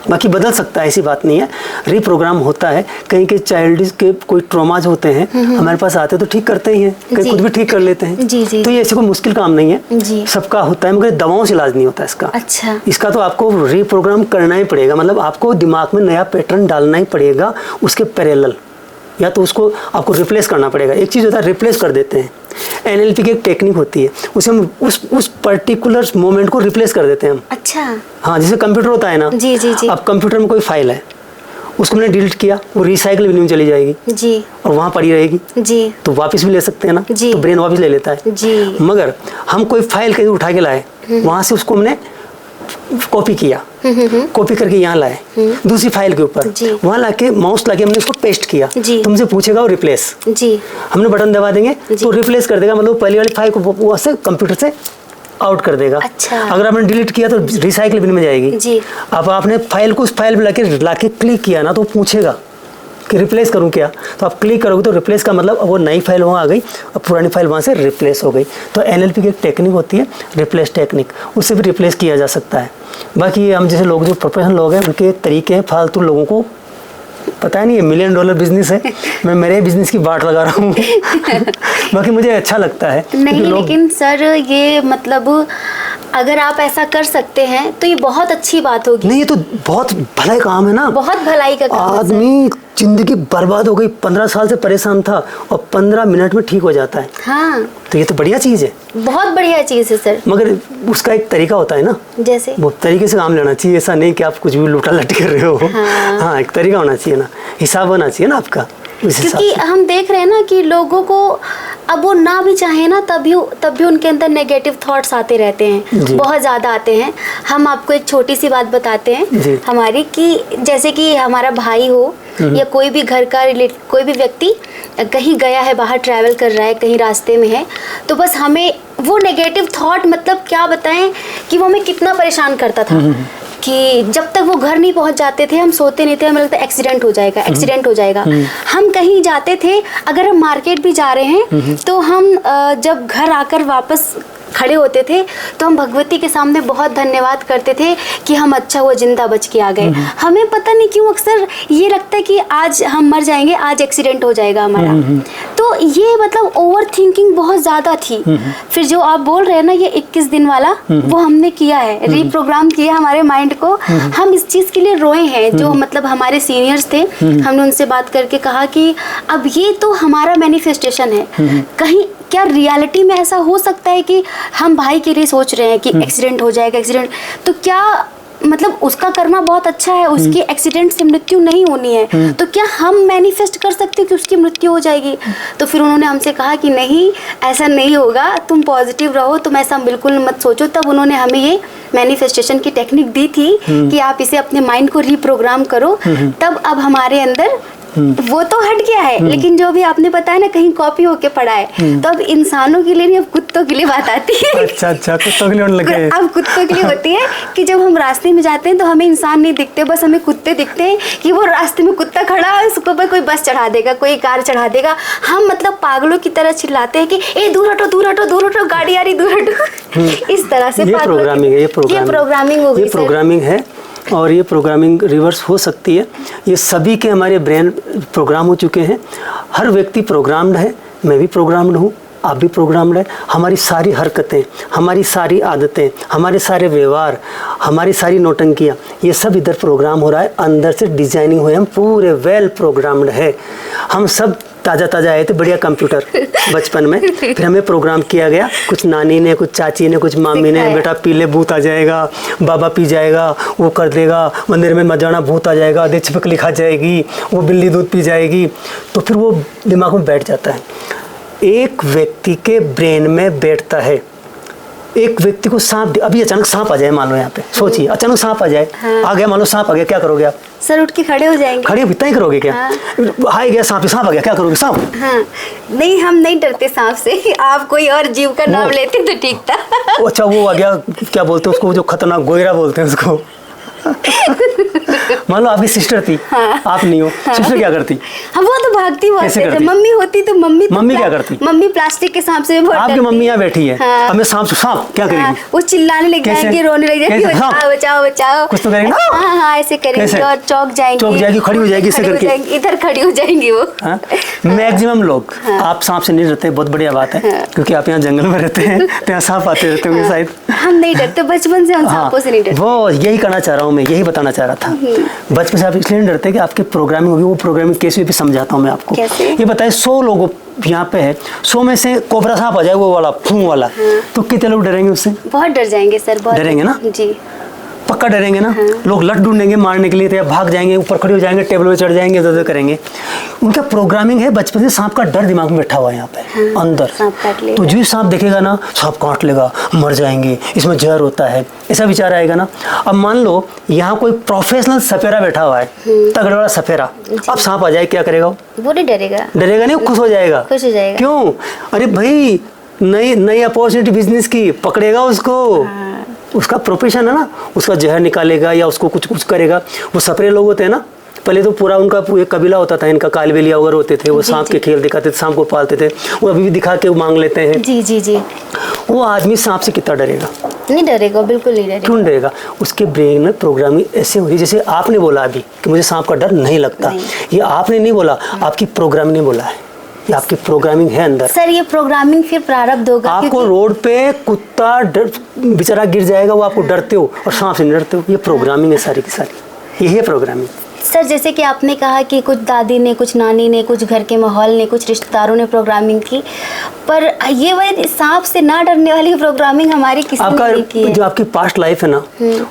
बाकी बदल सकता है, ऐसी बात नहीं है, रीप्रोग्राम होता है। कहीं के चाइल्ड के कोई ट्रॉमाज होते हैं, हमारे पास आते हैं तो ठीक करते ही हैं, कहीं खुद भी ठीक कर लेते हैं। जी। तो ये ऐसे कोई मुश्किल काम नहीं है, सबका होता है, मगर दवाओं से इलाज नहीं होता इसका। अच्छा। इसका तो आपको रीप्रोग्राम करना ही पड़ेगा, मतलब आपको दिमाग में नया पैटर्न डालना ही पड़ेगा उसके पैरेलल, या तो उसको आपको रिप्लेस करना पड़ेगा। एक चीज़ होता है रिप्लेस कर देते हैं, NLP की एक टेक्निक होती है, उसे हम उस पर्टिकुलर मोमेंट को रिप्लेस कर देते हैं हम। अच्छा। हाँ, जैसे कंप्यूटर होता है ना। जी। अब कंप्यूटर में कोई फाइल है, उसको मैंने डिलीट किया, वो रिसाइकल बिन में चली जाएगी जी, और वहाँ पड़ी रहेगी जी, तो वापस भी ले सकते हैं ना जी, तो ब्रेन वापस ले लेता है जी। मगर हम कोई फाइल कहीं उठा के लाए, वहाँ से उसको हमने कॉपी किया, कॉपी करके यहाँ लाए दूसरी फाइल के ऊपर, वहाँ लाके माउस लाके हमने उसको पेस्ट किया, तुमसे पूछेगा वो रिप्लेस जी, हमने बटन दबा देंगे तो रिप्लेस कर देगा, मतलब पहली वाली फाइल को वो से कंप्यूटर से आउट कर देगा। अच्छा। अगर आपने डिलीट किया तो रिसाइकल बिन में जाएगी जी। अब आपने फाइल को उस फाइल में लाके क्लिक किया ना, तो पूछेगा कि रिप्लेस करूं क्या, तो आप क्लिक करोगे तो रिप्लेस का मतलब वो नई फाइल वहाँ आ गई और पुरानी फाइल वहाँ से रिप्लेस हो गई। तो NLP की एक टेक्निक होती है रिप्लेस टेक्निक, उससे भी रिप्लेस किया जा सकता है। बाकी हम जैसे लोग जो प्रोफेशनल लोग हैं उनके तरीके हैं, फालतू लोगों को पता नहीं है, $1 मिलियन बिजनेस है, मैं मेरे बिजनेस की बाट लगा रहा हूँ बाकी मुझे अच्छा लगता है नहीं, लेकिन सर ये मतलब अगर आप ऐसा कर सकते हैं तो ये बहुत अच्छी बात होगी। नहीं, ये तो बहुत भलाई काम है ना, बहुत भलाई का काम है। आदमी जिंदगी बर्बाद हो गई, 15 साल से परेशान था और 15 मिनट में ठीक हो जाता है। हाँ, तो ये तो बढ़िया चीज है, बहुत बढ़िया चीज है सर। मगर उसका एक तरीका होता है ना, जैसे वो तरीके से काम लेना चाहिए, ऐसा नहीं कि आप कुछ भी लूटा लट कर रहे हो। हाँ, एक तरीका होना चाहिए ना, हिसाब होना चाहिए ना आपका। क्योंकि हम देख रहे हैं ना कि लोगों को अब वो ना भी चाहे ना तब भी उनके अंदर नेगेटिव थॉट्स आते रहते हैं, बहुत ज़्यादा आते हैं। हम आपको एक छोटी सी बात बताते हैं हमारी, कि जैसे कि हमारा भाई हो या कोई भी घर का कोई भी व्यक्ति कहीं गया है, बाहर ट्रैवल कर रहा है, कहीं रास्ते में है, तो बस हमें वो नेगेटिव थॉट, मतलब क्या बताएं कि वो हमें कितना परेशान करता था कि जब तक वो घर नहीं पहुंच जाते थे हम सोते नहीं थे, हमें लगता एक्सीडेंट हो जाएगा, एक्सीडेंट हो जाएगा। हम कहीं जाते थे, अगर हम मार्केट भी जा रहे हैं तो हम जब घर आकर वापस खड़े होते थे तो हम भगवती के सामने बहुत धन्यवाद करते थे कि हम अच्छा हुआ जिंदा बच के आ गए। हमें पता नहीं क्यों अक्सर ये लगता है कि आज हम मर जाएंगे, आज एक्सीडेंट हो जाएगा हमारा। तो ये मतलब ओवर थिंकिंग बहुत ज़्यादा थी। फिर जो आप बोल रहे हैं ना ये 21 दिन वाला, वो हमने किया है, रीप्रोग्राम किया हमारे माइंड को। हम इस चीज़ के लिए रोए हैं, जो मतलब हमारे सीनियर्स थे, हमने उनसे बात करके कहा कि अब ये तो हमारा मैनिफेस्टेशन है, कहीं क्या रियलिटी में ऐसा हो सकता है कि हम भाई के लिए सोच रहे हैं कि एक्सीडेंट हो जाएगा, एक्सीडेंट, तो क्या मतलब उसका कर्मा बहुत अच्छा है, उसकी एक्सीडेंट से मृत्यु नहीं होनी है, तो क्या हम मैनिफेस्ट कर सकते हो कि उसकी मृत्यु हो जाएगी? तो फिर उन्होंने हमसे कहा कि नहीं, ऐसा नहीं होगा, तुम पॉजिटिव रहो, तुम ऐसा बिल्कुल मत सोचो। तब उन्होंने हमें ये मैनिफेस्टेशन की टेक्निक दी थी कि आप इसे अपने माइंड को रीप्रोग्राम करो। तब अब हमारे अंदर वो तो हट गया है, लेकिन जो भी आपने बताया ना कहीं कॉपी होके पड़ा है, तो अब इंसानों के लिए नहीं, अब कुत्तों के लिए बात आती है। अच्छा अच्छा, कुत्तों के लिए होने लगे। अब कुत्तों के लिए होती है कि जब हम रास्ते में जाते हैं तो हमें इंसान नहीं दिखते, बस हमें कुत्ते दिखते हैं कि वो रास्ते में कुत्ता खड़ा है, उसके ऊपर कोई बस चढ़ा देगा, कोई कार चढ़ा देगा। हम मतलब पागलों की तरह चिल्लाते हैं कि ए दूर हटो, दूर हटो, दूर हटो, गाड़ी आ रही, दूर हटो। इस तरह से ये प्रोग्रामिंग है, ये प्रोग्रामिंग हो गई, ये प्रोग्रामिंग है। और ये प्रोग्रामिंग रिवर्स हो सकती है। ये सभी के हमारे ब्रेन प्रोग्राम हो चुके हैं। हर व्यक्ति प्रोग्राम्ड है, मैं भी प्रोग्राम्ड हूँ, आप भी प्रोग्राम्ड है। हमारी सारी हरकतें, हमारी सारी आदतें, हमारे सारे व्यवहार, हमारी सारी नौटंकियाँ, ये सब इधर प्रोग्राम हो रहा है। अंदर से डिजाइनिंग हुए, हम पूरे वेल प्रोग्राम्ड है। हम सब ताज़ा ताज़ा आए थे, बढ़िया कंप्यूटर बचपन में, फिर हमें प्रोग्राम किया गया। कुछ नानी ने, कुछ चाची ने, कुछ मामी ने, बेटा पीले भूत आ जाएगा, बाबा पी जाएगा, वो कर देगा, मंदिर में मत जाना, भूत आ जाएगा, दे छिपकली खा जाएगी, वो बिल्ली दूध पी जाएगी। तो फिर वो दिमाग में बैठ जाता है। एक व्यक्ति के ब्रेन में बैठता है। एक व्यक्ति को सांप, अभी अचानक सांप आ जाए, मान लो यहाँ पे, सोचिए अचानक सांप आ जाए, आ गया, मान लो सांप आ गया, क्या करोगे आप? सर उठ के खड़े हो जाएंगे। खड़े इतना ही करोगे क्या? हाँ। गया सांप, सांप आ गया, क्या करोगे? सांप? हाँ, नहीं हम नहीं डरते सांप से। आप कोई और जीव का नाम लेते तो ठीक था। अच्छा, वो आ गया, क्या बोलते हैं उसको, जो खतरनाक गोयरा बोलते हैं उसको। मान लो आपकी सिस्टर थी, हाँ। आप नहीं हो, हाँ। सिस्टर क्या करती? हाँ, वो तो भागती बहुत है। मम्मी होती तो मम्मी क्या करती? मम्मी प्लास्टिक के सांप से बहुत आपकी मम्मी यहाँ बैठी है, हाँ। अब मैं सांप क्या करेगी? हाँ, वो चिल्लाने लग जाएंगे, रोने लग जाएंगे, बचाओ बचाओ बचाओ, कुछ तो करेंगे। हाँ हाँ, ऐसे करेंगे और चौक जाएंगी, खड़ी हो जाएगी, इधर खड़ी हो जाएंगी वो। मैक्सिमम लोग, आप सांप से नहीं डरते, बहुत बढ़िया बात है, क्योंकि आप यहाँ जंगल में रहते हैं, तो यहाँ सांप आते रहते होंगे शायद। हम नहीं डरते, बचपन से हम सांपों से नहीं डरते। वो यही करना चाह रहा हूँ मैं, यही बताना चाह रहा था। बचपन से आप इसलिए नहीं डरते कि आपकी प्रोग्रामिंग होगी। वो प्रोग्रामिंग कैसे भी समझाता हूँ मैं आपको। ये बताइए, 100 लोगों यहाँ पे है, 100 में से कोबरा सांप आ जाए, वो वाला फूंग वाला, तो कितने लोग डरेंगे उससे? बहुत डर जाएंगे सर, बहुत डरेंगे ना जी, पक्का डरेंगे ना। लोग लट ढूंढेंगे मारने के लिए, तो भाग जाएंगे, ऊपर खड़े हो जाएंगे, टेबल पे चढ़ जाएंगे, इधर करेंगे। उनका प्रोग्रामिंग है, बचपन से सांप का डर दिमाग में बैठा हुआ है यहाँ पे अंदर। तो जो सांप देखेगा ना, सांप काट लेगा, मर जाएंगे, इसमें जहर होता है, ऐसा विचार आएगा ना। अब मान लो यहाँ कोई प्रोफेशनल सपेरा बैठा हुआ है, तगड़ा वाला सपेरा, अब सांप आ जाए, क्या करेगा वो? नहीं डरेगा, डरेगा नहीं, खुश हो जाएगा। क्यों? अरे भाई, नई अपॉर्चुनिटी बिजनेस की, पकड़ेगा उसको, उसका प्रोफेशन है ना, उसका जहर निकालेगा या उसको कुछ करेगा। वो सपरे लोग होते हैं ना, पहले तो पूरा उनका एक कबीला होता था, इनका कालबेलिया वगैरह होते थे, वो सांप के खेल दिखाते थे, सांप को पालते थे, वो अभी भी दिखा के मांग लेते हैं। जी जी जी। वो आदमी सांप से कितना डरेगा? नहीं डरेगा, बिल्कुल नहीं डरेगा। क्यों डरेगा? उसके ब्रेन में प्रोग्रामिंग ऐसे हो रही है, जैसे आपने बोला अभी कि मुझे सांप का डर नहीं लगता, ये आपने नहीं बोला, आपकी प्रोग्रामिंग ने बोला है, ये आपकी प्रोग्रामिंग है अंदर। सर ये प्रोग्रामिंग फिर प्रारब्ध होगा। आपको रोड पे कुत्ता बेचारा गिर जाएगा, वो आपको डरते हो, और सांप से नहीं डरते हो, ये प्रोग्रामिंग है सारी की सारी, यही है प्रोग्रामिंग। सर जैसे कि आपने कहा कि कुछ दादी ने, कुछ नानी ने, कुछ घर के माहौल ने, कुछ रिश्तेदारों ने प्रोग्रामिंग की, पर ये वही सांप से ना डरने वाली प्रोग्रामिंग हमारी किसी ने नहीं की है। जो आपकी पास्ट लाइफ है ना,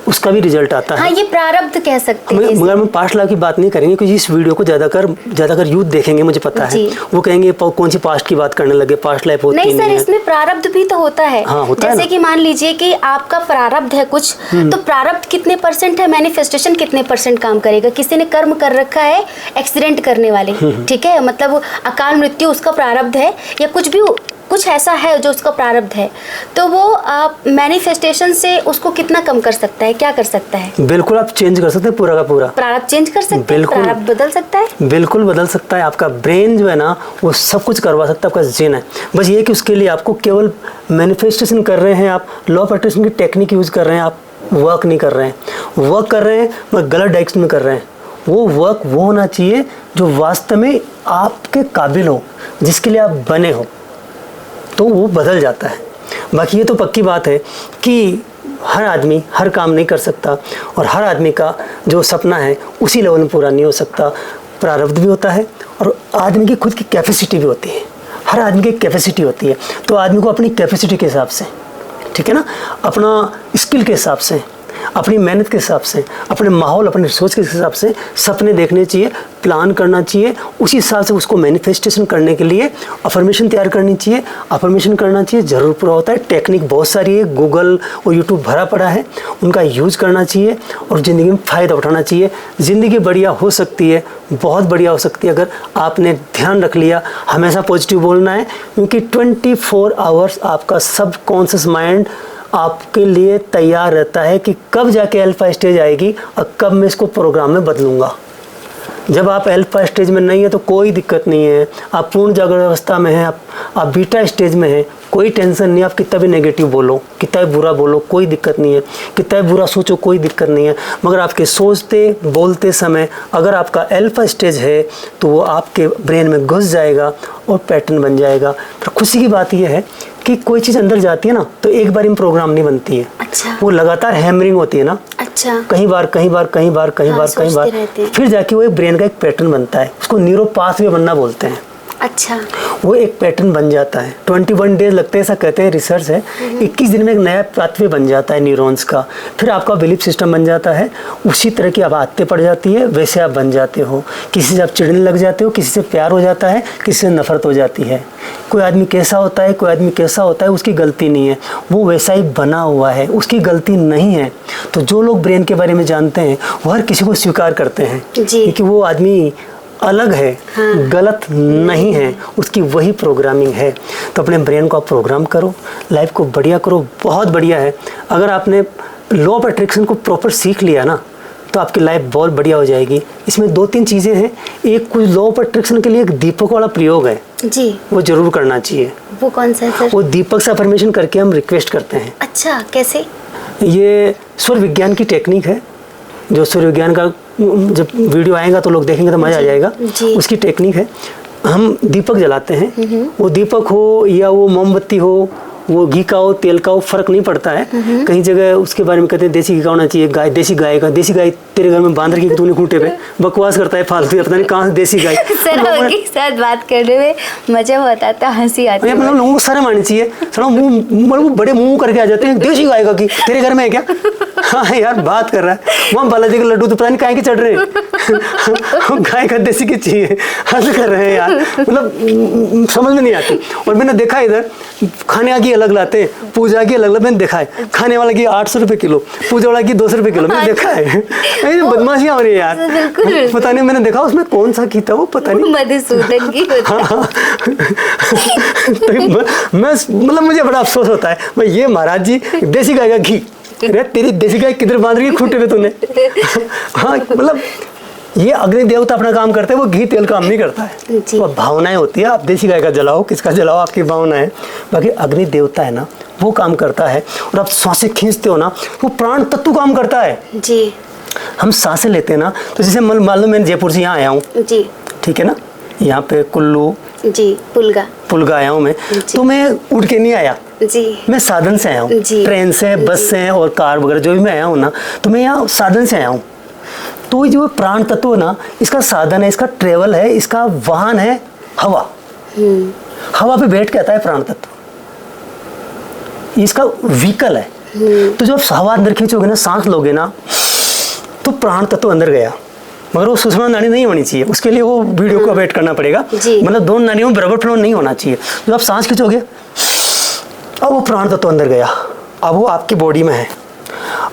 उसका भी रिजल्ट आता है। हाँ, ये प्रारब्ध कह सकते हैं। मगर मैं पास्ट लाइफ की बात नहीं करेंगे, क्योंकि इस वीडियो को ज्यादातर यूथ देखेंगे, मुझे पता है, वो कहेंगे कौन सी पास्ट की बात करने लगे, पास्ट लाइफ होती नहीं। सर इसमें प्रारब्ध भी तो होता है। हाँ, होता जैसे कि मान लीजिए कि आपका प्रारब्ध है कुछ, तो प्रारब्ध कितने % है, मैनिफेस्टेशन कितने % काम करेगा। किसी ने कर्म कर रखा है एक्सीडेंट करने वाले, ठीक है, मतलब अकाल मृत्यु उसका प्रारब्ध है, या कुछ ऐसा है जो उसका प्रारब्ध है, तो वो आप मैनिफेस्टेशन से उसको कितना कम कर सकता है, क्या कर सकता है? बिल्कुल आप चेंज कर सकते हैं, पूरा का पूरा प्रारब्ध चेंज कर सकते हैं, प्रारब्ध बदल सकता है, बिल्कुल बदल सकता है। आपका ब्रेन जो है ना, वो सब कुछ करवा सकता है, आपका जिन है। बस ये कि उसके लिए आपको केवल मैनिफेस्टेशन कर रहे हैं, आप लॉ ऑफ अट्रैक्शन की टेक्निक यूज कर रहे हैं, आप वर्क नहीं कर रहे हैं। वर्क कर रहे हैं मगर गलत डायरेक्शन में कर रहे हैं। वो वर्क वो होना चाहिए जो वास्तव में आपके काबिल हो, जिसके लिए आप बने हो, तो वो बदल जाता है। बाकी ये तो पक्की बात है कि हर आदमी हर काम नहीं कर सकता, और हर आदमी का जो सपना है उसी लेवल में पूरा नहीं हो सकता। प्रारब्ध भी होता है और आदमी की खुद की कैपेसिटी भी होती है। हर आदमी की कैपेसिटी होती है, तो आदमी को अपनी कैपेसिटी के हिसाब से, ठीक है ना, अपना स्किल के हिसाब से, अपनी मेहनत के हिसाब से, अपने माहौल, अपने सोच के हिसाब से सपने देखने चाहिए, प्लान करना चाहिए, उसी हिसाब से उसको मैनिफेस्टेशन करने के लिए अफर्मेशन तैयार करनी चाहिए, अफर्मेशन करना चाहिए, ज़रूर पूरा होता है। टेक्निक बहुत सारी है, गूगल और यूट्यूब भरा पड़ा है, उनका यूज़ करना चाहिए और ज़िंदगी में फ़ायदा उठाना चाहिए। ज़िंदगी बढ़िया हो सकती है, बहुत बढ़िया हो सकती है, अगर आपने ध्यान रख लिया। हमेशा पॉजिटिव बोलना है, क्योंकि 24 आवर्स आपका सबकॉन्शियस माइंड आपके लिए तैयार रहता है कि कब जाके अल्फा स्टेज आएगी और कब मैं इसको प्रोग्राम में बदलूंगा। जब आप अल्फा स्टेज में नहीं है तो कोई दिक्कत नहीं है, आप पूर्ण जागरण अवस्था में हैं, आप बीटा स्टेज में हैं, कोई टेंशन नहीं। आप कितना भी नेगेटिव बोलो, कितना भी बुरा बोलो, कोई दिक्कत नहीं है, कितना भी बुरा सोचो, कोई दिक्कत नहीं है। मगर आपके सोचते बोलते समय अगर आपका अल्फा स्टेज है तो वो आपके ब्रेन में घुस जाएगा और पैटर्न बन जाएगा। पर खुशी की बात यह है कि कोई चीज़ अंदर जाती है ना तो एक बार में प्रोग्राम नहीं बनती है। अच्छा। वो लगातार हैमरिंग होती है ना। अच्छा। कई बार फिर जाके वो एक ब्रेन का एक पैटर्न बनता है, उसको न्यूरो पाथवे बनना बोलते हैं। अच्छा। वो एक पैटर्न बन जाता है। 21 डेज लगते हैं, ऐसा कहते हैं, रिसर्च है। 21 दिन में एक नया पाथवे बन जाता है न्यूरॉन्स का। फिर आपका बिलीफ सिस्टम बन जाता है, उसी तरह की आप आदतें पड़ जाती है, वैसे आप बन जाते हो। किसी से आप चिढ़ने लग जाते हो, किसी से प्यार हो जाता है, किसी से नफरत हो जाती है। कोई आदमी कैसा होता है, कोई आदमी कैसा होता है, उसकी गलती नहीं है, वो वैसा ही बना हुआ है, उसकी गलती नहीं है। तो जो लोग ब्रेन के बारे में जानते हैं वो हर किसी को स्वीकार करते हैं कि वो आदमी अलग है, हाँ। गलत नहीं है, उसकी वही प्रोग्रामिंग है। तो अपने ब्रेन को आप प्रोग्राम करो, लाइफ को बढ़िया करो, बहुत बढ़िया है। अगर आपने लॉ ऑफ अट्रैक्शन को प्रॉपर सीख लिया ना तो आपकी लाइफ बहुत बढ़िया हो जाएगी। इसमें 2-3 चीज़ें हैं। एक कुछ लॉ ऑफ अट्रैक्शन के लिए एक दीपक वाला प्रयोग है जी, वो जरूर करना चाहिए। वो कौन सा है सर? वो दीपक से अफर्मेशन करके हम रिक्वेस्ट करते हैं। अच्छा, कैसे? ये स्वर विज्ञान की टेक्निक है, जो स्वर विज्ञान का जब वीडियो आएगा तो लोग देखेंगे तो मज़ा आ जाएगा। उसकी टेक्निक है, हम दीपक जलाते हैं, वो दीपक हो या वो मोमबत्ती हो, वो घी का हो, तेल का हो, फर्क नहीं पड़ता है। कहीं जगह उसके बारे में कहते हैं देसी घी का होना चाहिए, गाय, देसी गाय का। देसी गाय तेरे घर में बांध रखी तूने खूंटे पे, बकवास करता है फालतू, पता नहीं कहाँ से देसी गाय। सर उनके साथ बात करने में मजा बहुत आता है, हंसी आती है। लोगों को शर्म आनी चाहिए, मुंह बड़े मुंह करके आ जाते हैं, देसी गाय का घी तेरे घर में है क्या? हाँ यार, बात कर रहा है वहाँ बालाजी के लड्डू तो पता नहीं काहे के चढ़ रहे हैं। गाय का देसी की चाहिए, हंस कर रहे हैं यार, मतलब समझ में नहीं आती। और मैंने देखा इधर खाने की अलग लाते हैं, पूजा की अलग, मैंने देखा है। खाने वाला की 800 रुपये किलो, पूजा वाला की 200 रुपये किलो, मैंने देखा है। बदमाशियाँ हो रही है यार, पता नहीं, मैंने देखा उसमें कौन सा घी था वो, पता नहीं, मधुसूदन की होता है। तो मैं मतलब मुझे बड़ा अफसोस होता है, भाई ये महाराज जी देसी गाय का घी, अरे तेरी देसी गाय किधर बांध रही है खूंटे पे तूने? हाँ, मतलब ये अग्नि देवता अपना काम करता है, वो घी तेल काम नहीं करता है। वो भावनाएं होती है, आप देसी गाय का जलाओ, किसका जलाओ, आपकी भावना है। बाकी अग्नि देवता है ना, वो काम करता है। और आप सांसें खींचते हो ना, वो प्राण तत्व काम करता है जी। हम सांसें लेते हैं ना, तो जैसे मान लो मैं जयपुर से यहाँ आया हूँ जी, ठीक है ना, यहाँ पे कुल्लू जी, पुलगा आया हूँ मैं, तो मैं उड़ के नहीं आया जी, मैं साधन से आया हूँ, ट्रेन से, बस से और कार वगैरह जो भी मैं आया हूँ ना, तो मैं यहाँ साधन से आया हूँ। तो जो प्राण तत्व है ना, इसका साधन है, इसका ट्रेवल है, इसका वाहन है हवा। हवा पे बैठ के आता है प्राण तत्व, इसका व्हीकल है। तो जब हवा अंदर खींचोगे ना, सांस लोगे ना, तो प्राण तत्व अंदर गया। मगर वो सुषमा नाड़ी नहीं होनी चाहिए, उसके लिए वो वीडियो को वेट करना पड़ेगा, मतलब दोनों नाड़ियों में बराबर फ्लो नहीं होना चाहिए। जब आप सांस खींचोगे, अब वो प्राण तत्व अंदर गया, अब वो आपकी बॉडी में है।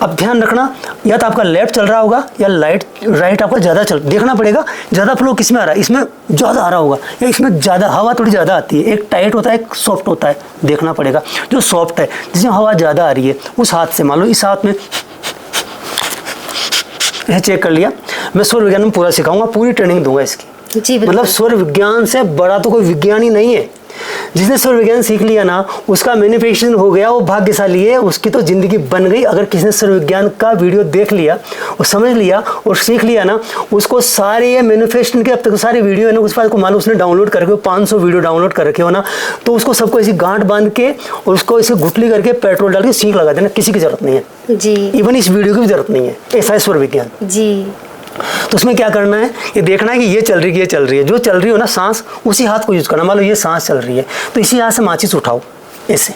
अब ध्यान रखना, या तो आपका लेफ्ट चल रहा होगा या राइट आपका ज़्यादा देखना पड़ेगा, ज़्यादा फ्लो किस में आ रहा है, इसमें ज़्यादा आ रहा होगा या इसमें ज़्यादा हवा थोड़ी ज़्यादा आती है। एक टाइट होता है, एक सॉफ्ट होता है, देखना पड़ेगा। जो सॉफ्ट है, जिसमें हवा ज़्यादा आ रही है, उस हाथ से मान लो इस हाथ में यह चेक कर लिया। मैं स्वर विज्ञान में पूरा सिखाऊंगा, पूरी ट्रेनिंग दूंगा इसकी जी, मतलब स्वर विज्ञान से बड़ा तो कोई विज्ञान ही नहीं है। जिसने स्वर विज्ञान सीख लिया ना, उसका मैनिफेस्टेशन हो गया, वो भाग्यशाली है, उसकी तो जिंदगी बन गई। अगर किसी ने स्वर विज्ञान का वीडियो देख लिया और समझ लिया और सीख लिया ना, उसको सारे ये मैनिफेस्टेशन के अब तक सारे वीडियो है ना, उस पर को मालूम उसने डाउनलोड करके 500 वीडियो डाउनलोड कर रखे हो ना, तो उसको सबको ऐसी गांठ बांध के और उसको ऐसे गुठली करके पेट्रोल डाल के सीख लगा देना, किसी की जरूरत नहीं है जी, इवन इस वीडियो की भी जरूरत नहीं है। ऐसा है स्वर विज्ञान जी। तो उसमें क्या करना है, ये देखना है कि ये चल रही है, ये चल रही है, जो चल रही हो ना सांस, उसी हाथ को यूज करना। मान लो ये सांस चल रही है, तो इसी हाथ से माचिस उठाओ ऐसे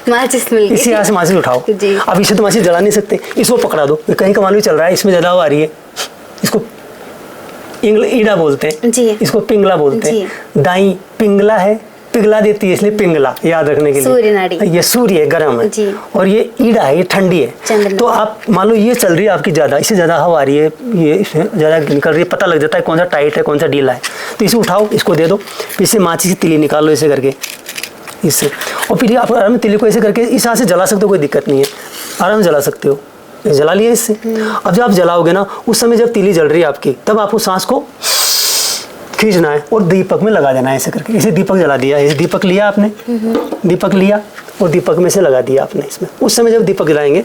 माचिस मिल गई। इसी यहाँ से माचिस उठाओ। जी। अब इसे तो माचिस जला नहीं सकते, इसको पकड़ा दो, ये कहीं का मालूम चल रहा है, इसमें ज़्यादा हवा आ रही है, इसको ईड़ा बोलते हैं जी। इसको पिंगला बोलते हैं। दाई पिंगला है, पिघला देती है, इसलिए पिंगला याद रखने के लिए। सूर्य नाड़ी। ये सूर्य है, गर्म है जी। और ये ईड़ा है, ये ठंडी है। चंद्रमा। तो आप मान लो ये चल रही है आपकी ज़्यादा, इससे ज़्यादा हवा आ रही है, ये इसमें ज़्यादा निकल रही है, पता लग जाता है कौन सा टाइट है कौन सा ढीला है। तो इसे उठाओ, इसको दे दो, फिर इससे माचिस की तिली निकाल लो ऐसे करके इससे, और फिर आप आराम से तिली को ऐसे करके इस हाथ से जला सकते हो, कोई दिक्कत नहीं है, आराम से जला सकते हो। जला लिया इससे। अब जब आप जलाओगे ना, उस समय जब तिली जल रही है आपकी, तब आपको सांस को खींचना है और दीपक में लगा देना है ऐसे करके। इसे दीपक जला दिया, ऐसे दीपक लिया आपने, दीपक लिया और दीपक में से लगा दिया आपने इसमें। उस समय जब दीपक जलाएंगे,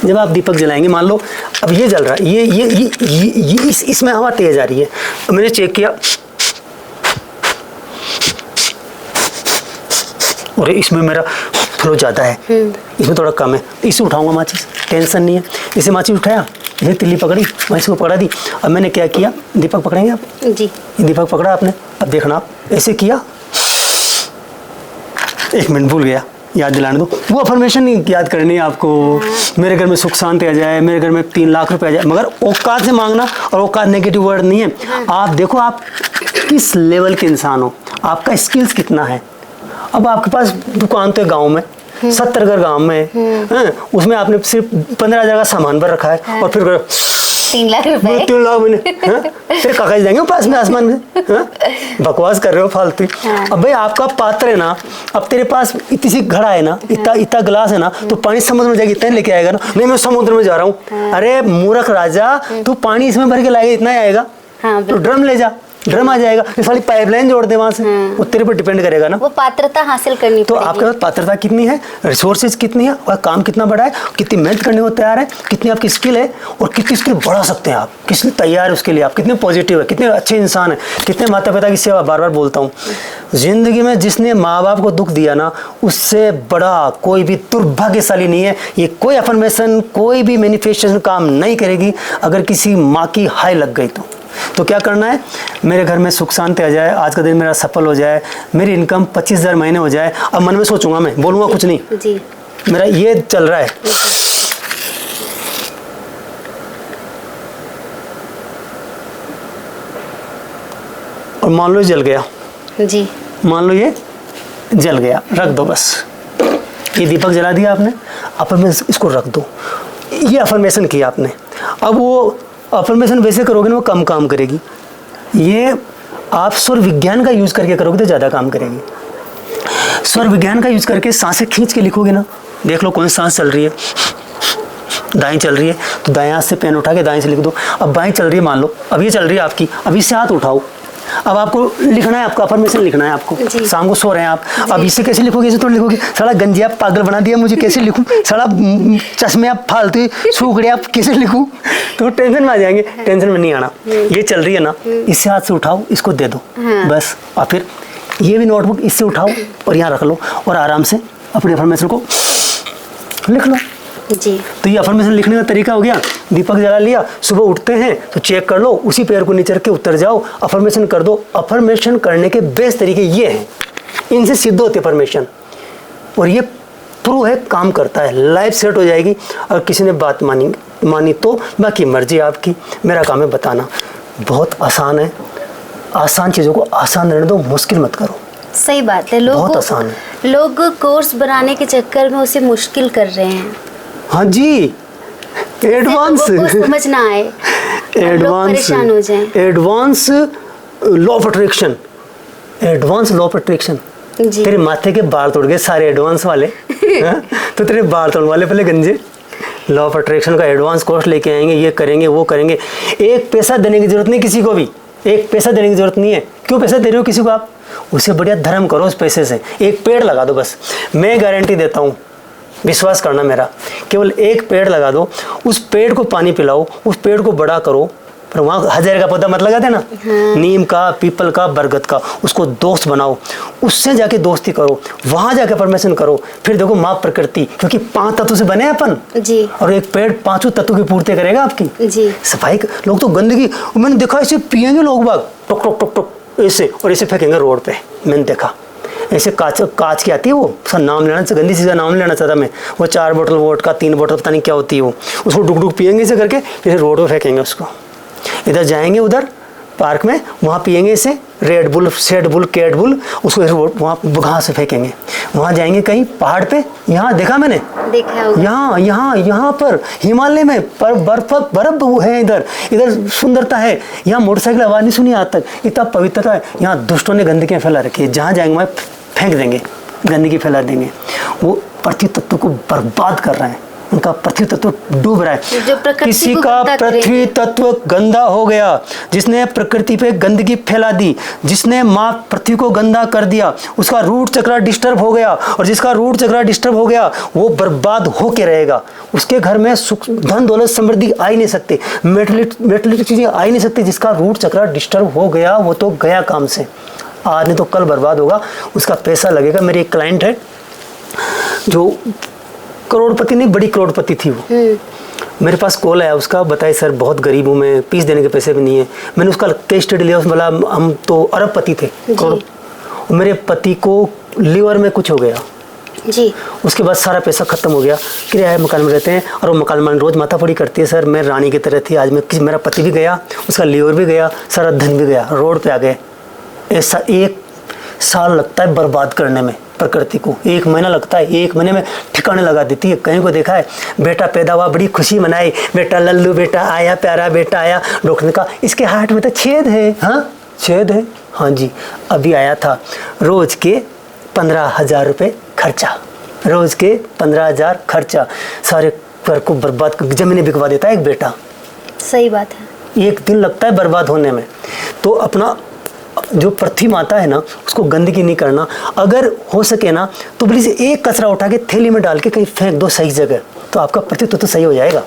जब आप दीपक जलाएंगे, मान लो अब ये जल रहा है, ये इसमें हवा तेज आ रही है, तो मैंने चेक किया और इसमें मेरा फ्लो ज़्यादा है, इसमें थोड़ा कम है, इसे उठाऊंगा माचिस, टेंशन नहीं है। इसे माचिस उठाया, ये तिल्ली पकड़ी, माचिस को पकड़ा दी। अब मैंने क्या किया, दीपक पकड़ेंगे आप जी। ये दीपक पकड़ा आपने, अब देखना आप ऐसे किया, 1 मिनट भूल गया, याद दिलाने दो। वो अफर्मेशन याद करनी है आपको, मेरे घर में सुख शांति आ जाए, मेरे घर में 3 लाख रुपए आ जाए, मगर औकात से मांगना, और औकात नेगेटिव वर्ड नहीं है। आप देखो आप किस लेवल के इंसान हो, आपका स्किल्स कितना है। अब आपके पास दुकान तो है गाँव में, 70 घर गाँव में है, उसमें आपने सिर्फ 15,000 का सामान भर रखा है, और फिर 3 लाख रुपए। 3 लाख मैंने तेरे काका जी जाएंगे पास में आसमान में, बकवास कर रहे हो फालतू। अब भाई आपका पात्र है ना, अब तेरे पास इतनी सी घड़ा है ना, इतना गिलास है ना, तो पानी समुद्र में जाएगा, इतना लेके आएगा ना। नहीं मैं समुद्र में जा रहा हूँ, अरे मूर्ख राजा, तू पानी इसमें भर के लाएगा, इतना ही आएगा। तो ड्रम ले जा, ड्रम आ जाएगा, फिर सारी पाइपलाइन जोड़ दे वहां से, वो तेरे पर डिपेंड करेगा ना। वो पात्रता हासिल करनी तो आपके पास पात्रता कितनी है, रिसोर्सेज कितनी है, और काम कितना बड़ा है, कितनी मेहनत करने को तैयार है, कितनी आपकी स्किल है, और कितनी स्किल बढ़ा सकते हैं आप, कितने तैयार है उसके लिए, आप कितने पॉजिटिव है, कितने अच्छे इंसान है, कितने माता पिता की सेवा। बार बार बोलता हूँ, जिंदगी में जिसने माँ बाप को दुख दिया ना, उससे बड़ा कोई भी दुर्भाग्यशाली नहीं है। ये कोई अफर्मेशन, कोई भी मैनिफेस्टेशन काम नहीं करेगी अगर किसी माँ की हाय लग गई तो क्या करना है, मेरे घर में सुख शांति आ जाए, आज का दिन मेरा सफल हो जाए, मेरी इनकम 25,000 महीने हो जाए। अब मन में सोचूंगा, मैं बोलूँगा कुछ नहीं जी, मेरा ये चल रहा है, और मान लो जल गया जी, मान लो ये जल गया, रख दो बस। ये दीपक जला दिया आपने, अफर्मेशन इसको रख दो, ये अफर्मेशन किया आपने। अब वो अफर्मेशन वैसे करोगे ना, वो कम काम करेगी। ये आप स्वर विज्ञान का यूज़ करके करोगे तो ज़्यादा काम करेगी। स्वर विज्ञान का यूज़ करके सांसें खींच के लिखोगे ना, देख लो कौन सी सांस चल रही है, दाएं चल रही है तो दाएं हाथ से पेन उठा के दाएं से लिख दो। अब बाएं चल रही है, मान लो अब ये चल रही है आपकी, अब इससे हाथ उठाओ। अब आपको लिखना है, आपका अफर्मेशन लिखना है आपको। शाम को सो रहे हैं आप, अब इसे कैसे लिखोगे, इसे तो लिखोगे, साला गंजिया पागल बना दिया मुझे, कैसे लिखूं, साला चश्मे आप फालतू सूखड़े आप कैसे लिखूं, तो टेंशन में आ जाएंगे। टेंशन में नहीं आना, ये चल रही है ना, इससे हाथ से उठाओ, इसको दे दो बस। और फिर ये भी नोटबुक इससे उठाओ और यहाँ रख लो, और आराम से अपने अफर्मेशन को लिख लो जी। तो ये अफर्मेशन लिखने का तरीका हो गया। दीपक जला लिया, सुबह उठते हैं तो चेक कर लो, उसी पैर को नीचे रख के उतर जाओ, अफर्मेशन कर दो। अफर्मेशन करने के बेस्ट तरीके ये हैं, इनसे सिद्ध होते अफर्मेशन, और ये प्रूव है काम करता है, लाइफ सेट हो जाएगी। और किसी ने बात मानी तो बाकी मर्जी आपकी, मेरा काम है बताना। बहुत आसान है, आसान चीज़ों को आसान रहने दो, मुश्किल मत करो। सही बात है, बहुत आसान है। लोग कोर्स बनाने के चक्कर में उसे मुश्किल कर रहे हैं। हाँ जी, एडवांस समझ ना आए, एडवांस परेशान हो जाएं। Advance law of attraction, advance law of attraction. तेरे माथे के बाल तोड़ गए सारे एडवांस वाले हाँ? तो तेरे बाल तोड़ने वाले पहले गंजे। लॉ ऑफ अट्रैक्शन का एडवांस कोर्स लेके आएंगे, ये करेंगे वो करेंगे। एक पैसा देने की जरूरत नहीं किसी को भी, एक पैसा देने की जरूरत नहीं है। क्यों पैसा दे रहे हो किसी को आप, उससे बढ़िया धर्म करो उस पैसे से। एक पेड़ लगा दो बस, मैं गारंटी देता हूँ, विश्वास करना मेरा, केवल एक पेड़ लगा दो, उस पेड़ को पानी पिलाओ, उस पेड़ को बड़ा करो। पर वहाँ 1000 का पौधा मत लगाते ना, नीम का, पीपल का, बरगद का, उसको दोस्त बनाओ, उससे जाके दोस्ती करो, वहाँ जाके परमिशन करो। फिर देखो माँ प्रकृति, क्योंकि 5 तत्व से बने अपन जी, और एक पेड़ 5 तत्वों की पूर्ति करेगा आपकी जी। सफाई। लोग तो गंदगी, मैंने देखा ऐसे पियेंगे लोग बाग टक टक टक टक ऐसे, और ऐसे फेंकेंगे रोड पे, मैंने देखा। ऐसे कांच की आती है, वो उसका नाम लेना, गंदी चीज़ का नाम लेना चाहता मैं, वो 4 बोतल वोट का 3 बोतल पता नहीं क्या होती है वो, उसको डुक डुक पियेंगे इसे करके, फिर रोड पर फेंकेंगे उसको। इधर जाएंगे उधर पार्क में, वहाँ पियेंगे इसे Red Bull, sad bull, cat bull, उसको वहाँ घास से फेंकेंगे। वहाँ जाएंगे कहीं पहाड़ पे, यहाँ देखा मैंने, देखा होगा। यहाँ पर हिमालय में पर बर्फ है, इधर सुंदरता है, यहाँ मोटरसाइकिल आवाज़ नहीं सुनी आज तक, इतना पवित्रता है। यहाँ दुष्टों ने गंदगी फैला रखी है, जहाँ जाएंगे वहाँ फेंक देंगे, गंदगी फैला देंगे। वो पृथ्वी तत्व को बर्बाद कर रहे हैं, उनका पृथ्वी तत्व डूब रहा है। किसी का पृथ्वी तत्व गंदा हो गया, जिसने प्रकृति पे गंदगी फैला दी, जिसने माँ पृथ्वी को गंदा कर दिया, उसका रूट चक्र डिस्टर्ब हो गया, और जिसका रूट चक्र डिस्टर्ब हो गया वो बर्बाद होके रहेगा। उसके घर में सुख, धन दौलत, समृद्धि आ ही नहीं सकती, मेटलिक चीज़ें आ ही नहीं सकती। जिसका रूट चक्र डिस्टर्ब हो गया वो तो गया काम से, आज नहीं तो कल बर्बाद होगा, उसका पैसा लगेगा। मेरी एक क्लाइंट है जो करोड़पति नहीं, बड़ी करोड़पति थी वो, मेरे पास कॉल आया उसका, बताए सर बहुत गरीब हूँ मैं, फीस देने के पैसे भी नहीं है। मैंने उसका केस स्टडी लिया, उसने बोला हम तो अरबपति थे, मेरे पति को लीवर में कुछ हो गया जी, उसके बाद सारा पैसा खत्म हो गया, किराए मकान में रहते हैं, और वो मकान में रोज माथापड़ी करती है। सर मैं रानी की तरह थी, आज मेरा पति भी गया, उसका लीवर भी गया, सारा धन भी गया, रोड पे आ गए। ऐसा 1 साल लगता है बर्बाद करने में प्रकृति को, 1 महीना लगता है, 1 महीने में ठिकाने लगा देती है। कहीं को देखा है बेटा पैदा हुआ, बड़ी खुशी मनाई, बेटा लल्लू बेटा आया, प्यारा बेटा आया, डॉक्टर ने कहा इसके हार्ट में तो छेद है। हाँ छेद है, हाँ जी अभी आया था। रोज के 15,000 रुपये खर्चा, रोज के 15,000 खर्चा, सारे घर को बर्बाद, जमीनें बिकवा देता है एक बेटा। सही बात है, 1 दिन लगता है बर्बाद होने में। तो अपना जो पृथ्वी माता है ना, उसको गंदगी नहीं करना। अगर हो सके ना तो प्लीज़ एक कचरा उठा के थैली में डाल के कहीं फेंक दो सही जगह, तो आपका पृथ्वी तो सही हो जाएगा।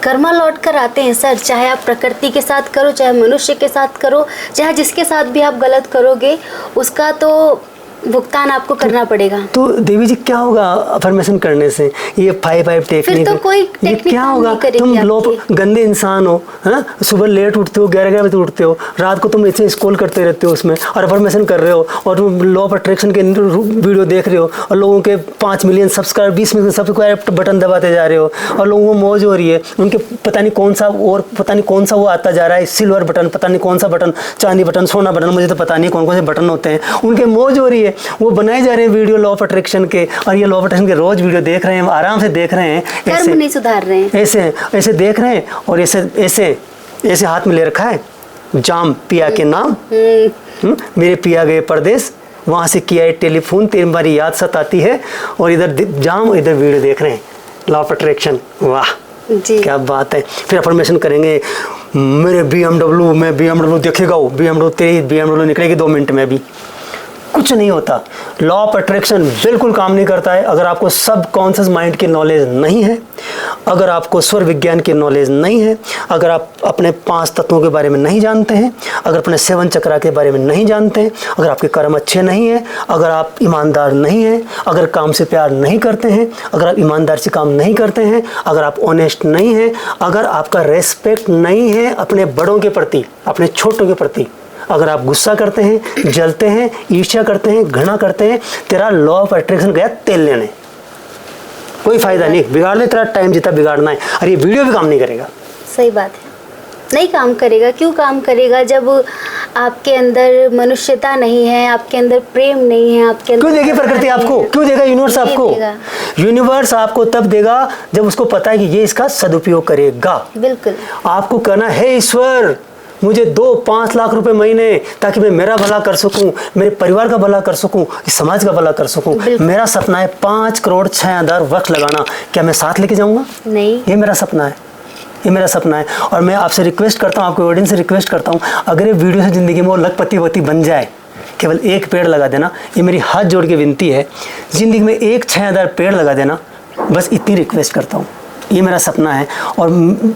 कर्मा लौट कर आते हैं सर, चाहे आप प्रकृति के साथ करो, चाहे मनुष्य के साथ करो, चाहे जिसके साथ भी आप गलत करोगे उसका तो भुगतान आपको करना पड़ेगा। तो देवी जी क्या होगा अफर्मेशन करने से, ये 5 टेक्निक, तो कोई ये क्या होगा? तुम लोग गंदे इंसान हो, हाँ सुबह लेट उठते हो, 11 बजे उठते हो, रात को तुम ऐसे स्क्रॉल करते रहते हो उसमें, और अफर्मेशन कर रहे हो, और तुम लॉ ऑफ अट्रैक्शन के वीडियो देख रहे हो, और लोगों के 5 million subscriber, 20 million subscribe button दबाते जा रहे हो, और लोगों को मौज हो रही है। उनके पता नहीं कौन सा, और पता नहीं कौन सा वो आता जा रहा है, सिल्वर बटन, पता नहीं कौन सा बटन, चांदी बटन, सोना बटन, मुझे तो पता नहीं कौन कौन से बटन होते हैं, उनके मौज हो रही है, वो बनाए जा रहे हैं वीडियो लॉ ऑफ अट्रैक्शन के, और ये लॉ ऑफ अट्रैक्शन के रोज वीडियो देख रहे हैं, आराम से देख रहे हैं, कर्म नहीं सुधार रहे हैं, ऐसे देख रहे हैं, और ऐसे हाथ में ले रखा है जाम पिया के नाम, मेरे पिया गए परदेश, वहाँ से किया है टेलीफोन, तुम्हारी याद सताती है, और इधर जाम, इधर वीडियो देख रहे हैं लॉ ऑफ अट्रैक्शन। वाह जी, क्या बात है। फिर अफर्मेशन करेंगे, मेरे BMW में BMW देखेगा, वो तेरी BMW निकलेगी 2 मिनट में, अभी कुछ नहीं होता। लॉ ऑफ अट्रैक्शन बिल्कुल काम नहीं करता है अगर आपको सब कॉन्शियस माइंड की नॉलेज नहीं है, अगर आपको स्वर विज्ञान की नॉलेज नहीं है, अगर आप अपने 5 तत्वों के बारे में नहीं जानते हैं, अगर अपने 7 चक्रा के बारे में नहीं जानते हैं, अगर आपके कर्म अच्छे नहीं हैं, अगर आप ईमानदार नहीं हैं, अगर काम से प्यार नहीं करते हैं, अगर आप ईमानदार से काम नहीं करते हैं, अगर आप ऑनेस्ट नहीं हैं, अगर आपका रेस्पेक्ट नहीं है अपने बड़ों के प्रति, अपने छोटों के प्रति, अगर आप गुस्सा करते हैं, जलते हैं, ईर्ष्या करते हैं, घृणा करते हैं, तेरा लॉ ऑफ अट्रैक्शन गया तेल लेने, कोई फायदा नहीं। बिगाड़ ले, तेरा टाइम जितना बिगाड़ना है। अरे ये वीडियो भी काम नहीं करेगा। सही बात है, नहीं काम करेगा। क्यों काम करेगा जब आपके अंदर मनुष्यता नहीं है, आपके अंदर प्रेम नहीं है, आपके अंदर क्यों देगी प्रकृति आपको, क्यों देगा यूनिवर्स आपको? यूनिवर्स आपको तब देगा जब उसको पता है कि ये इसका सदुपयोग करेगा। बिल्कुल। आपको कहना है ईश्वर मुझे 2-5 लाख रुपए महीने, ताकि मैं मेरा भला कर सकूं, मेरे परिवार का भला कर सकूं, इस समाज का भला कर सकूं। मेरा सपना है 5 करोड़ 6,000 वक्त लगाना। क्या मैं साथ लेके जाऊंगा? नहीं, ये मेरा सपना है, ये मेरा सपना है। और मैं आपसे रिक्वेस्ट करता हूँ, आपके ऑडियंस से रिक्वेस्ट करता हूँ, अगर ये वीडियो से ज़िंदगी में वो लखपति बन जाए, केवल 1 पेड़ लगा देना, ये मेरी हाथ जोड़ के विनती है। ज़िंदगी में 6,000 पेड़ लगा देना, बस इतनी रिक्वेस्ट करता हूँ। ये मेरा सपना है। और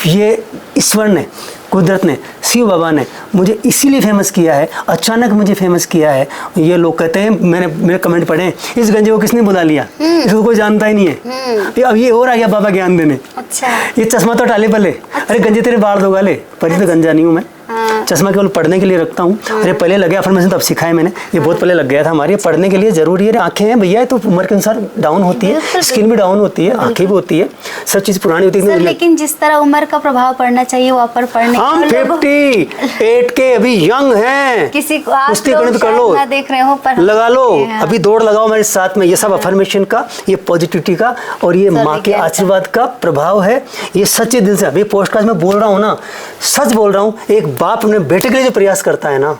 ये ईश्वर ने, कुदरत ने, शिव बाबा ने मुझे इसीलिए फेमस किया है, अचानक मुझे फेमस किया है। ये लोग कहते हैं, मेरे कमेंट पढ़े, इस गंजे को किसने बुला लिया, इसको कोई जानता ही नहीं है। अब ये और आ गया बाबा ज्ञान देने। अच्छा, ये चश्मा तो डाले पहले। अरे गंजे तेरे बाल दो गाले, पर तो गंजा नहीं हूँ मैं। चश्मा केवल पढ़ने के लिए रखता हूँ। अरे पहले लगे अफर्मेशन तब सीखा है मैंने, ये बहुत पहले लग गया था हमारे। पढ़ने के लिए जरूरी है, आंखें हैं भैया तो उम्र के अनुसार डाउन होती है, स्किन भी डाउन होती है, आंखें भी होती है, सब चीज़ पुरानी होती है। लेकिन जिस तरह उम्र का प्रभाव पड़ना चाहिए वो पर पढ़ने, हम 58 के अभी यंग हैं, किसी को आप गणित कर लो, ना देख रहे हो पर लगा लो, अभी दौड़ लगाओ मेरे साथ में। ये सब अफर्मेशन का, ये पॉजिटिविटी का और ये माँ के आशीर्वाद का प्रभाव है। ये सच्चे दिल से अभी पोस्टकास्ट में बोल रहा हूँ ना, सच बोल रहा हूँ। एक बाप अपने बेटे के लिए जो प्रयास करता है ना,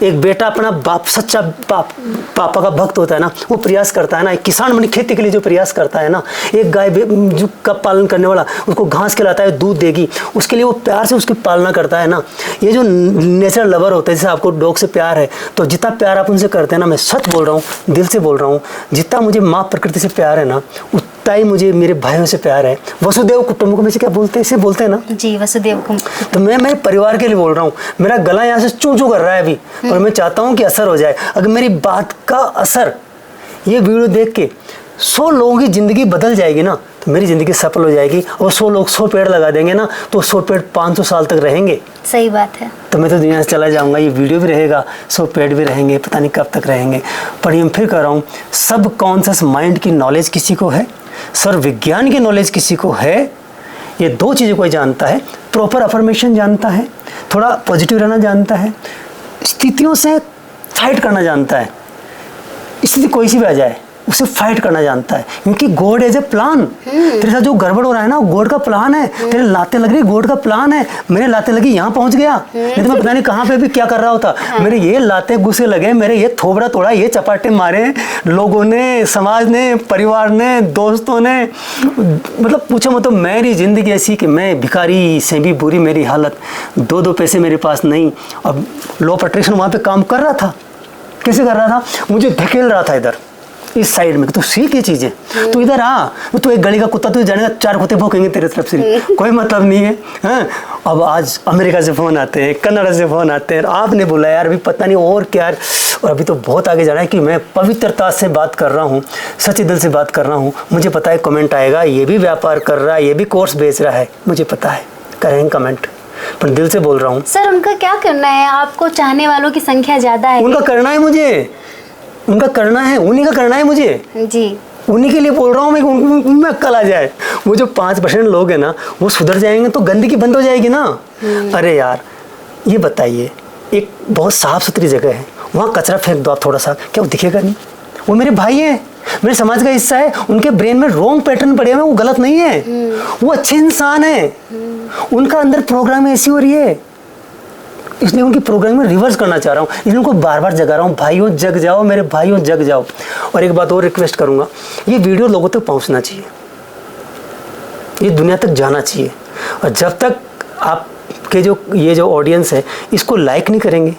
एक बेटा अपना बाप, सच्चा बाप, पापा का भक्त होता है ना, वो प्रयास करता है ना। एक किसान अपनी खेती के लिए जो प्रयास करता है ना, एक गाय जो का पालन करने वाला उसको घास खिलाता है, दूध देगी, उसके लिए वो प्यार से उसकी पालना करता है ना। ये जो नेचुरल लवर होता है, जैसे आपको डॉग से प्यार है, तो जितना प्यार आप उनसे करते हैं ना, मैं सच बोल रहा हूँ, दिल से बोल रहा हूँ, जितना मुझे माँ प्रकृति से प्यार है ना, उतना ही मुझे मेरे भाइयों से प्यार है। वसुदेव कुटुंबकम में से क्या बोलते हैं, इसे बोलते हैं ना जी, वसुदेव कुटुंबकम। तो मैं मेरे परिवार के लिए बोल रहा हूँ। मेरा गला यहाँ से चूं चूं कर रहा है अभी, और मैं चाहता हूँ कि असर हो जाए। अगर मेरी बात का असर ये वीडियो देख के 100 लोगों की ज़िंदगी बदल जाएगी ना, तो मेरी ज़िंदगी सफल हो जाएगी। और 100 लोग 100 पेड़ लगा देंगे ना, तो 100 पेड़ 500 साल तक रहेंगे। सही बात है। तो मैं तो दुनिया से चला जाऊंगा, ये वीडियो भी रहेगा, 100 पेड़ भी रहेंगे, पता नहीं कब तक रहेंगे। पर ये फिर कह रहा हूँ, सब कॉन्शियस माइंड की नॉलेज किसी को है, सर्व विज्ञान की नॉलेज किसी को है। ये 2 चीज़ें कोई जानता है, प्रॉपर अफर्मेशन जानता है, थोड़ा पॉजिटिव रहना जानता है, स्थितियों से फाइट करना जानता है। स्थिति कोई सी भी आ जाए उसे फाइट करना जानता है, क्योंकि गॉड एज ए प्लान। तेरे साथ जो गड़बड़ हो रहा है ना, वो गॉड का प्लान है। तेरे लाते लग रही, गॉड का प्लान है। मेरे लाते लगी, यहाँ पहुंच गया, नहीं तो मैं पता नहीं कहाँ पे भी क्या कर रहा होता। मेरे ये लाते गुस्से लगे, मेरे ये थोबड़ा तोड़ा, ये चपाटे मारे लोगों ने, समाज ने, परिवार ने, दोस्तों ने, मतलब पूछो मत। तो मेरी जिंदगी ऐसी कि मैं भिखारी से भी बुरी मेरी हालत, 2 पैसे मेरे पास नहीं। अब लॉ ऑफ अट्रैक्शन वहाँ पे काम कर रहा था। कैसे कर रहा था, मुझे धकेल रहा था इधर इस साइड में, तो सीख ये चीजें, तो इधर आ, तो एक गली का कुत्ता तो जानेगा, 4 कुत्ते भौंकेंगे तेरे तरफ से, कोई मतलब नहीं है। हाँ, अब आज अमेरिका से फ़ोन आते हैं, कनाडा से फ़ोन आते हैं, आपने बोला यार अभी पता नहीं और क्या। और अभी तो बहुत आगे जाना है कि मैं पवित्रता से बात कर रहा हूँ, सच्चे दिल से बात कर रहा हूँ। मुझे पता है कमेंट आएगा, ये भी व्यापार कर रहा है, ये भी कोर्स बेच रहा है, मुझे पता है, करेंगे कमेंट, पर दिल से बोल रहा हूँ। सर उनका क्या करना है, आपको चाहने वालों की संख्या ज़्यादा है। उनका करना है, मुझे उनका करना है, उन्हीं का करना है मुझे जी, उन्हीं के लिए बोल रहा हूँ मैं, उनमें अक्ल आ जाए। वो जो 5% लोग हैं ना, वो सुधर जाएंगे तो गंदगी बंद हो जाएगी ना। अरे यार ये बताइए, एक बहुत साफ सुथरी जगह है, वहाँ कचरा फेंक दो आप थोड़ा सा, क्या वो दिखेगा नहीं? वो मेरे भाई हैं, मेरे समाज का हिस्सा है, उनके ब्रेन में रॉन्ग पैटर्न पड़े हुए हैं, वो गलत नहीं है, वो अच्छे इंसान है, उनका अंदर प्रोग्राम ऐसी हो रही है, इसलिए उनकी प्रोग्राम में रिवर्स करना चाह रहा हूँ। इसलिए उनको बार बार जगा रहा हूँ, भाइयों जग जाओ, मेरे भाइयों जग जाओ। और एक बात और रिक्वेस्ट करूँगा, ये वीडियो लोगों तक पहुँचना चाहिए, ये दुनिया तक जाना चाहिए। और जब तक आपके ये जो ऑडियंस है इसको लाइक नहीं करेंगे,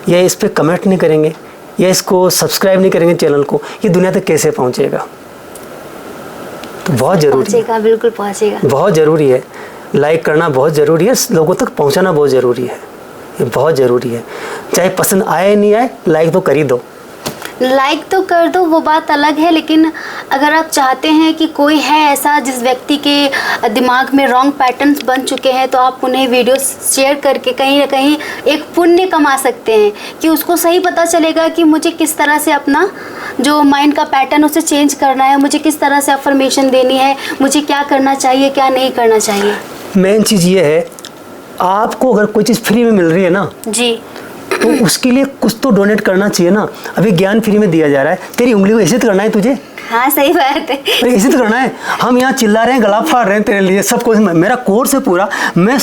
या इस पर कमेंट नहीं करेंगे, या इसको सब्सक्राइब नहीं करेंगे चैनल को, ये दुनिया तक कैसे पहुँचेगा? तो बहुत ज़रूरी है, बिल्कुल पहुँचेगा, बहुत ज़रूरी है। लाइक करना बहुत ज़रूरी है, लोगों तक पहुँचाना बहुत ज़रूरी है, ये बहुत ज़रूरी है। चाहे पसंद आए नहीं आए, लाइक तो कर ही दो। लाइक तो कर दो, वो बात अलग है, लेकिन अगर आप चाहते हैं कि कोई है ऐसा जिस व्यक्ति के दिमाग में रॉन्ग पैटर्न्स बन चुके हैं, तो आप उन्हें वीडियो शेयर करके कहीं ना कहीं एक पुण्य कमा सकते हैं, कि उसको सही पता चलेगा कि मुझे किस तरह से अपना जो माइंड का पैटर्न उसे चेंज करना है, मुझे किस तरह से अफर्मेशन देनी है, मुझे क्या करना चाहिए, क्या नहीं करना चाहिए। मेन चीज़ ये है, आपको अगर कोई चीज़ फ्री में मिल रही है ना जी, तो उसके लिए कुछ तो डोनेट करना चाहिए ना। अभी ज्ञान फ्री में दिया जा रहा है, तेरी उंगली को ऐसे तो करना है तुझे, हाँ सही बात है, ऐसे तो करना है। हम यहाँ चिल्ला रहे हैं, गला फाड़ रहे हैं तेरे लिए, सब कुछ। मेरा कोर्स है पूरा, मैं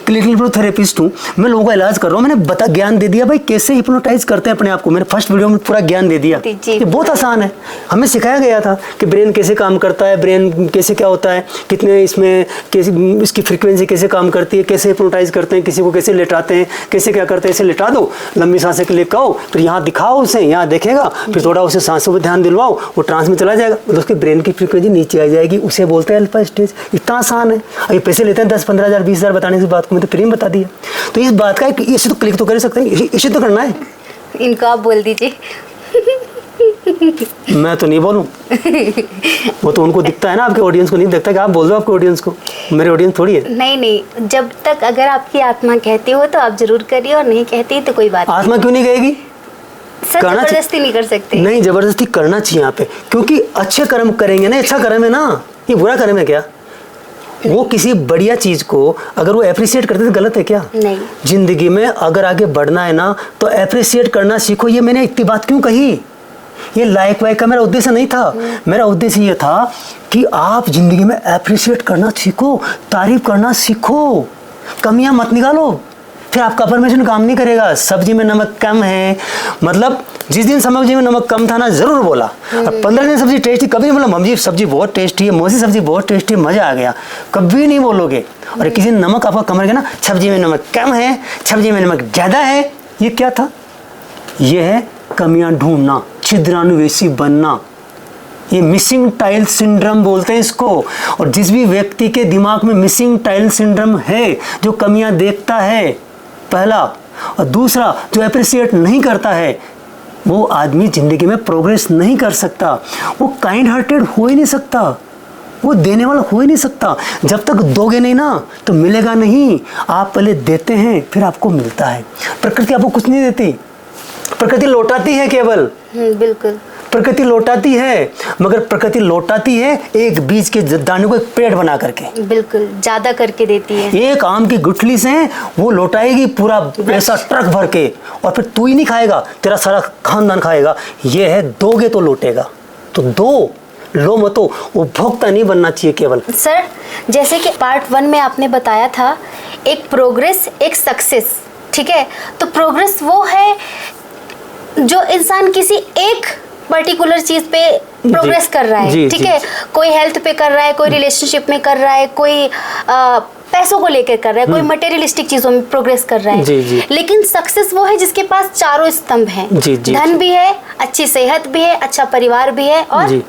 क्लिनिकल थेरेपिस्ट हूँ, मैं लोगों का इलाज कर रहा हूँ। मैंने ज्ञान दे दिया भाई कैसे हिप्नोटाइज करते हैं अपने आप को। मैंने फर्स्ट वीडियो में पूरा ज्ञान दे दिया। ये बहुत आसान है, हमें सिखाया गया था कि ब्रेन कैसे काम करता है, ब्रेन कैसे क्या होता है, कितने इसमें कैसे इसकी फ्रिक्वेंसी कैसे काम करती है, कैसे हिप्नोटाइज करते हैं, किसी को कैसे लेटाते हैं, कैसे क्या करते हैं। ऐसे लेटा दो, लंबी सांसें के लिए कहो, फिर यहाँ दिखाओ उसे, यहाँ देखेगा, फिर थोड़ा उसे सांसों पर ध्यान दिलवाओ, वो ट्रांस में चला जाएगा, मतलब उसके ब्रेन की फ्रीक्वेंसी नीचे आ जाएगी, उसे बोलते हैं अल्फा स्टेज। इतना आसान है। अभी पैसे लेते हैं 10-15 हज़ार 20 हज़ार बताने की बात को, मैं तो फ्री में बता दिया। तो इस बात का इसे तो क्लिक तो कर सकते हैं, इसे तो करना है। इनको आप बोल दीजिए। मैं तो नहीं बोलूं। वो तो उनको दिखता है ना, आपके ऑडियंस को नहीं दिखता कि आप बोल दो आपके ऑडियंस को। मेरे ऑडियंस थोड़ी है। नहीं, जब तक अगर आपकी आत्मा कहती हो तो आप जरूर करिए, और नहीं कहती तो कोई बात आत्मा क्यों नहीं कहेगी? सर जबरदस्ती नहीं कर सकते। नहीं, जबरदस्ती करना चाहिए यहाँ पे, क्योंकि अच्छे कर्म करेंगे ना, अच्छा कर्म है ना, ये बुरा कर्म है क्या? वो किसी बढ़िया चीज को अगर वो एप्रिशिएट करते तो गलत है क्या? नहीं। जिंदगी में अगर आगे बढ़ना है ना तो एप्रिशिएट करना सीखो। ये मैंने इतनी बात क्यों कही? ये लाइक वाइक का मेरा उद्देश्य नहीं था। मेरा उद्देश्य ये था कि आप जिंदगी में एप्रिशिएट करना सीखो, तारीफ करना सीखो, कमियां मत निकालो, फिर आपका अफर्मेशन काम नहीं करेगा। सब्जी में नमक कम है, मतलब जिस दिन सब्जी में नमक कम था ना जरूर बोला, और 15 दिन सब्जी टेस्टी, कभी नहीं बोला मम्मी सब्जी बहुत टेस्टी है, मौसी सब्जी बहुत टेस्टी है, मजा आ गया, कभी नहीं बोलोगे। और किसी दिन नमक आपका कम रहेगा ना, सब्जी में नमक कम है, सब्जी में नमक ज्यादा है, ये क्या था? ये है कमियां ढूंढना, छिद्रानुवेशी बनना। ये मिसिंग टाइल सिंड्रोम बोलते हैं इसको। और जिस भी व्यक्ति के दिमाग में मिसिंग टाइल सिंड्रोम है, जो कमियां देखता है, पहला, और दूसरा जो एप्रिशिएट नहीं करता है, वो आदमी जिंदगी में प्रोग्रेस नहीं कर सकता। वो काइंड हार्टेड हो ही नहीं सकता, वो देने वाला हो ही नहीं सकता। जब तक दोगे नहीं ना तो मिलेगा नहीं। आप पहले देते हैं फिर आपको मिलता है। प्रकृति आपको कुछ नहीं देती, प्रकृति लौटाती है केवल। बिल्कुल, प्रकृति लौटाती है, मगर प्रकृति लौटाती है एक बीज के दाने को एक पेड़ बना करके। बिल्कुल, ज्यादा करके देती है। एक आम की गुठली से वो लौटाएगी पूरा पैसा ट्रक भर के, और फिर तू ही नहीं खाएगा, तेरा सारा खानदान खाएगा। ये है दोगे तो लौटेगा, तो दो, लो मतो। उपभोक्ता नहीं बनना चाहिए केवल। सर जैसे कि पार्ट 1 में आपने बताया था, एक प्रोग्रेस एक सक्सेस, ठीक है? तो प्रोग्रेस वो है जो इंसान किसी एक पर्टिकुलर चीज पे प्रोग्रेस कर रहा है, ठीक है? कोई हेल्थ पे कर रहा है, कोई रिलेशनशिप में कर रहा है, कोई पैसों को लेकर कर रहा है, कोई मटेरियलिस्टिक चीजों में प्रोग्रेस कर रहा है। लेकिन सक्सेस वो है जिसके पास चारों स्तंभ हैं, धन भी है, अच्छी सेहत भी है, अच्छा परिवार भी है, और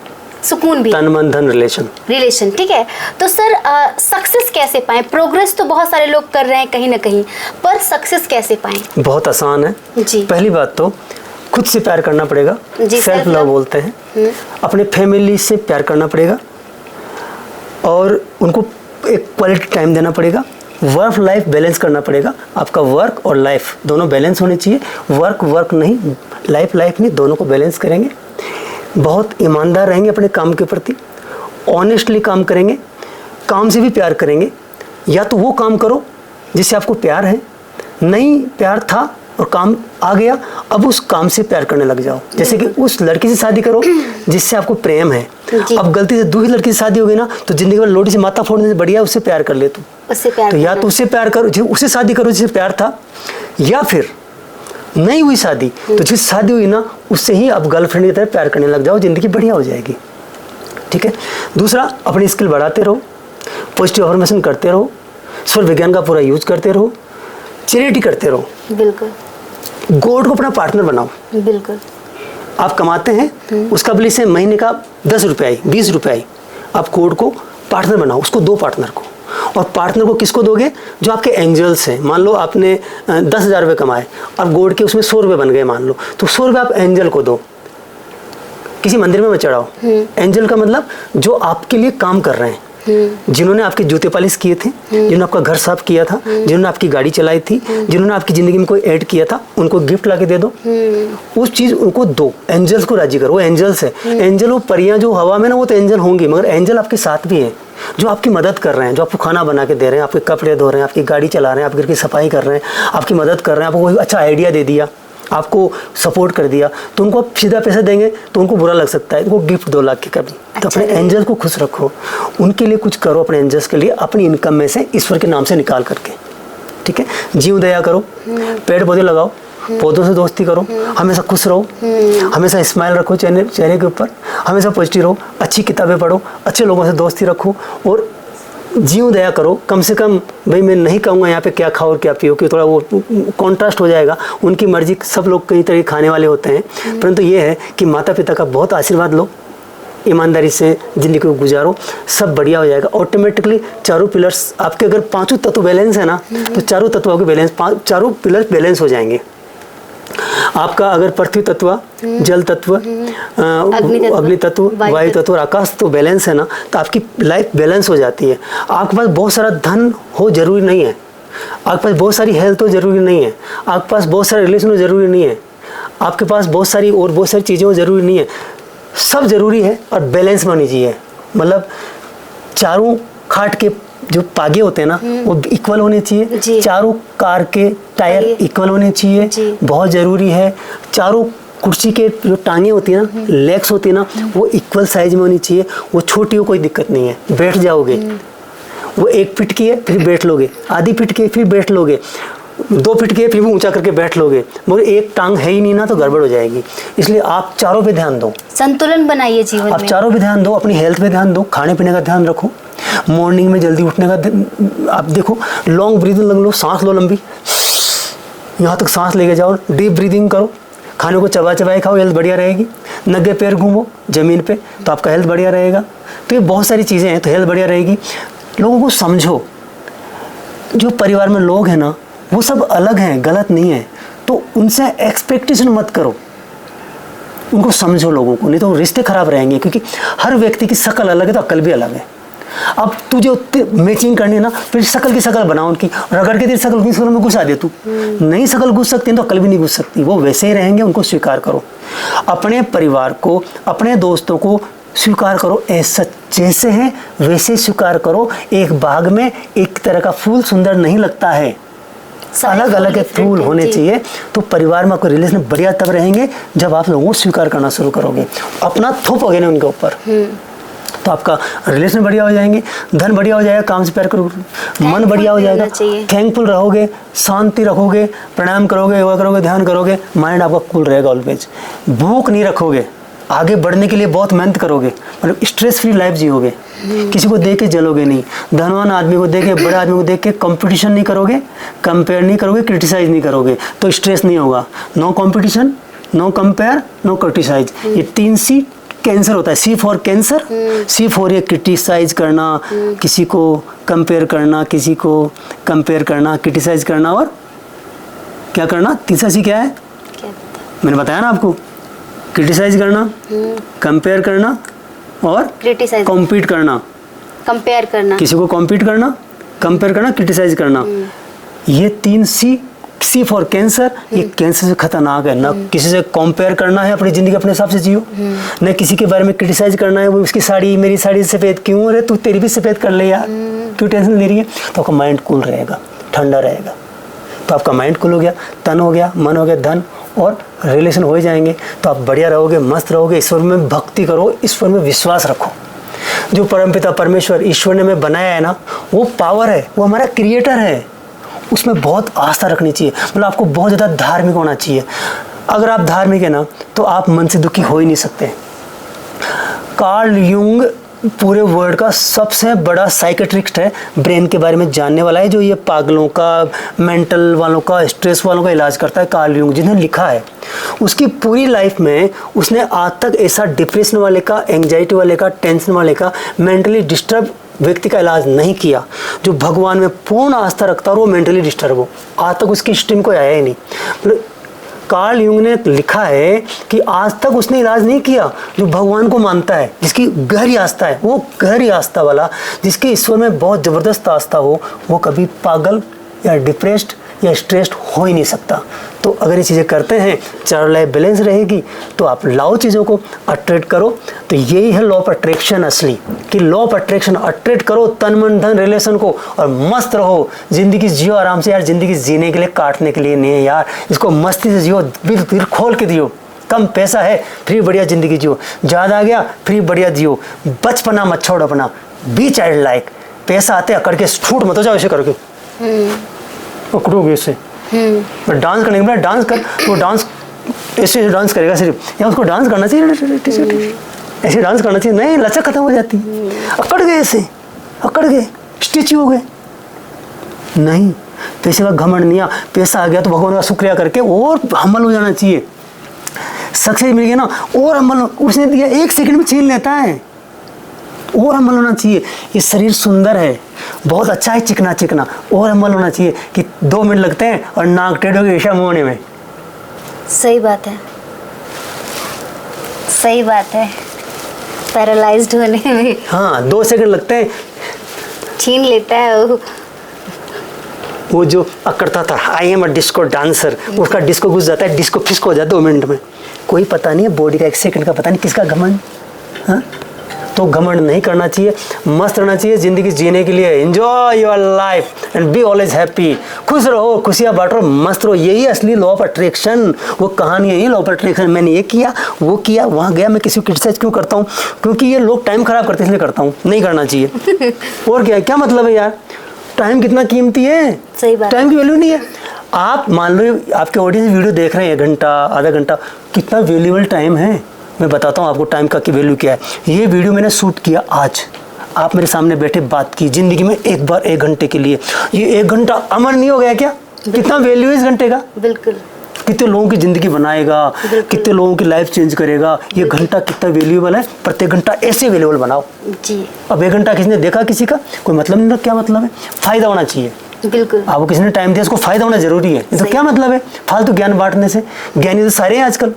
सुकून भी, तन मन धन रिलेशन, ठीक है? तो सर सक्सेस कैसे पाएं? प्रोग्रेस तो बहुत सारे लोग कर रहे हैं कहीं ना कहीं, पर सक्सेस कैसे पाएं? बहुत आसान है जी। पहली बात तो खुद से प्यार करना पड़ेगा, सेल्फ लव बोलते हैं। अपने फैमिली से प्यार करना पड़ेगा, और उनको एक क्वालिटी टाइम देना पड़ेगा। वर्क लाइफ बैलेंस करना पड़ेगा। आपका वर्क और लाइफ दोनों बैलेंस होने चाहिए। वर्क नहीं, लाइफ नहीं, दोनों को बैलेंस करेंगे। बहुत ईमानदार रहेंगे अपने काम के प्रति, ऑनेस्टली काम करेंगे, काम से भी प्यार करेंगे। या तो वो काम करो जिससे आपको प्यार है, नहीं प्यार था और काम आ गया, अब उस काम से प्यार करने लग जाओ। जैसे कि उस लड़की से शादी करो जिससे आपको प्रेम है। अब गलती से दूसरी लड़की से शादी होगी ना तो जिंदगी में लोटी से माथा फोड़ने से बढ़िया उससे प्यार कर ले तू। तो या तो उससे प्यार करो, उससे शादी करो जिससे प्यार था, या फिर नहीं हुई शादी तो जिस शादी हुई ना उससे ही अब गर्लफ्रेंड की तरह प्यार करने लग जाओ, जिंदगी बढ़िया हो जाएगी। ठीक है। दूसरा, अपनी स्किल बढ़ाते रहो, पॉजिटिव अफर्मेशन करते रहो, स्वर विज्ञान का पूरा यूज करते रहो, चैरिटी करते रहो। बिल्कुल। गॉड को अपना पार्टनर बनाओ। बिल्कुल। आप कमाते हैं, उसका बिल से महीने का 10 रुपये आई, 20 रुपये आई, आप गॉड को पार्टनर बनाओ, उसको दो पार्टनर को। और पार्टनर को किसको दोगे? जो आपके एंजल्स हैं। मान लो आपने 10,000 रुपये कमाए और गॉड के उसमें 100 रुपये बन गए मान लो, तो 100 रुपये आप एंजल को दो, किसी मंदिर में मत चढ़ाओ। एंजल का मतलब जो आपके लिए काम कर रहे हैं, जिन्होंने आपके जूते पॉलिश किए थे, जिन्होंने आपका घर साफ किया था, जिन्होंने आपकी गाड़ी चलाई थी, जिन्होंने आपकी जिंदगी में कोई ऐड किया था, उनको गिफ्ट ला के दे दो। उस चीज उनको दो, एंजल्स को राजी करो। वो एंजल्स है, एंजल वो परियां जो हवा में ना, वो तो एंजल होंगी, मगर एंजल आपके साथ भी है, जो आपकी मदद कर रहे हैं, जो आपको खाना बना के दे रहे हैं, आपके कपड़े धो रहे हैं, आपकी गाड़ी चला रहे हैं, आपके घर की सफाई कर रहे हैं, आपकी मदद कर रहे हैं, आपको कोई अच्छा आइडिया दे दिया, आपको सपोर्ट कर दिया, तो उनको आप सीधा पैसा देंगे तो उनको बुरा लग सकता है, उनको गिफ्ट 2 लाख के कभी। तो अपने एंजल्स को खुश रखो, उनके लिए कुछ करो, अपने एंजल्स के लिए अपनी इनकम में से ईश्वर के नाम से निकाल करके। ठीक है। जीव दया करो, पेड़ पौधे लगाओ, पौधों से दोस्ती करो, हमेशा खुश रहो, हमेशा स्माइल रखो चेहरे के ऊपर, हमेशा पॉजिटिव रहो, अच्छी किताबें पढ़ो, अच्छे लोगों से दोस्ती रखो, और जीव दया करो। कम से कम भाई मैं नहीं कहूँगा यहाँ पे क्या खाओ और क्या पियो, कि थोड़ा वो कॉन्ट्रास्ट हो जाएगा, उनकी मर्जी, सब लोग कई तरह खाने वाले होते हैं, परंतु ये है कि माता पिता का बहुत आशीर्वाद लो, ईमानदारी से ज़िंदगी को गुजारो, सब बढ़िया हो जाएगा ऑटोमेटिकली। चारों पिलर्स आपके, अगर 5 तत्व बैलेंस है ना, तो चारों तत्वों के बैलेंस, चारों पिलर बैलेंस हो जाएंगे। आपका अगर पृथ्वी तत्व, जल तत्व, अग्नि तत्व, वायु तत्व और आकाश तो बैलेंस है ना, तो आपकी लाइफ बैलेंस हो जाती है। आपके पास बहुत सारा धन हो जरूरी नहीं है, आपके पास बहुत सारी हेल्थ हो जरूरी नहीं है, आपके पास बहुत सारे रिलेशन हो जरूरी नहीं है, आपके पास बहुत सारी चीज़ें हो जरूरी नहीं है। सब जरूरी है और बैलेंस में होनी चाहिए। मतलब चारों खाट के जो पागे होते हैं ना वो इक्वल होने चाहिए, चारों कार के टायर इक्वल होने चाहिए, बहुत ज़रूरी है। चारों कुर्सी के जो टांगे होती है ना, लेग्स होती है ना, वो इक्वल साइज में होनी चाहिए। वो छोटी हो कोई दिक्कत नहीं है, बैठ जाओगे। वो 1 फीट की है फिर बैठ लोगे, आधी फीट की है फिर बैठ लोगे, 2 फीट की है फिर भी ऊंचा करके बैठ लोगे, मगर एक टांग है ही नहीं ना तो गड़बड़ हो जाएगी। इसलिए आप चारों पे ध्यान दो, संतुलन बनाइए जीवन में। आप चारों पे ध्यान दो, अपनी हेल्थ पे ध्यान दो, खाने पीने का ध्यान रखो, मॉर्निंग में जल्दी उठने का आप देखो, लॉन्ग ब्रीदिंग लो, सांस लो लंबी, यहाँ तक सांस लेके जाओ, डीप ब्रीदिंग करो, खाने को चबा चबाए खाओ, हेल्थ बढ़िया रहेगी। नंगे पैर घूमो ज़मीन पे तो आपका हेल्थ बढ़िया रहेगा। तो ये बहुत सारी चीज़ें हैं, तो हेल्थ बढ़िया रहेगी। लोगों को समझो, जो परिवार में लोग हैं ना वो सब अलग हैं, गलत नहीं है, तो उनसे एक्सपेक्टेशन मत करो, उनको समझो लोगों को, नहीं तो रिश्ते खराब रहेंगे। क्योंकि हर व्यक्ति की शक्ल अलग है तो अक्ल भी अलग है। अब तुझे मैचिंग करनी है ना, फिर शक्ल की शक्ल बनाओ उनकी, रगड़ के तेरी शक्ल की शक्ल में घुसा दे तू, नई शक्ल घुस सकती है तो अक्ल भी नहीं घुस सकती। वो वैसे ही रहेंगे, उनको स्वीकार करो। अपने परिवार को, अपने दोस्तों को स्वीकार करो, ऐसा जैसे हैं वैसे स्वीकार करो। एक बाग में एक तरह का फूल सुंदर नहीं लगता है, अलग अलग फूल होने चाहिए। तो परिवार में आपके रिलेशन बढ़िया तब रहेंगे जब आप लोगों को स्वीकार करना शुरू करोगे, अपना थोपोगे ना उनके ऊपर, तो आपका रिलेशन बढ़िया हो जाएंगे, धन बढ़िया हो जाएगा, काम से प्यार करोगे, मन बढ़िया हो जाएगा, थैंकफुल रहोगे, शांति रखोगे, प्राणायाम करोगे, योगा करोगे, ध्यान करोगे, माइंड आपका कूल रहेगा ऑलवेज। भूख नहीं रखोगे, आगे बढ़ने के लिए बहुत मेहनत करोगे, मतलब स्ट्रेस फ्री लाइफ जियोगे, किसी को देख के जलोगे नहीं, धनवान आदमी को देख के, बड़े आदमी को देख के कंपटीशन नहीं करोगे, कंपेयर नहीं करोगे, क्रिटिसाइज नहीं करोगे, तो स्ट्रेस नहीं होगा। No competition, no compare, no criticise, ये 3 C कैंसर होता है। C for cancer, C for ये क्रिटिसाइज करना, किसी को कंपेयर करना, किसी को कंपेयर करना, क्रिटिसाइज करना, और क्या करना, तीसरा C क्या है, मैंने बताया ना आपको, क्रिटिसाइज करना, कंपेयर करना और क्रिटिसाइज, कॉम्पीट करना, कंपेयर करना, किसी को कॉम्पीट करना, कंपेयर करना, क्रिटिसाइज करना। ये 3 C फॉर कैंसर, ये कैंसर से खतरनाक है। ना किसी से कंपेयर करना है, अपनी जिंदगी अपने हिसाब से जियो, न किसी के बारे में क्रिटिसाइज करना है, वो उसकी साड़ी, मेरी साड़ी सफ़ेद क्यों, अरे तू तेरी भी सफ़ेद कर ले यार, क्यों टेंशन ले रही है। तो आपका माइंड कूल रहेगा, ठंडा रहेगा, तो आपका माइंड कूल हो गया, तन हो गया, मन हो गया, धन और रिलेशन हो जाएंगे, तो आप बढ़िया रहोगे, मस्त रहोगे। ईश्वर में भक्ति करो, ईश्वर में विश्वास रखो। जो परमपिता परमेश्वर ईश्वर ने हमें बनाया है ना, वो पावर है, वो हमारा क्रिएटर है, उसमें बहुत आस्था रखनी चाहिए। मतलब आपको बहुत ज़्यादा धार्मिक होना चाहिए। अगर आप धार्मिक है ना तो आप मन से दुखी हो ही नहीं सकते। कार्ल यूंग पूरे वर्ल्ड का सबसे बड़ा साइकेट्रिस्ट है, ब्रेन के बारे में जानने वाला है, जो ये पागलों का, मेंटल वालों का, स्ट्रेस वालों का इलाज करता है। कार्ल यूंग जिन्हें लिखा है, उसकी पूरी लाइफ में उसने आज तक ऐसा डिप्रेशन वाले का, एंग्जाइटी वाले का, टेंशन वाले का, मेंटली डिस्टर्ब व्यक्ति का इलाज नहीं किया। जो भगवान में पूर्ण आस्था रखता है और वो मेंटली डिस्टर्ब हो, आज तक उसकी हिस्ट्री में कोई आया ही नहीं। मतलब कार्ल यूंग ने लिखा है कि आज तक उसने इलाज नहीं किया। जो भगवान को मानता है, जिसकी गहरी आस्था है, वो गहरी आस्था वाला, जिसके ईश्वर में बहुत ज़बरदस्त आस्था हो, वो कभी पागल या डिप्रेस्ड या स्ट्रेस्ड हो ही नहीं सकता। तो अगर ये चीज़ें करते हैं, चारों लाइफ बैलेंस रहेगी, तो आप लाओ चीज़ों को, अट्रैक्ट करो। तो यही है लॉ ऑफ अट्रैक्शन असली, कि लॉ ऑफ अट्रैक्शन, अट्रैक्ट करो तन मन धन रिलेशन को, और मस्त रहो, ज़िंदगी जियो आराम से यार। ज़िंदगी जीने के लिए, काटने के लिए नहीं है यार, इसको मस्ती से जियो, दिल खोल के जियो। कम पैसा है फिर बढ़िया ज़िंदगी जियो, ज़्यादा आ गया फिर बढ़िया जियो। बचपना मत छोड़ अपना, बी चाइल्ड लाइक। पैसा आते अकड़ के छूट मत हो जाओ ऐसे करके, पकड़ोगे इससे। डांस करने के बाद डांस कर, वो डांस ऐसे डांस करेगा सिर्फ, या उसको डांस करना चाहिए, ऐसे डांस करना चाहिए, नहीं लचक खत्म हो जाती। अकड़ गए ऐसे, अकड़ गए, स्टिच हो गए। नहीं, पैसे का घमंड नहीं, पैसा आ गया तो भगवान का शुक्रिया करके और हम्बल हो जाना चाहिए। सक्सेस मिल गया ना, और हम्बल, उसने दिया 1 सेकंड में छीन लेता है, और हम्बल होना चाहिए। ये शरीर सुंदर है, बहुत अच्छा है, चिकना चिकना, और हम्बल होना चाहिए कि 2 मिनट लगते हैं और नाक टेढ़ हो गई ईशा मुँह होने में। सही बात है, सही बात है। पैरालाइज्ड होने में हाँ 2 सेकंड लगते हैं। छीन लेता है वो जो करता था I am a disco dancer, उसका डिस्को घुस जाता है, डिस्को फिस्को हो जाता है 2 मिनट में। कोई पता नहीं है, बॉडी का 1 सेकंड का पता नहीं किसका घमंड। हाँ तो घमंड नहीं करना चाहिए, मस्त रहना चाहिए ज़िंदगी जीने के लिए। Enjoy your life and be always happy. खुश रहो, खुशियाँ बांटो, मस्त रहो। यही असली लॉ ऑफ अट्रैक्शन, वो कहानी है ये लॉ ऑफ अट्रैक्शन। मैंने ये किया, वो किया, वहाँ गया। मैं किसी को क्रिटिसाइज क्यों करता हूँ? क्योंकि ये लोग टाइम खराब करते इसलिए करता हूँ, नहीं करना चाहिए। और क्या मतलब है यार, टाइम कितना कीमती है। सही बात। टाइम की वैल्यू नहीं है। आप मान लो आपके ऑडियंस वीडियो देख रहे हैं 1 घंटा आधा घंटा, कितना वैल्यूएबल टाइम है। मैं बताता हूँ आपको टाइम का की वैल्यू क्या है। ये वीडियो मैंने शूट किया आज, आप मेरे सामने बैठे बात की, ज़िंदगी में एक बार 1 घंटे के लिए। ये 1 घंटा अमर नहीं हो गया क्या? कितना वैल्यू है इस घंटे का। बिल्कुल। कितने लोगों की ज़िंदगी बनाएगा, कितने लोगों की लाइफ चेंज करेगा। ये घंटा कितना वैल्यूएबल है। प्रत्येक घंटा ऐसे वैल्यूएबल बनाओ जी। अब 1 घंटा किसी ने देखा, किसी का कोई मतलब नहीं। क्या मतलब है? फ़ायदा होना चाहिए। बिल्कुल। आपको किसी ने टाइम दिया, उसको फायदा होना जरूरी है। तो क्या मतलब है फालतू ज्ञान बांटने से? ज्ञानी तो सारे हैं आजकल।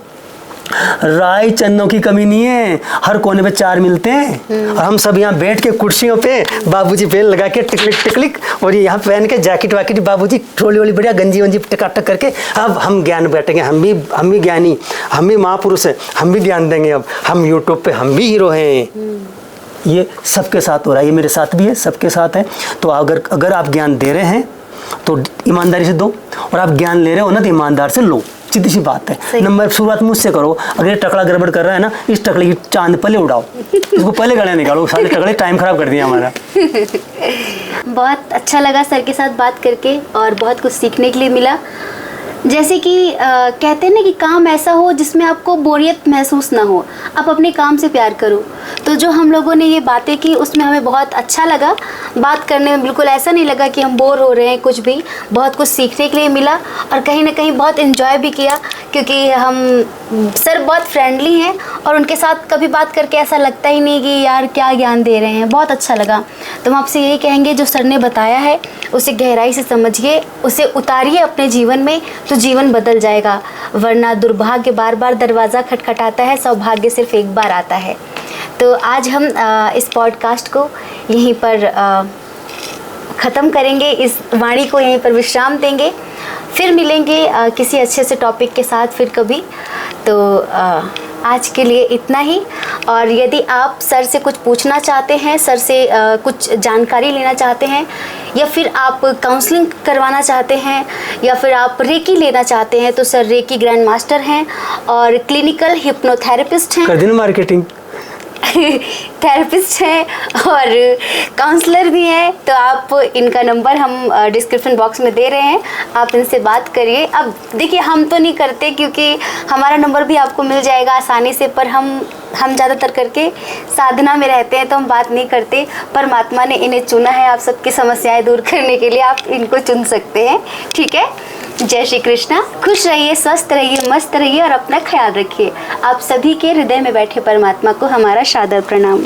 राय चन्नों की कमी नहीं है, हर कोने पे 4 मिलते हैं। और हम सब यहाँ बैठ के कुर्सियों पे बाबूजी पेन लगा के टिकलिक टिकलिक, और ये यहाँ पहन के जैकेट वाकेट, बाबूजी ट्रोली वोली बढ़िया गंजी वंजी टकाटक करके अब हम ज्ञान बैठेंगे। हम भी ज्ञानी, हम भी महापुरुष हैं, हम भी ज्ञान देंगे। अब हम यूट्यूब पे हम भी हीरो हैं। ये सबके साथ हो रहा है, ये मेरे साथ भी है, सबके साथ है। तो अगर आप ज्ञान दे रहे हैं तो ईमानदारी से दो, और आप ज्ञान ले रहे हो ना तो ईमानदार से लो। सीधी सी बात है। नंबर शुरुआत मुझसे करो। अगर ये टकला गड़बड़ कर रहा है ना, इस टकले की चांद पहले उड़ाओ, इसको पहले गले निकालो। सारे टकले टाइम खराब कर दिया हमारा। बहुत अच्छा लगा सर के साथ बात करके, और बहुत कुछ सीखने के लिए मिला। जैसे कि कहते हैं ना कि काम ऐसा हो जिसमें आपको बोरियत महसूस ना हो, आप अपने काम से प्यार करो। तो जो हम लोगों ने ये बातें की उसमें हमें बहुत अच्छा लगा बात करने में। बिल्कुल ऐसा नहीं लगा कि हम बोर हो रहे हैं, कुछ भी बहुत कुछ सीखने के लिए मिला, और कहीं ना कहीं बहुत इन्जॉय भी किया, क्योंकि हम सर बहुत फ्रेंडली हैं और उनके साथ कभी बात करके ऐसा लगता ही नहीं कि यार क्या ज्ञान दे रहे हैं। बहुत अच्छा लगा। तो हम आपसे यही कहेंगे जो सर ने बताया है उसे गहराई से समझिए, उसे उतारिए अपने जीवन में, तो जीवन बदल जाएगा। वरना दुर्भाग्य बार बार दरवाज़ा खटखटाता है, सौभाग्य सिर्फ एक बार आता है। तो आज हम इस पॉडकास्ट को यहीं पर ख़त्म करेंगे, इस वाणी को यहीं पर विश्राम देंगे। फिर मिलेंगे किसी अच्छे से टॉपिक के साथ फिर कभी। तो आज के लिए इतना ही। और यदि आप सर से कुछ पूछना चाहते हैं, सर से कुछ जानकारी लेना चाहते हैं, या फिर आप काउंसलिंग करवाना चाहते हैं, या फिर आप रेकी लेना चाहते हैं, तो सर रेकी ग्रैंड मास्टर हैं और क्लिनिकल हिप्नोथेरेपिस्ट हैं। कर देना मार्केटिंग। थेरेपिस्ट हैं और काउंसलर भी हैं। तो आप इनका नंबर हम डिस्क्रिप्शन बॉक्स में दे रहे हैं, आप इनसे बात करिए। अब देखिए हम तो नहीं करते क्योंकि हमारा नंबर भी आपको मिल जाएगा आसानी से, पर हम ज़्यादातर करके साधना में रहते हैं तो हम बात नहीं करते। परमात्मा ने इन्हें चुना है आप सबकी समस्याएं दूर करने के लिए, आप इनको चुन सकते हैं। ठीक है। जय श्री कृष्णा। खुश रहिए, स्वस्थ रहिए, मस्त रहिए और अपना ख्याल रखिए। आप सभी के हृदय में बैठे परमात्मा को हमारा सादर प्रणाम।